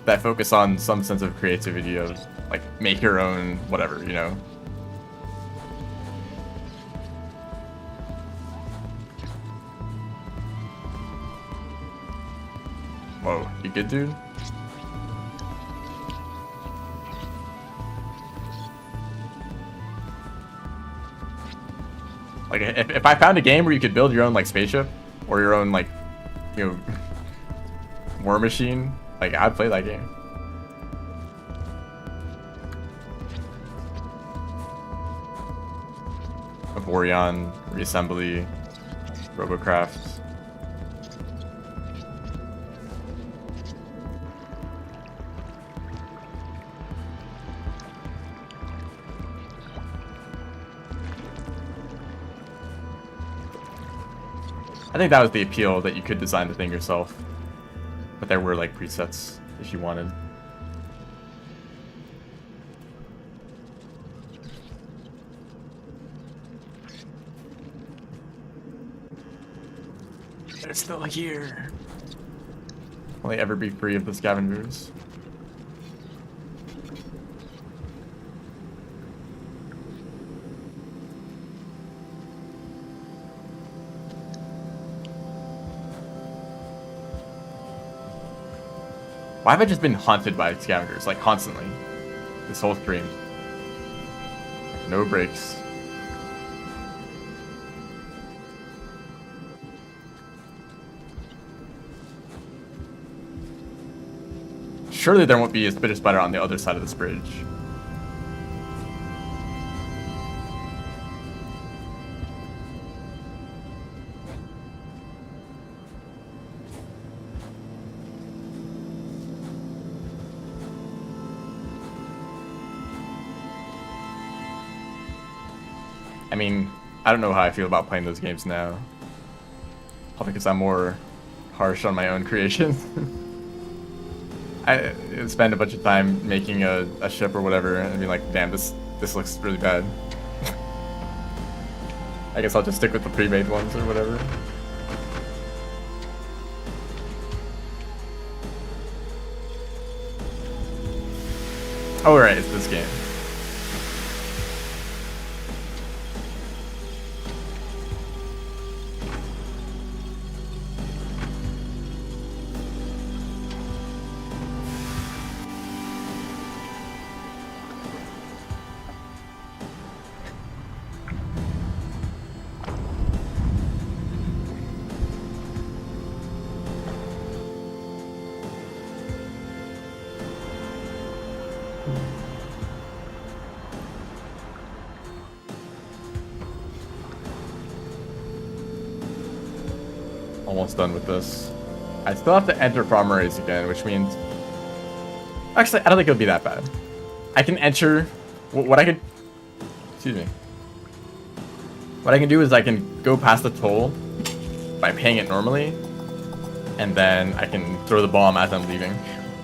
that focus on some sense of creativity of like make your own whatever, you know. Whoa, you good, dude? Like, if I found a game where you could build your own, like, spaceship, or your own, like, you know, war machine, like, I'd play that game. Vaporeon, Reassembly, Robocraft. I think that was the appeal, that you could design the thing yourself. But there were like presets if you wanted. They're still here. Will they ever be free of the scavengers? Why have I just been haunted by scavengers, like, constantly? This whole stream. No breaks. Surely there won't be a spitter spider on the other side of this bridge. I mean, I don't know how I feel about playing those games now. Probably because I'm more harsh on my own creations. I spend a bunch of time making a ship or whatever and be like, damn, this looks really bad. I guess I'll just stick with the pre-made ones or whatever. Oh right, it's this game. Almost done with this. I still have to enter farm arrays again, which means... Actually, I don't think it'll be that bad. I can enter... What I can... Excuse me. What I can do is I can go past the toll by paying it normally, and then I can throw the bomb as I'm leaving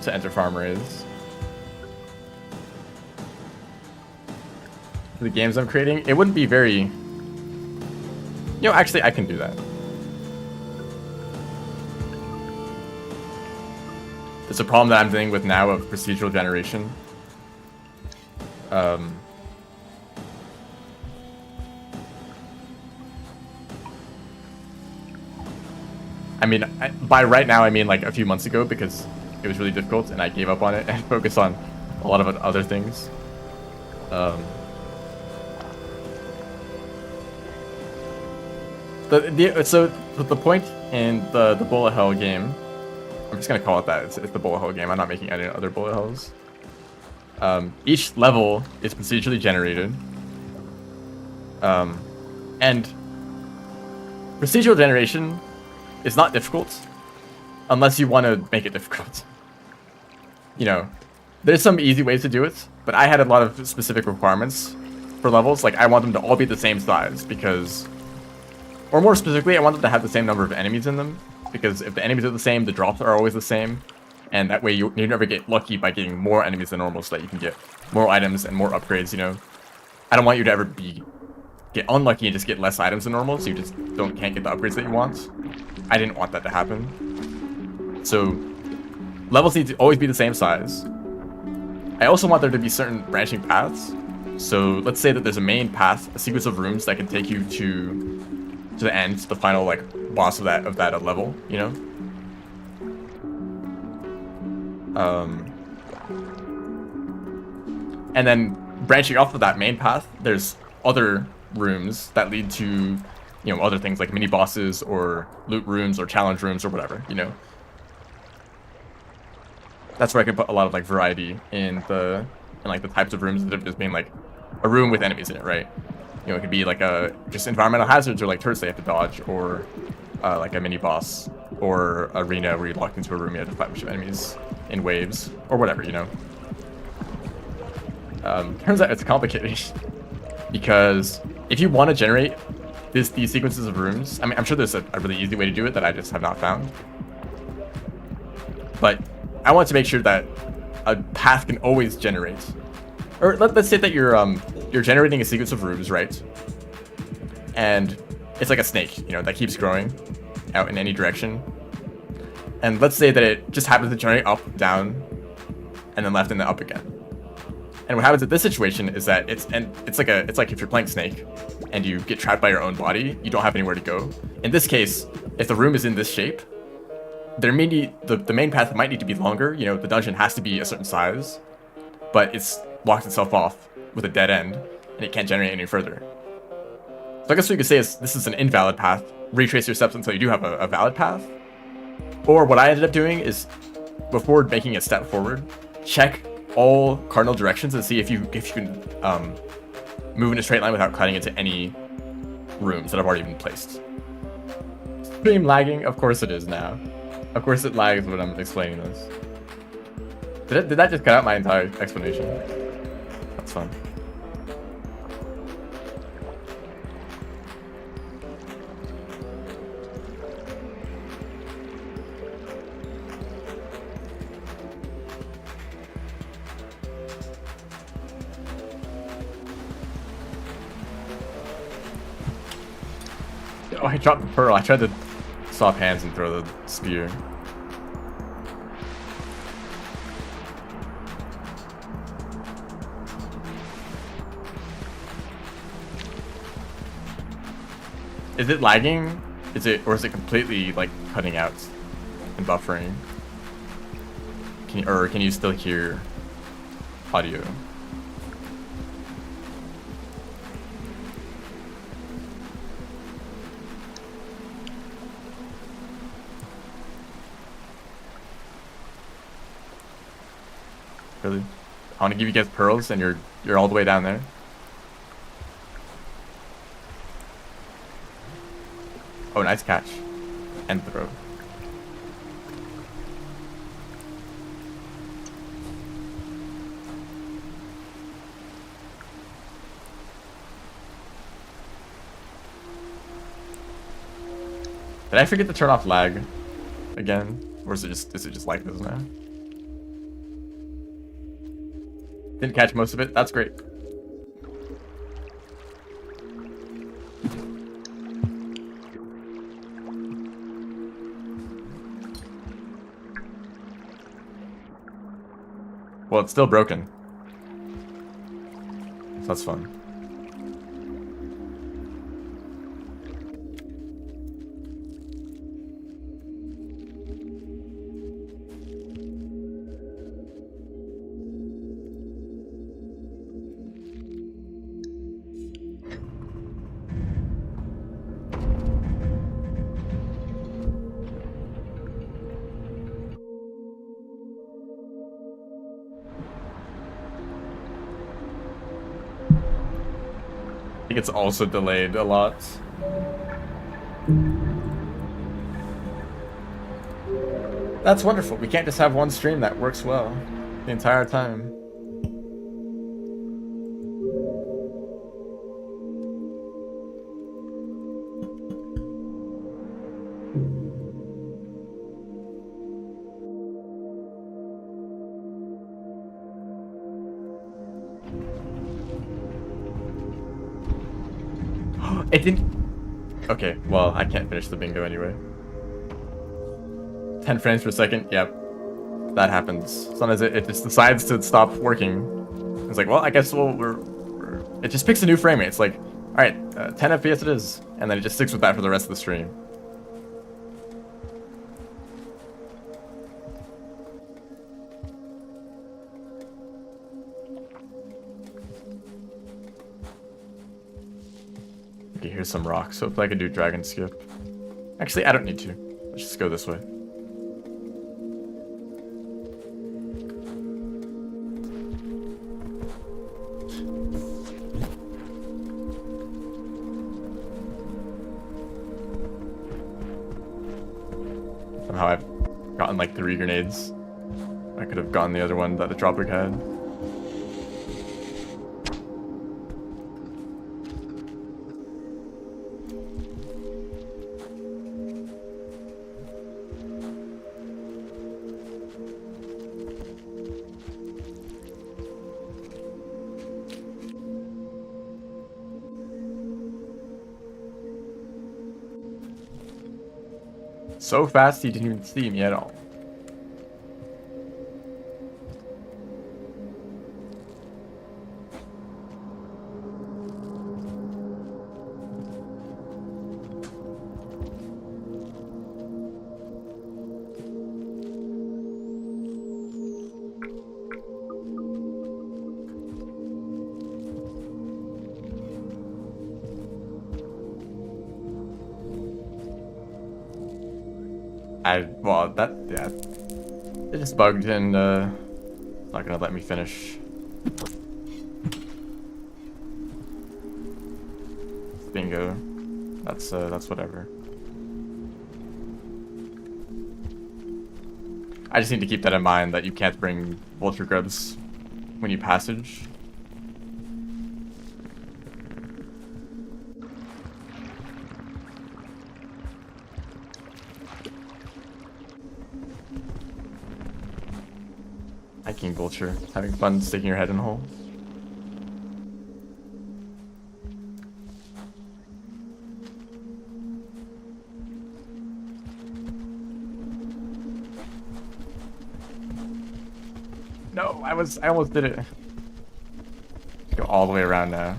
to enter farm arrays. For the games I'm creating, it wouldn't be very... You know, actually, I can do that. It's a problem that I'm dealing with now of procedural generation. I mean, by right now, I mean like a few months ago, because it was really difficult and I gave up on it and focused on a lot of other things. So the point in the bullet hell game, I'm just gonna call it that. It's the bullet hell game. I'm not making any other bullet hells. Each level is procedurally generated, and procedural generation is not difficult unless you want to make it difficult. You know, there's some easy ways to do it, but I had a lot of specific requirements for levels. Like, I want them to all be the same size because, or more specifically, I want them to have the same number of enemies in them, because if the enemies are the same, the drops are always the same, and that way you never get lucky by getting more enemies than normal, so that you can get more items and more upgrades, you know? I don't want you to ever get unlucky and just get less items than normal, so you just can't get the upgrades that you want. I didn't want that to happen. So, levels need to always be the same size. I also want there to be certain branching paths. So, let's say that there's a main path, a sequence of rooms that can take you to the end, the final like boss of that level, you know. And then branching off of that main path, there's other rooms that lead to, you know, other things like mini bosses or loot rooms or challenge rooms or whatever, you know. That's where I can put a lot of like variety in like the types of rooms, instead of just being like a room with enemies in it, right? You know, it could be like just environmental hazards or like turrets they have to dodge, or like a mini boss or arena where you're locked into a room, you have to fight a bunch of enemies in waves or whatever, you know. Turns out it's complicated because if you want to generate these sequences of rooms, I mean, I'm sure there's a really easy way to do it that I just have not found. But I want to make sure that a path can always generate. Or let's say that you're generating a sequence of rooms, right? And it's like a snake, you know, that keeps growing out in any direction. And let's say that it just happens to generate up, down, and then left and then up again. And what happens in this situation is that it's like if you're playing Snake and you get trapped by your own body, you don't have anywhere to go. In this case, if the room is in this shape, there may need the main path might need to be longer. You know, the dungeon has to be a certain size, but it's locked itself off with a dead end, and it can't generate any further. So I guess what you could say is this is an invalid path. Retrace your steps until you do have a valid path. Or what I ended up doing is, before making a step forward, check all cardinal directions and see if you can move in a straight line without cutting into any rooms that have already been placed. Stream lagging? Of course it is now. Of course it lags when I'm explaining this. Did that just cut out my entire explanation? That's fun. Oh, I dropped the pearl. I tried to swap hands and throw the spear. Is it lagging? Or is it completely like cutting out and buffering? Can you still hear audio? Really? I want to give you guys pearls, and you're all the way down there. Oh, nice catch. And throw. Did I forget to turn off lag again? Or is it just like this now? Didn't catch most of it. That's great. Well, it's still broken. So that's fun. I think it's also delayed a lot. That's wonderful. We can't just have one stream that works well the entire time. It didn't... Okay, well, I can't finish the bingo anyway. 10 frames per second, yep. That happens. Sometimes it just decides to stop working. It's like, well, I guess it just picks a new frame rate. It's like, alright, 10 FPS it is. And then it just sticks with that for the rest of the stream. Okay, here's some rocks. Hopefully I can do dragon skip. Actually, I don't need to. Let's just go this way. Somehow I've gotten like 3 grenades. I could have gotten the other one that the dropper had. So fast he didn't even see me at all. Well, yeah. It just bugged and, it's not gonna let me finish. Bingo. That's whatever. I just need to keep that in mind, that you can't bring vulture grubs when you passage. Hiking vulture, having fun sticking your head in a hole. No, I almost did it. Go all the way around now.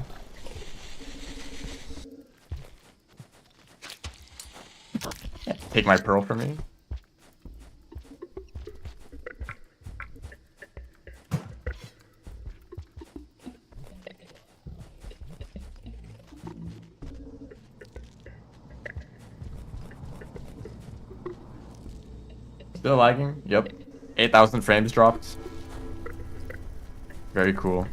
Take my pearl from me. Still lagging? Yep. 8,000 frames dropped. Very cool.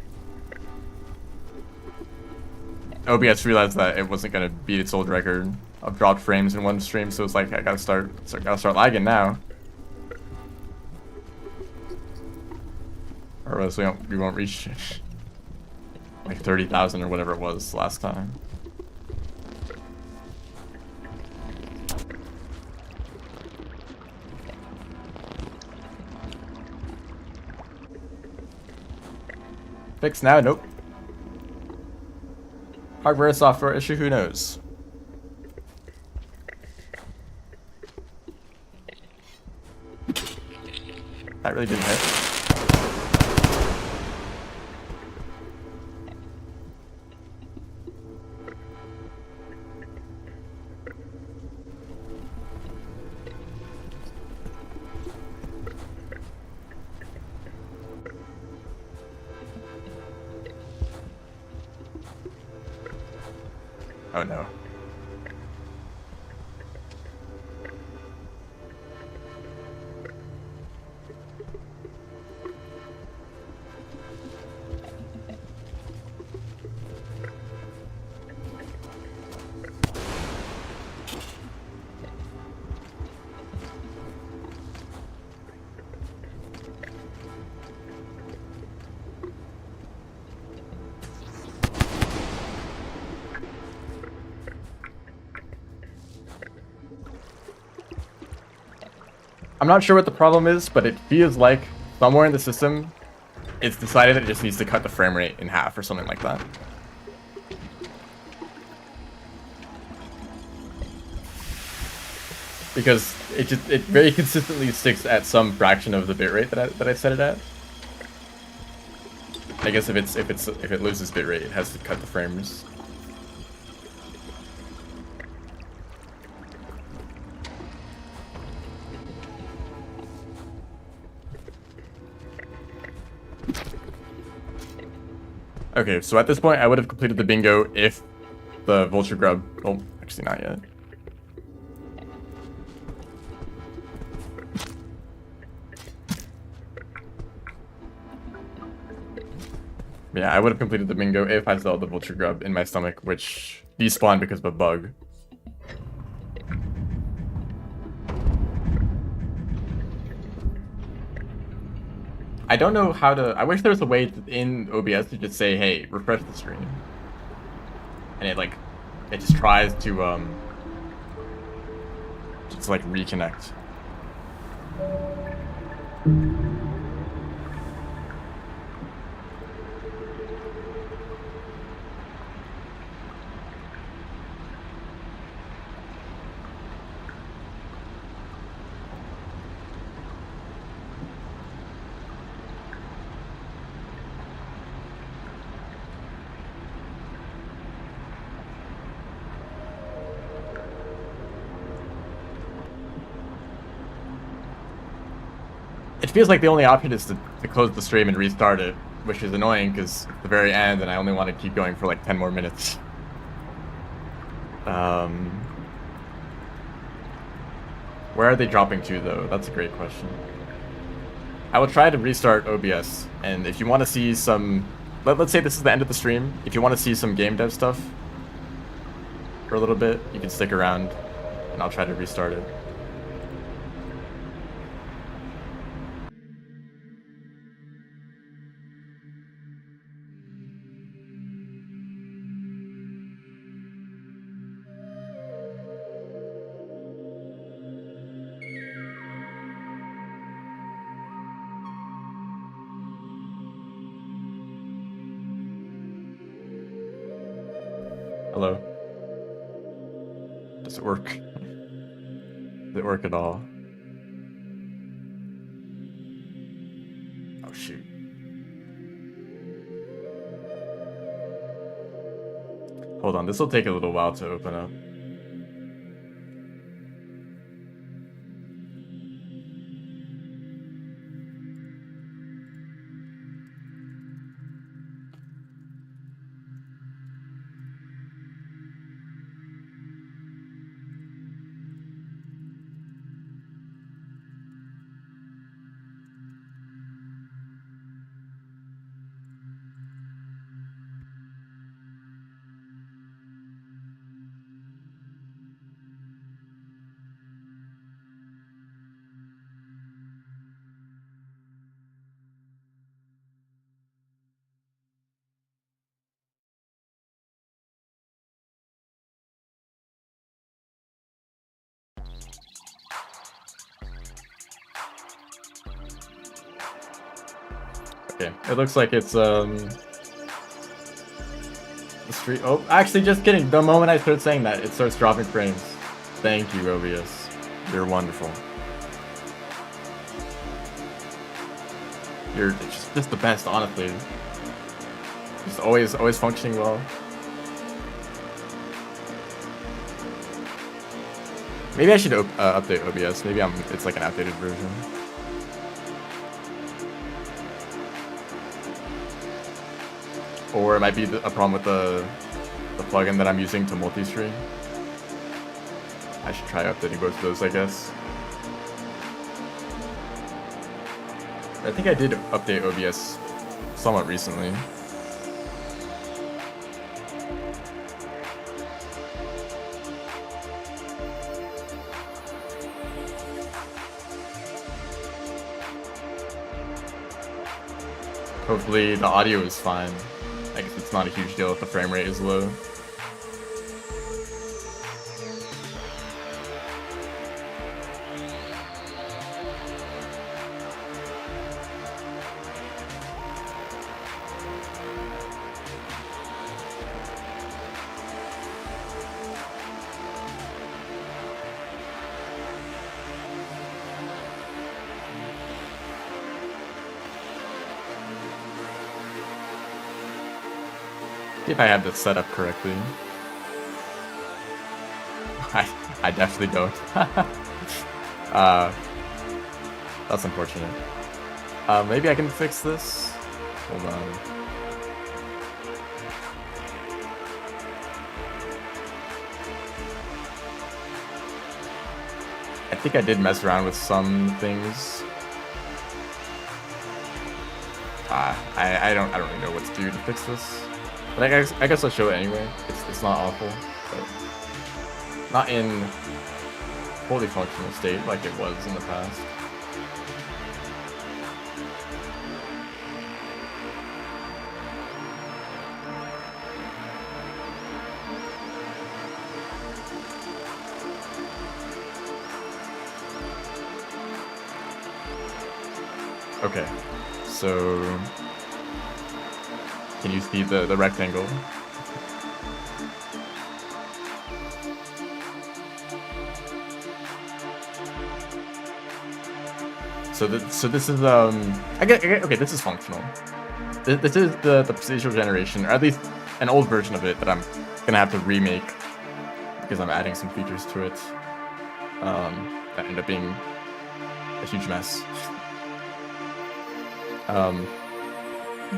OBS realized that it wasn't gonna beat its old record of dropped frames in one stream, so it's like I gotta start lagging now, or else we won't reach like 30,000 or whatever it was last time. Fixed now? Nope. Hardware, software issue, who knows? That really didn't hit. Oh no. I'm not sure what the problem is, but it feels like somewhere in the system it's decided it just needs to cut the frame rate in half or something like that. Because it very consistently sticks at some fraction of the bitrate that I set it at. I guess if it loses bitrate, it has to cut the frames. Okay, so at this point, I would have completed the bingo if the vulture grub... Oh, actually not yet. Yeah, I would have completed the bingo if I saw the vulture grub in my stomach, which despawned because of a bug. I don't know how to... I wish there was a way in OBS to just say, hey, refresh the screen. And it just tries to, just like reconnect. It feels like the only option is to close the stream and restart it, which is annoying because it's the very end and I only want to keep going for like 10 more minutes. Where are they dropping to though? That's a great question. I will try to restart OBS, and if you want to see some... Let's say this is the end of the stream. If you want to see some game dev stuff for a little bit, you can stick around and I'll try to restart it. Hello? Does it work? Does it work at all? Oh shoot. Hold on, this will take a little while to open up. Okay, it looks like it's the street. Oh, actually, just kidding. The moment I start saying that, it starts dropping frames. Thank you, OBS. You're wonderful. You're just the best, honestly. Just always functioning well. Maybe I should update OBS. Maybe it's like an outdated version. Or it might be a problem with the plugin that I'm using to multi-stream. I should try updating both of those, I guess. I think I did update OBS somewhat recently. Hopefully the audio is fine. I guess it's not a huge deal if the frame rate is low. See if I have this set up correctly. I definitely don't. That's unfortunate. Maybe I can fix this. Hold on. I think I did mess around with some things. I don't really know what to do to fix this. But I guess I'll show it anyway. It's not awful, but not in fully functional state like it was in the past. Okay, so can you see the rectangle? So this is okay, this is functional. This is the procedural generation, or at least an old version of it that I'm gonna have to remake because I'm adding some features to it that end up being a huge mess.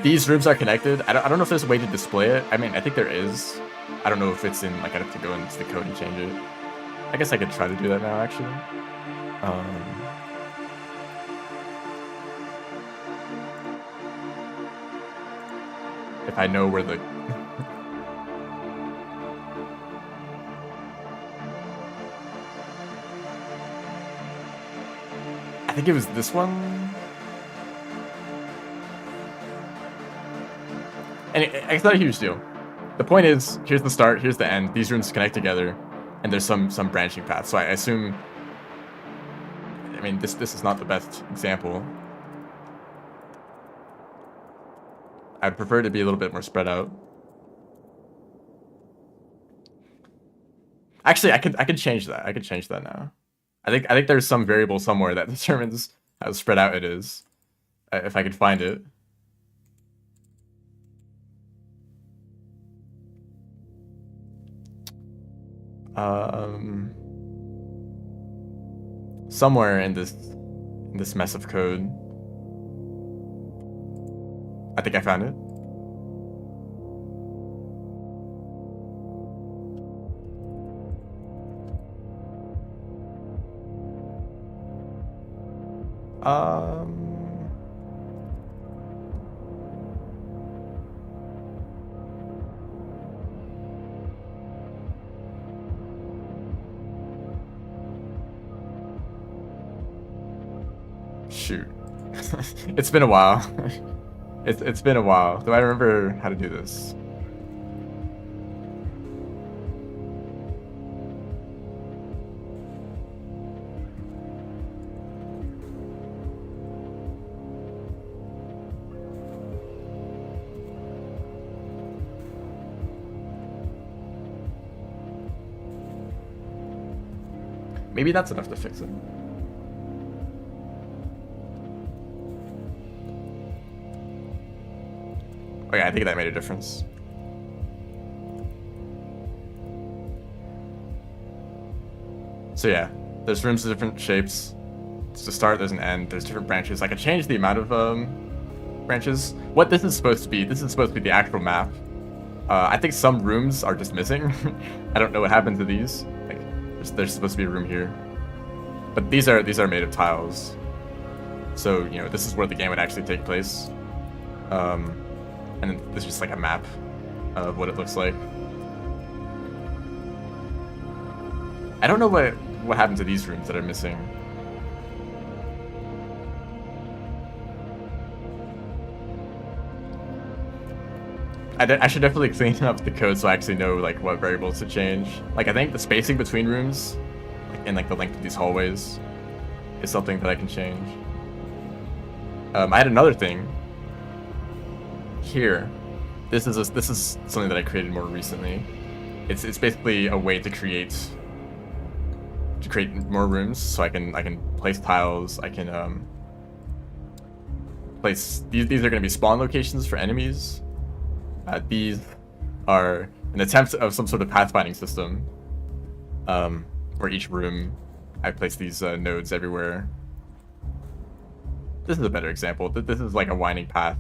These rooms are connected. I don't know if there's a way to display it. I mean, I think there is. I don't know if it's in, like, I'd have to go into the code and change it. I guess I could try to do that now, actually. If I know where the... I think it was this one. And it's not a huge deal. The point is, here's the start, here's the end. These rooms connect together, and there's some branching paths. So I assume, I mean, this is not the best example. I'd prefer it to be a little bit more spread out. Actually, I could change that. I could change that now. I think there's some variable somewhere that determines how spread out it is, if I could find it. Somewhere in this mess of code. I think I found it. Shoot. It's been a while. It's been a while. Do I remember how to do this? Maybe that's enough to fix it. Oh yeah, I think that made a difference. So yeah, there's rooms of different shapes. There's a start, there's an end, there's different branches. I can change the amount of branches. What this is supposed to be the actual map. I think some rooms are just missing. I don't know what happened to these. Like, there's supposed to be a room here, but these are made of tiles. So you know, this is where the game would actually take place. And then this is just like a map of what it looks like. I don't know what happened to these rooms that are missing. I should definitely clean up the code so I actually know like what variables to change. Like I think the spacing between rooms, like, and like the length of these hallways, is something that I can change. I had another thing here. This is something that I created more recently. It's basically a way to create more rooms. So I can place tiles. I can place these are going to be spawn locations for enemies. These are an attempt of some sort of pathfinding system. For each room, I place these nodes everywhere. This is a better example. This is like a winding path,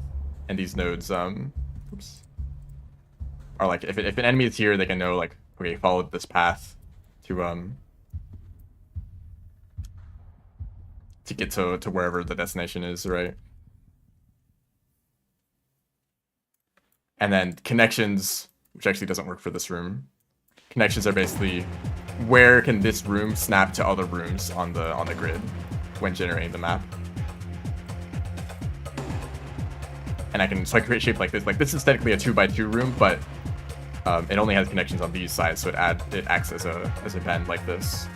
and these nodes oops, are like if an enemy is here, they can know like, okay, follow this path to get to wherever the destination is, right? And then connections, which actually doesn't work for this room. Connections are basically where can this room snap to other rooms on the grid when generating the map. And I can create shape like this. Like this is technically a 2x2 room, but it only has connections on these sides, so it acts as a bend like this.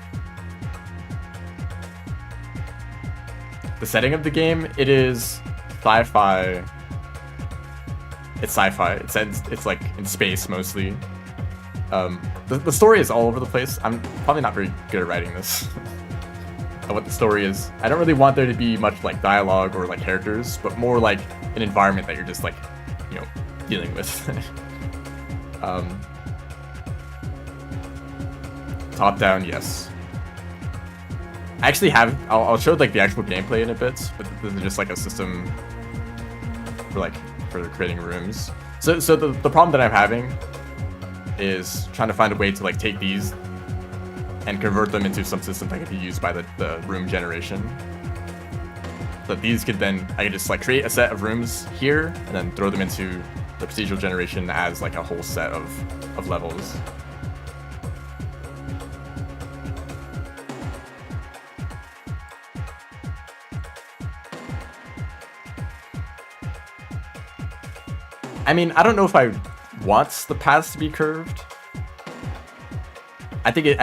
The setting of the game, it is sci-fi. It's sci-fi. It's like in space mostly. The story is all over the place. I'm probably not very good at writing this. What the story is. I don't really want there to be much like dialogue or like characters, but more like an environment that you're just like, you know, dealing with. Top down, yes. I actually have. I'll show like the actual gameplay in a bit, but this is just like a system for creating rooms. So the problem that I'm having is trying to find a way to like take these and convert them into some system that can be used by the room generation. So these could then, I could just like create a set of rooms here and then throw them into the procedural generation as like a whole set of levels. I mean, I don't know if I want the paths to be curved. I think if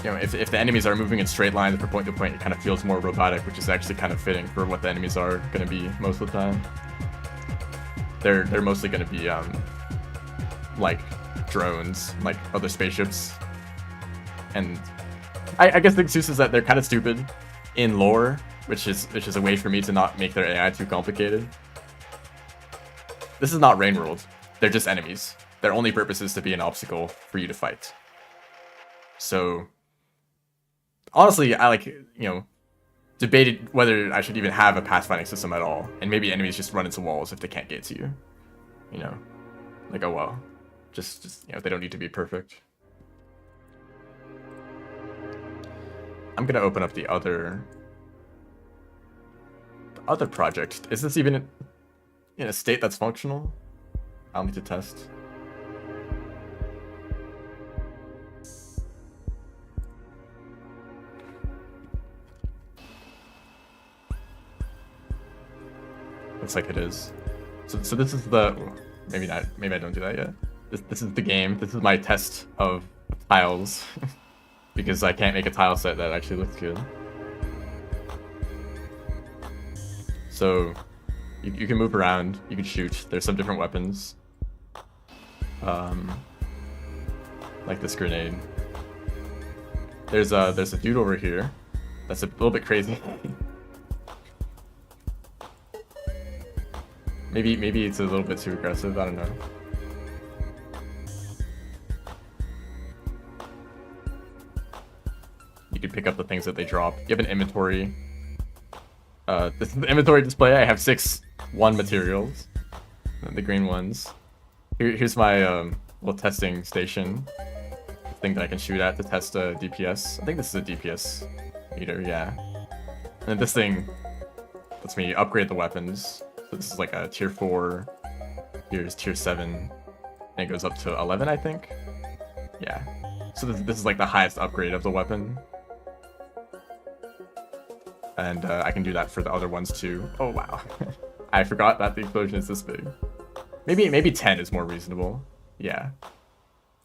you know, if the enemies are moving in straight lines from point to point, it kind of feels more robotic, which is actually kind of fitting for what the enemies are going to be most of the time. They're mostly going to be like drones, like other spaceships, and I guess the excuse is that they're kind of stupid in lore, which is a way for me to not make their AI too complicated. This is not Rain World. they're just enemies. Their only purpose is to be an obstacle for you to fight. So, honestly, I debated whether I should even have a pathfinding system at all, and maybe enemies just run into walls if they can't get to you. Like, oh well, just they don't need to be perfect. I'm gonna open up the other project. Is this even in a state that's functional? I'll need to test. Looks like it is. So this is the, maybe not, maybe I don't do that yet. This is the game. This is my test of tiles. Because I can't make a tile set that actually looks good. So you can move around, you can shoot. There's some different weapons. Like this grenade. There's a dude over here that's a little bit crazy. Maybe it's a little bit too aggressive, I don't know. You can pick up the things that they drop. You have an inventory. This is the inventory display. I have 6 materials. The green ones. Here's my little testing station. Thing that I can shoot at to test DPS. I think this is a DPS meter, yeah. And then this thing lets me upgrade the weapons. So this is like a tier 4. Here's tier 7. And it goes up to 11, I think. Yeah. So this is like the highest upgrade of the weapon. And I can do that for the other ones too. Oh wow. I forgot that the explosion is this big. Maybe 10 is more reasonable. Yeah.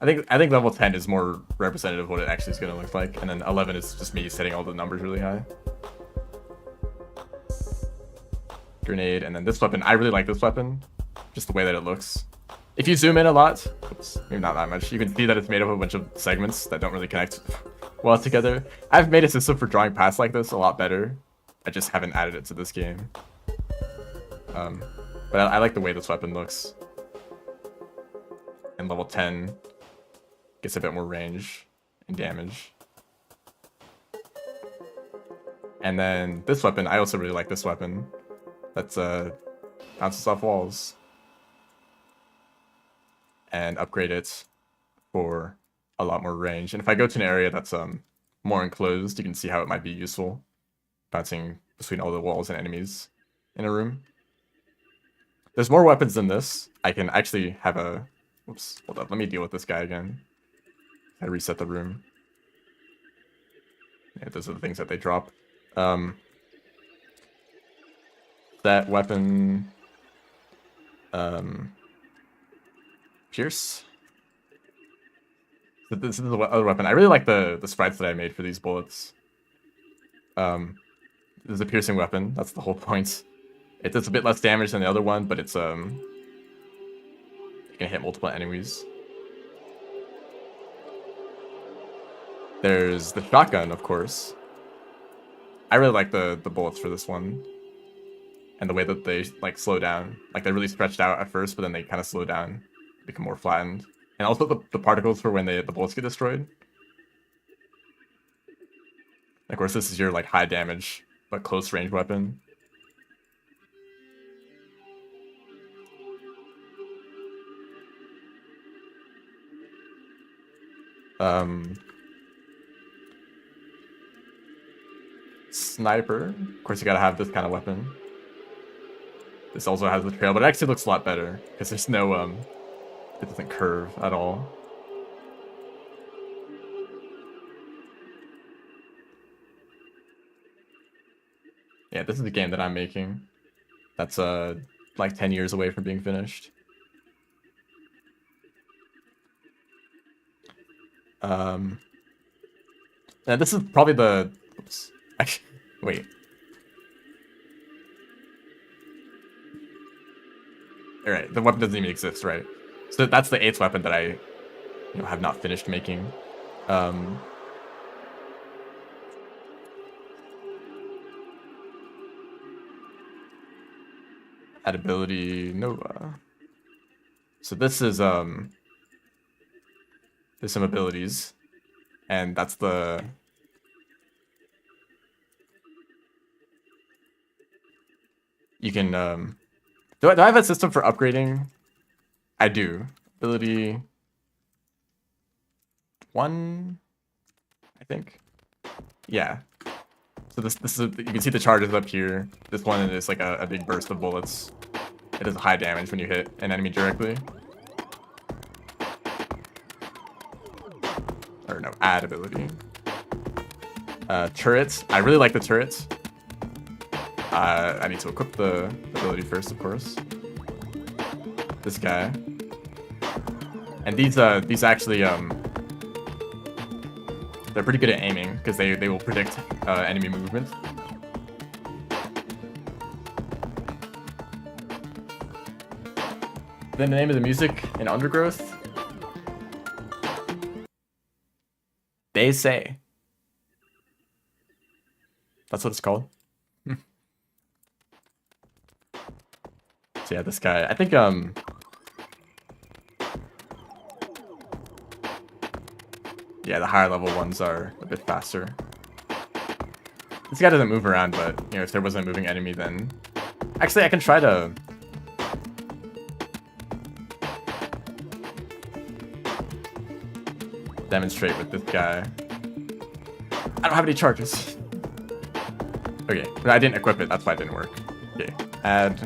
I think level 10 is more representative of what it actually is going to look like, and then 11 is just me setting all the numbers really high. Grenade, and then this weapon. I really like this weapon, just the way that it looks. If you zoom in a lot, oops, maybe not that much, you can see that it's made up of a bunch of segments that don't really connect well together. I've made a system for drawing paths like this a lot better. I just haven't added it to this game. But I like the way this weapon looks. And level 10 gets a bit more range and damage. And then this weapon, I also really like this weapon. That's bounces off walls. And upgrade it for a lot more range. And if I go to an area that's more enclosed, you can see how it might be useful. Bouncing between all the walls and enemies in a room. There's more weapons than this. I can actually have a... Whoops, hold up, let me deal with this guy again. I reset the room. Yeah, those are the things that they drop. That weapon... Pierce? This is the other weapon. I really like the sprites that I made for these bullets. This is a piercing weapon. That's the whole point. It does a bit less damage than the other one, but it's you can hit multiple enemies. There's the shotgun, of course. I really like the bullets for this one, and the way that they like slow down. Like they're really stretched out at first, but then they kind of slow down, become more flattened. And also the particles for when the bullets get destroyed. Of course, this is your like high damage but close range weapon. Sniper. Of course, you gotta have this kind of weapon. This also has the trail, but it actually looks a lot better because there's no it doesn't curve at all. Yeah, this is the game that I'm making. That's like 10 years away from being finished. And this is probably the... Oops. Actually, wait. Alright, the weapon doesn't even exist, right? So that's the 8th weapon that I have not finished making. Add ability Nova. So this is there's some abilities, and that's the you can do I have a system for upgrading? I do. Ability 1, I think. Yeah. So this is you can see the charges up here. This one is like a big burst of bullets. It does high damage when you hit an enemy directly. Or no, add ability. Turrets. I really like the turrets. I need to equip the ability first, of course. This guy. And these actually they're pretty good at aiming because they will predict enemy movement. Then the name of the music in Undergrowth. They say. That's what it's called. So yeah, this guy. I think yeah, the higher level ones are a bit faster. This guy doesn't move around, but you know, if there wasn't a moving enemy, then actually I can try to demonstrate with this guy. I don't have any charges. Okay, but I didn't equip it, that's why it didn't work. Okay, add.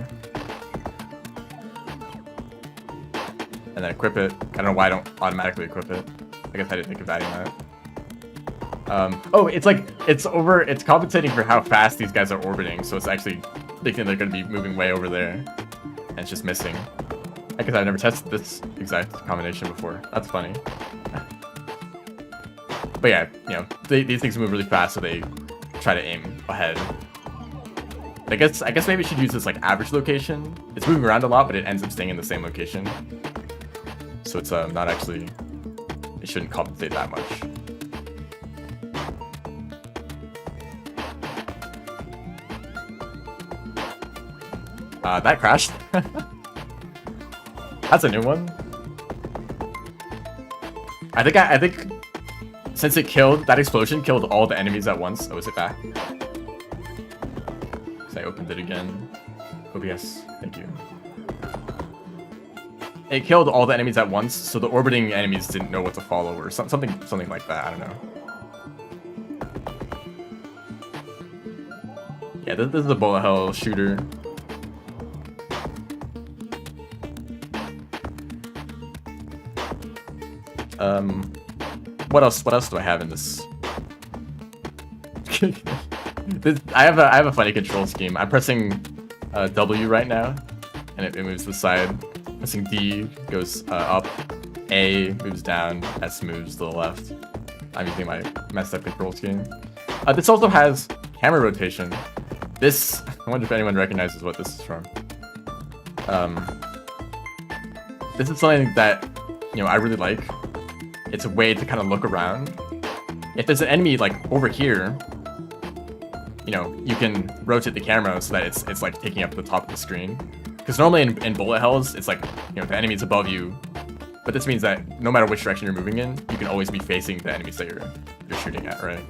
And then equip it. I don't know why I don't automatically equip it. I guess I didn't think of adding that. Oh, it's like, it's compensating for how fast these guys are orbiting, so it's actually thinking they're going to be moving way over there. And it's just missing. I guess I've never tested this exact combination before. That's funny. But yeah, you know, these things move really fast, so they try to aim ahead. I guess maybe we should use this like average location. It's moving around a lot, but it ends up staying in the same location. So it's not actually, it shouldn't compensate that much. That crashed. That's a new one. I think since it killed, that explosion killed all the enemies at once. Oh, is it back? So I opened it again. OBS, thank you. It killed all the enemies at once, so the orbiting enemies didn't know what to follow, or something like that. I don't know. Yeah, this is a bullet hell shooter. What else do I have in this? I have a funny control scheme. I'm pressing W right now, and it moves to the side. Pressing D goes up, A moves down, S moves to the left. I'm using my messed up control scheme. This also has camera rotation. This, I wonder if anyone recognizes what this is from. This is something that, you know, I really like. It's a way to kind of look around. If there's an enemy like over here, you know, you can rotate the camera so that it's like taking up the top of the screen. Because normally in bullet hells, it's like, you know, the enemy's above you. But this means that no matter which direction you're moving in, you can always be facing the enemies that you're shooting at, right?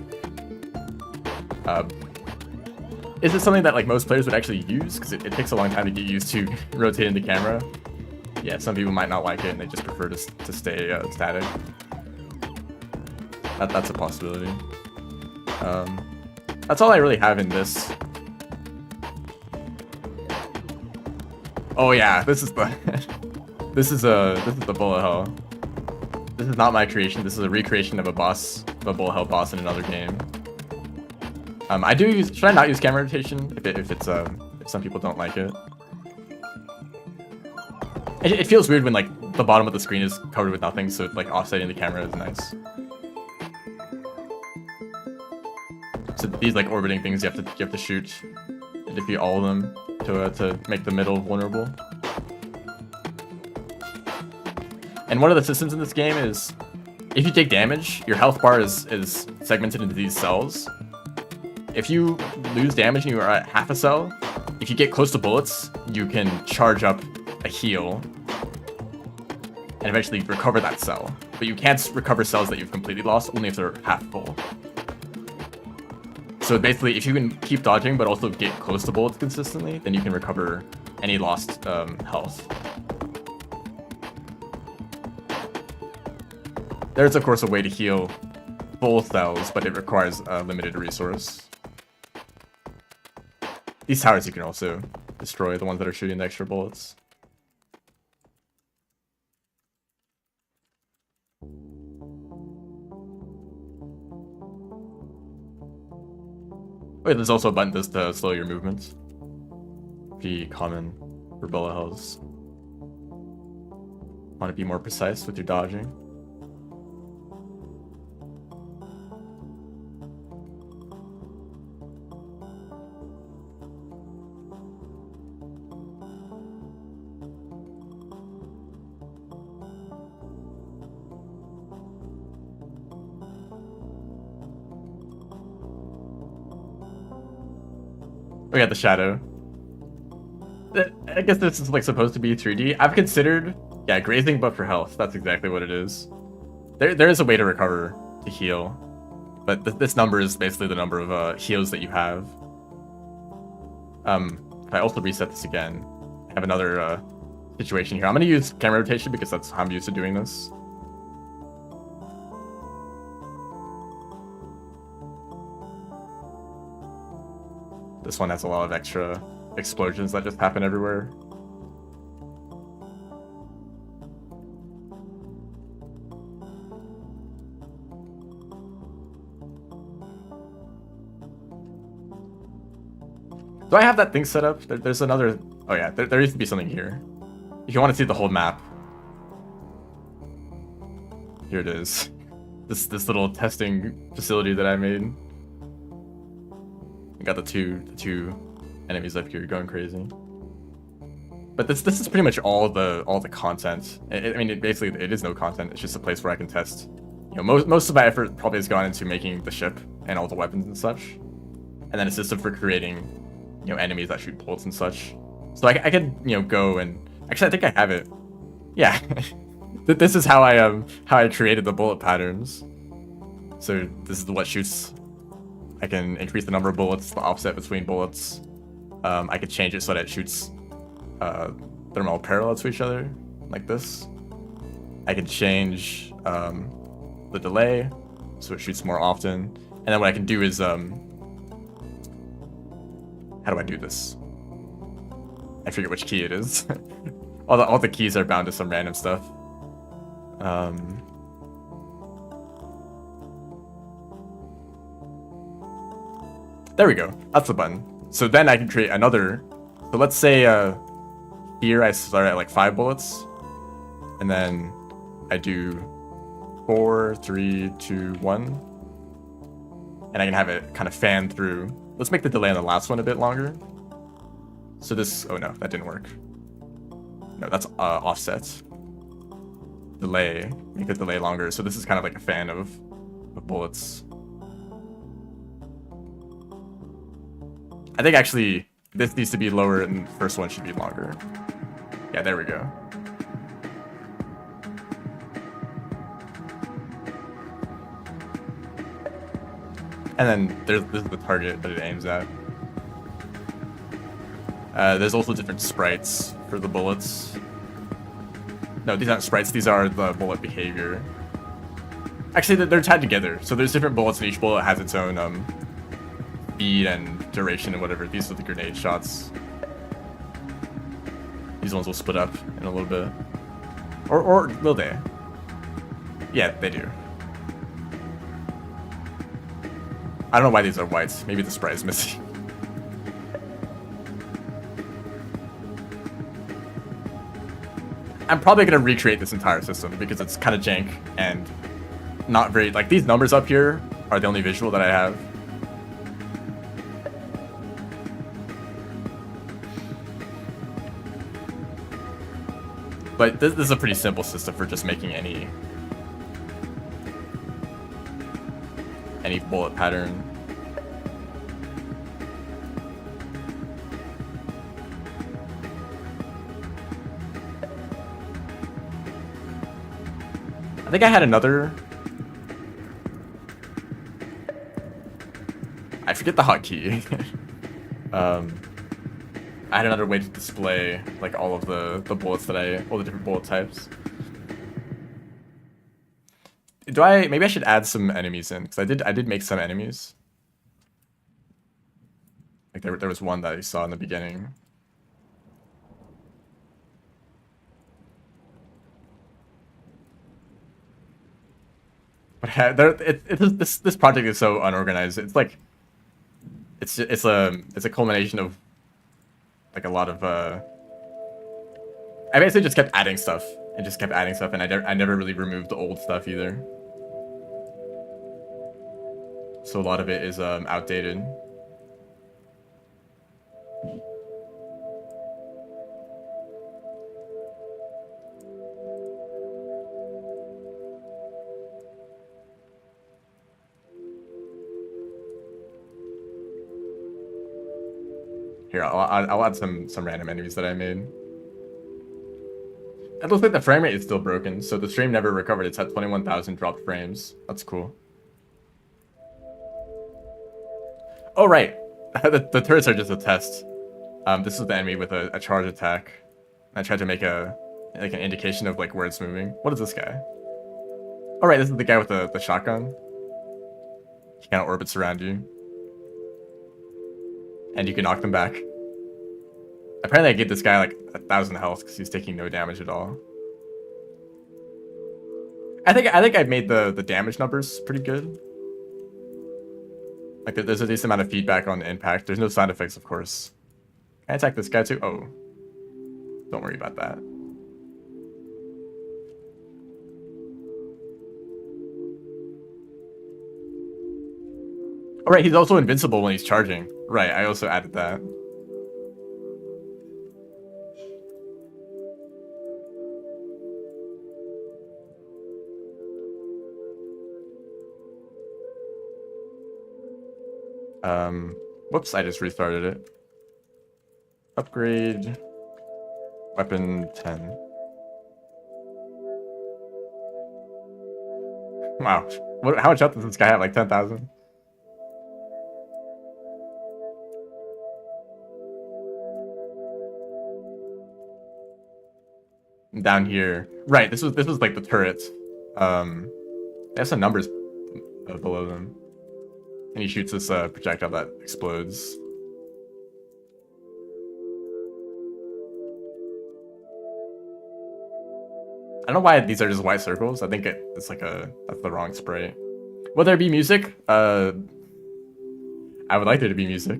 Is this something that like most players would actually use? Because it takes a long time to get used to rotating the camera. Yeah, some people might not like it and they just prefer to stay static. That's a possibility. That's all I really have in this. Oh yeah, this is the this is the bullet hell. This is not my creation. This is a recreation of a boss, of a bullet hell boss in another game. I do use. Should I not use camera rotation if some people don't like it? It feels weird when like the bottom of the screen is covered with nothing, so like offsetting the camera is nice. So these like orbiting things you have to shoot and defeat all of them to make the middle vulnerable. And one of the systems in this game is if you take damage, your health bar is segmented into these cells. If you lose damage and you are at half a cell, if you get close to bullets, you can charge up a heal. and eventually recover that cell. But you can't recover cells that you've completely lost, only if they're half full. So basically, if you can keep dodging but also get close to bullets consistently, then you can recover any lost health. There's of course a way to heal full cells, but it requires a limited resource. These towers you can also destroy, the ones that are shooting the extra bullets. Wait, there's also a button just to slow your movements. Pretty common for bullet hells. Want to be more precise with your dodging. We got the shadow. I guess this is like supposed to be 3D. I've considered, yeah, grazing but for health. That's exactly what it is. There is a way to recover, to heal. But this number is basically the number of heals that you have. If I also reset this again, I have another situation here. I'm gonna use camera rotation because that's how I'm used to doing this. This one has a lot of extra explosions that just happen everywhere. Do I have that thing set up? There's another... Oh yeah, there used to be something here. If you want to see the whole map. Here it is. This little testing facility that I made. I got the two enemies up here going crazy. But this is pretty much all the content. I mean, basically it is no content. It's just a place where I can test. You know, most of my effort probably has gone into making the ship and all the weapons and such, and then a system for creating, you know, enemies that shoot bullets and such. So I could, you know, go and actually I think I have it. Yeah, this is how I created the bullet patterns. So this is what shoots. I can increase the number of bullets, the offset between bullets. I could change it so that it shoots thermal parallel to each other, like this. I can change the delay, so it shoots more often. And then what I can do is, how do I do this? I forget which key it is. all the keys are bound to some random stuff. There we go. That's the button. So then I can create another. So let's say here I start at like 5 bullets, and then I do 4, 3, 2, 1, and I can have it kind of fan through. Let's make the delay on the last one a bit longer. So this, oh no, that didn't work. No, that's offset. Delay, make the delay longer. So this is kind of like a fan of bullets. I think actually this needs to be lower and the first one should be longer. Yeah, there we go. And then this is the target that it aims at. There's also different sprites for the bullets. No, these aren't sprites, these are the bullet behavior. Actually, they're tied together. So there's different bullets and each bullet has its own speed and duration and whatever. These are the grenade shots. These ones will split up in a little bit. Or will they? Yeah, they do. I don't know why these are whites. Maybe the sprite is missing. I'm probably going to recreate this entire system because it's kind of jank and not very... Like, these numbers up here are the only visual that I have. But this is a pretty simple system for just making any bullet pattern. think I had another. I forget the hotkey. I had another way to display like all of the bullets that all the different bullet types. Maybe I should add some enemies in, because I did make some enemies. Like there was one that you saw in the beginning. But this project is so unorganized. It's like it's a culmination of like a lot of I basically just kept adding stuff and I never really removed the old stuff either. So a lot of it is outdated. Here, I'll add some random enemies that I made. It looks like the frame rate is still broken, so the stream never recovered. It's at 21,000 dropped frames. That's cool. Oh, right. the turrets are just a test. This is the enemy with a charge attack. I tried to make an indication of like where it's moving. What is this guy? Oh, right, this is the guy with the shotgun. He kind of orbits around you. And you can knock them back. Apparently I gave this guy like 1,000 health because he's taking no damage at all. I think I made the damage numbers pretty good. Like there's a decent amount of feedback on the impact. There's no sound effects, of course. Can I attack this guy too? Oh. Don't worry about that. All right, he's also invincible when he's charging. Right, I also added that. Whoops, I just restarted it. Upgrade. Weapon 10. Wow. How much health does this guy have? Like 10,000? Down here. Right, this was like the turret. They have some numbers below them. And he shoots this projectile that explodes. I don't know why these are just white circles. I think it's like that's the wrong spray. Will there be music? I would like there to be music.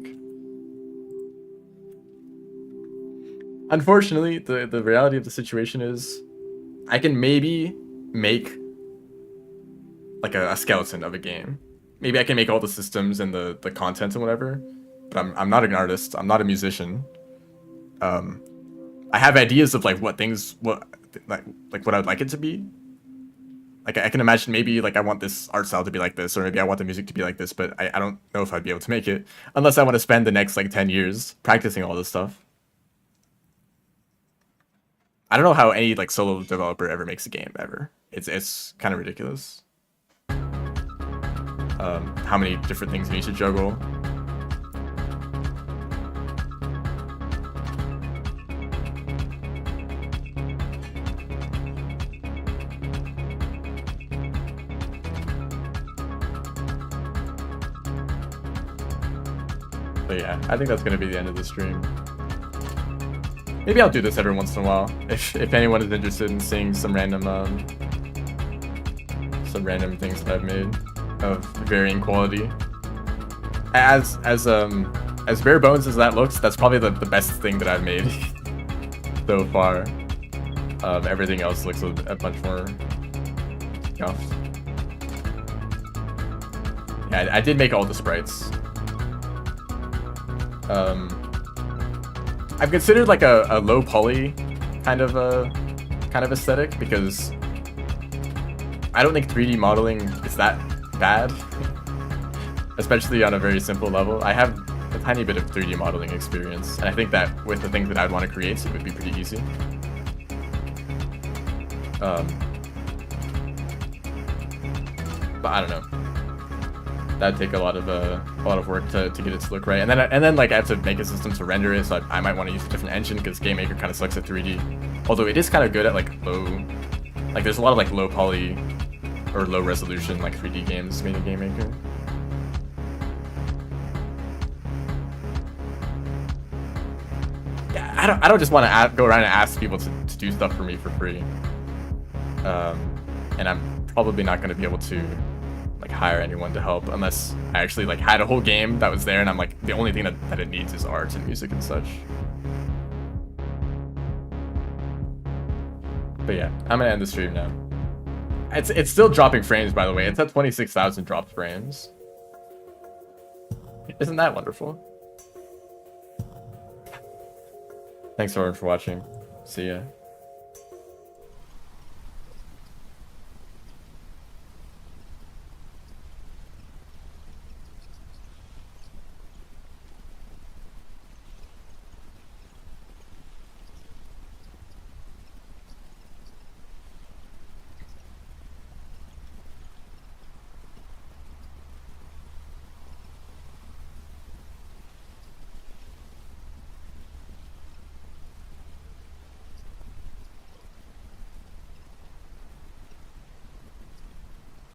Unfortunately, the reality of the situation is I can maybe make like a skeleton of a game. Maybe I can make all the systems and the content and whatever, but I'm not an artist. I'm not a musician. I have ideas of like what what I would like it to be. Like I can imagine maybe like I want this art style to be like this, or maybe I want the music to be like this, but I don't know if I'd be able to make it unless I want to spend the next like 10 years practicing all this stuff. I don't know how any like solo developer ever makes a game ever. It's kind of ridiculous. How many different things you need to juggle. But yeah, I think that's gonna be the end of the stream. Maybe I'll do this every once in a while if anyone is interested in seeing some random things that I've made of varying quality. As bare bones as that looks, that's probably the best thing that I've made so far. Everything else looks a bunch more scuffed. Yeah, I did make all the sprites. I've considered like a low poly kind of aesthetic because I don't think 3D modeling is that bad, especially on a very simple level. I have a tiny bit of 3D modeling experience, and I think that with the things that I'd want to create, it would be pretty easy. but I don't know. That'd take a lot of work to get it to look right, and then like I have to make a system to render it, so I might want to use a different engine because GameMaker kind of sucks at 3D. Although it is kind of good at like like there's a lot of like low poly or low resolution like 3D games made in GameMaker. Yeah, I don't just want to go around and ask people to do stuff for me for free. And I'm probably not going to be able to like hire anyone to help unless I actually like had a whole game that was there and I'm like the only thing that it needs is art and music and such. But yeah, I'm gonna end the stream now. It's still dropping frames, by the way. It's at 26,000 dropped frames. Isn't that wonderful? Thanks so much for watching. See ya.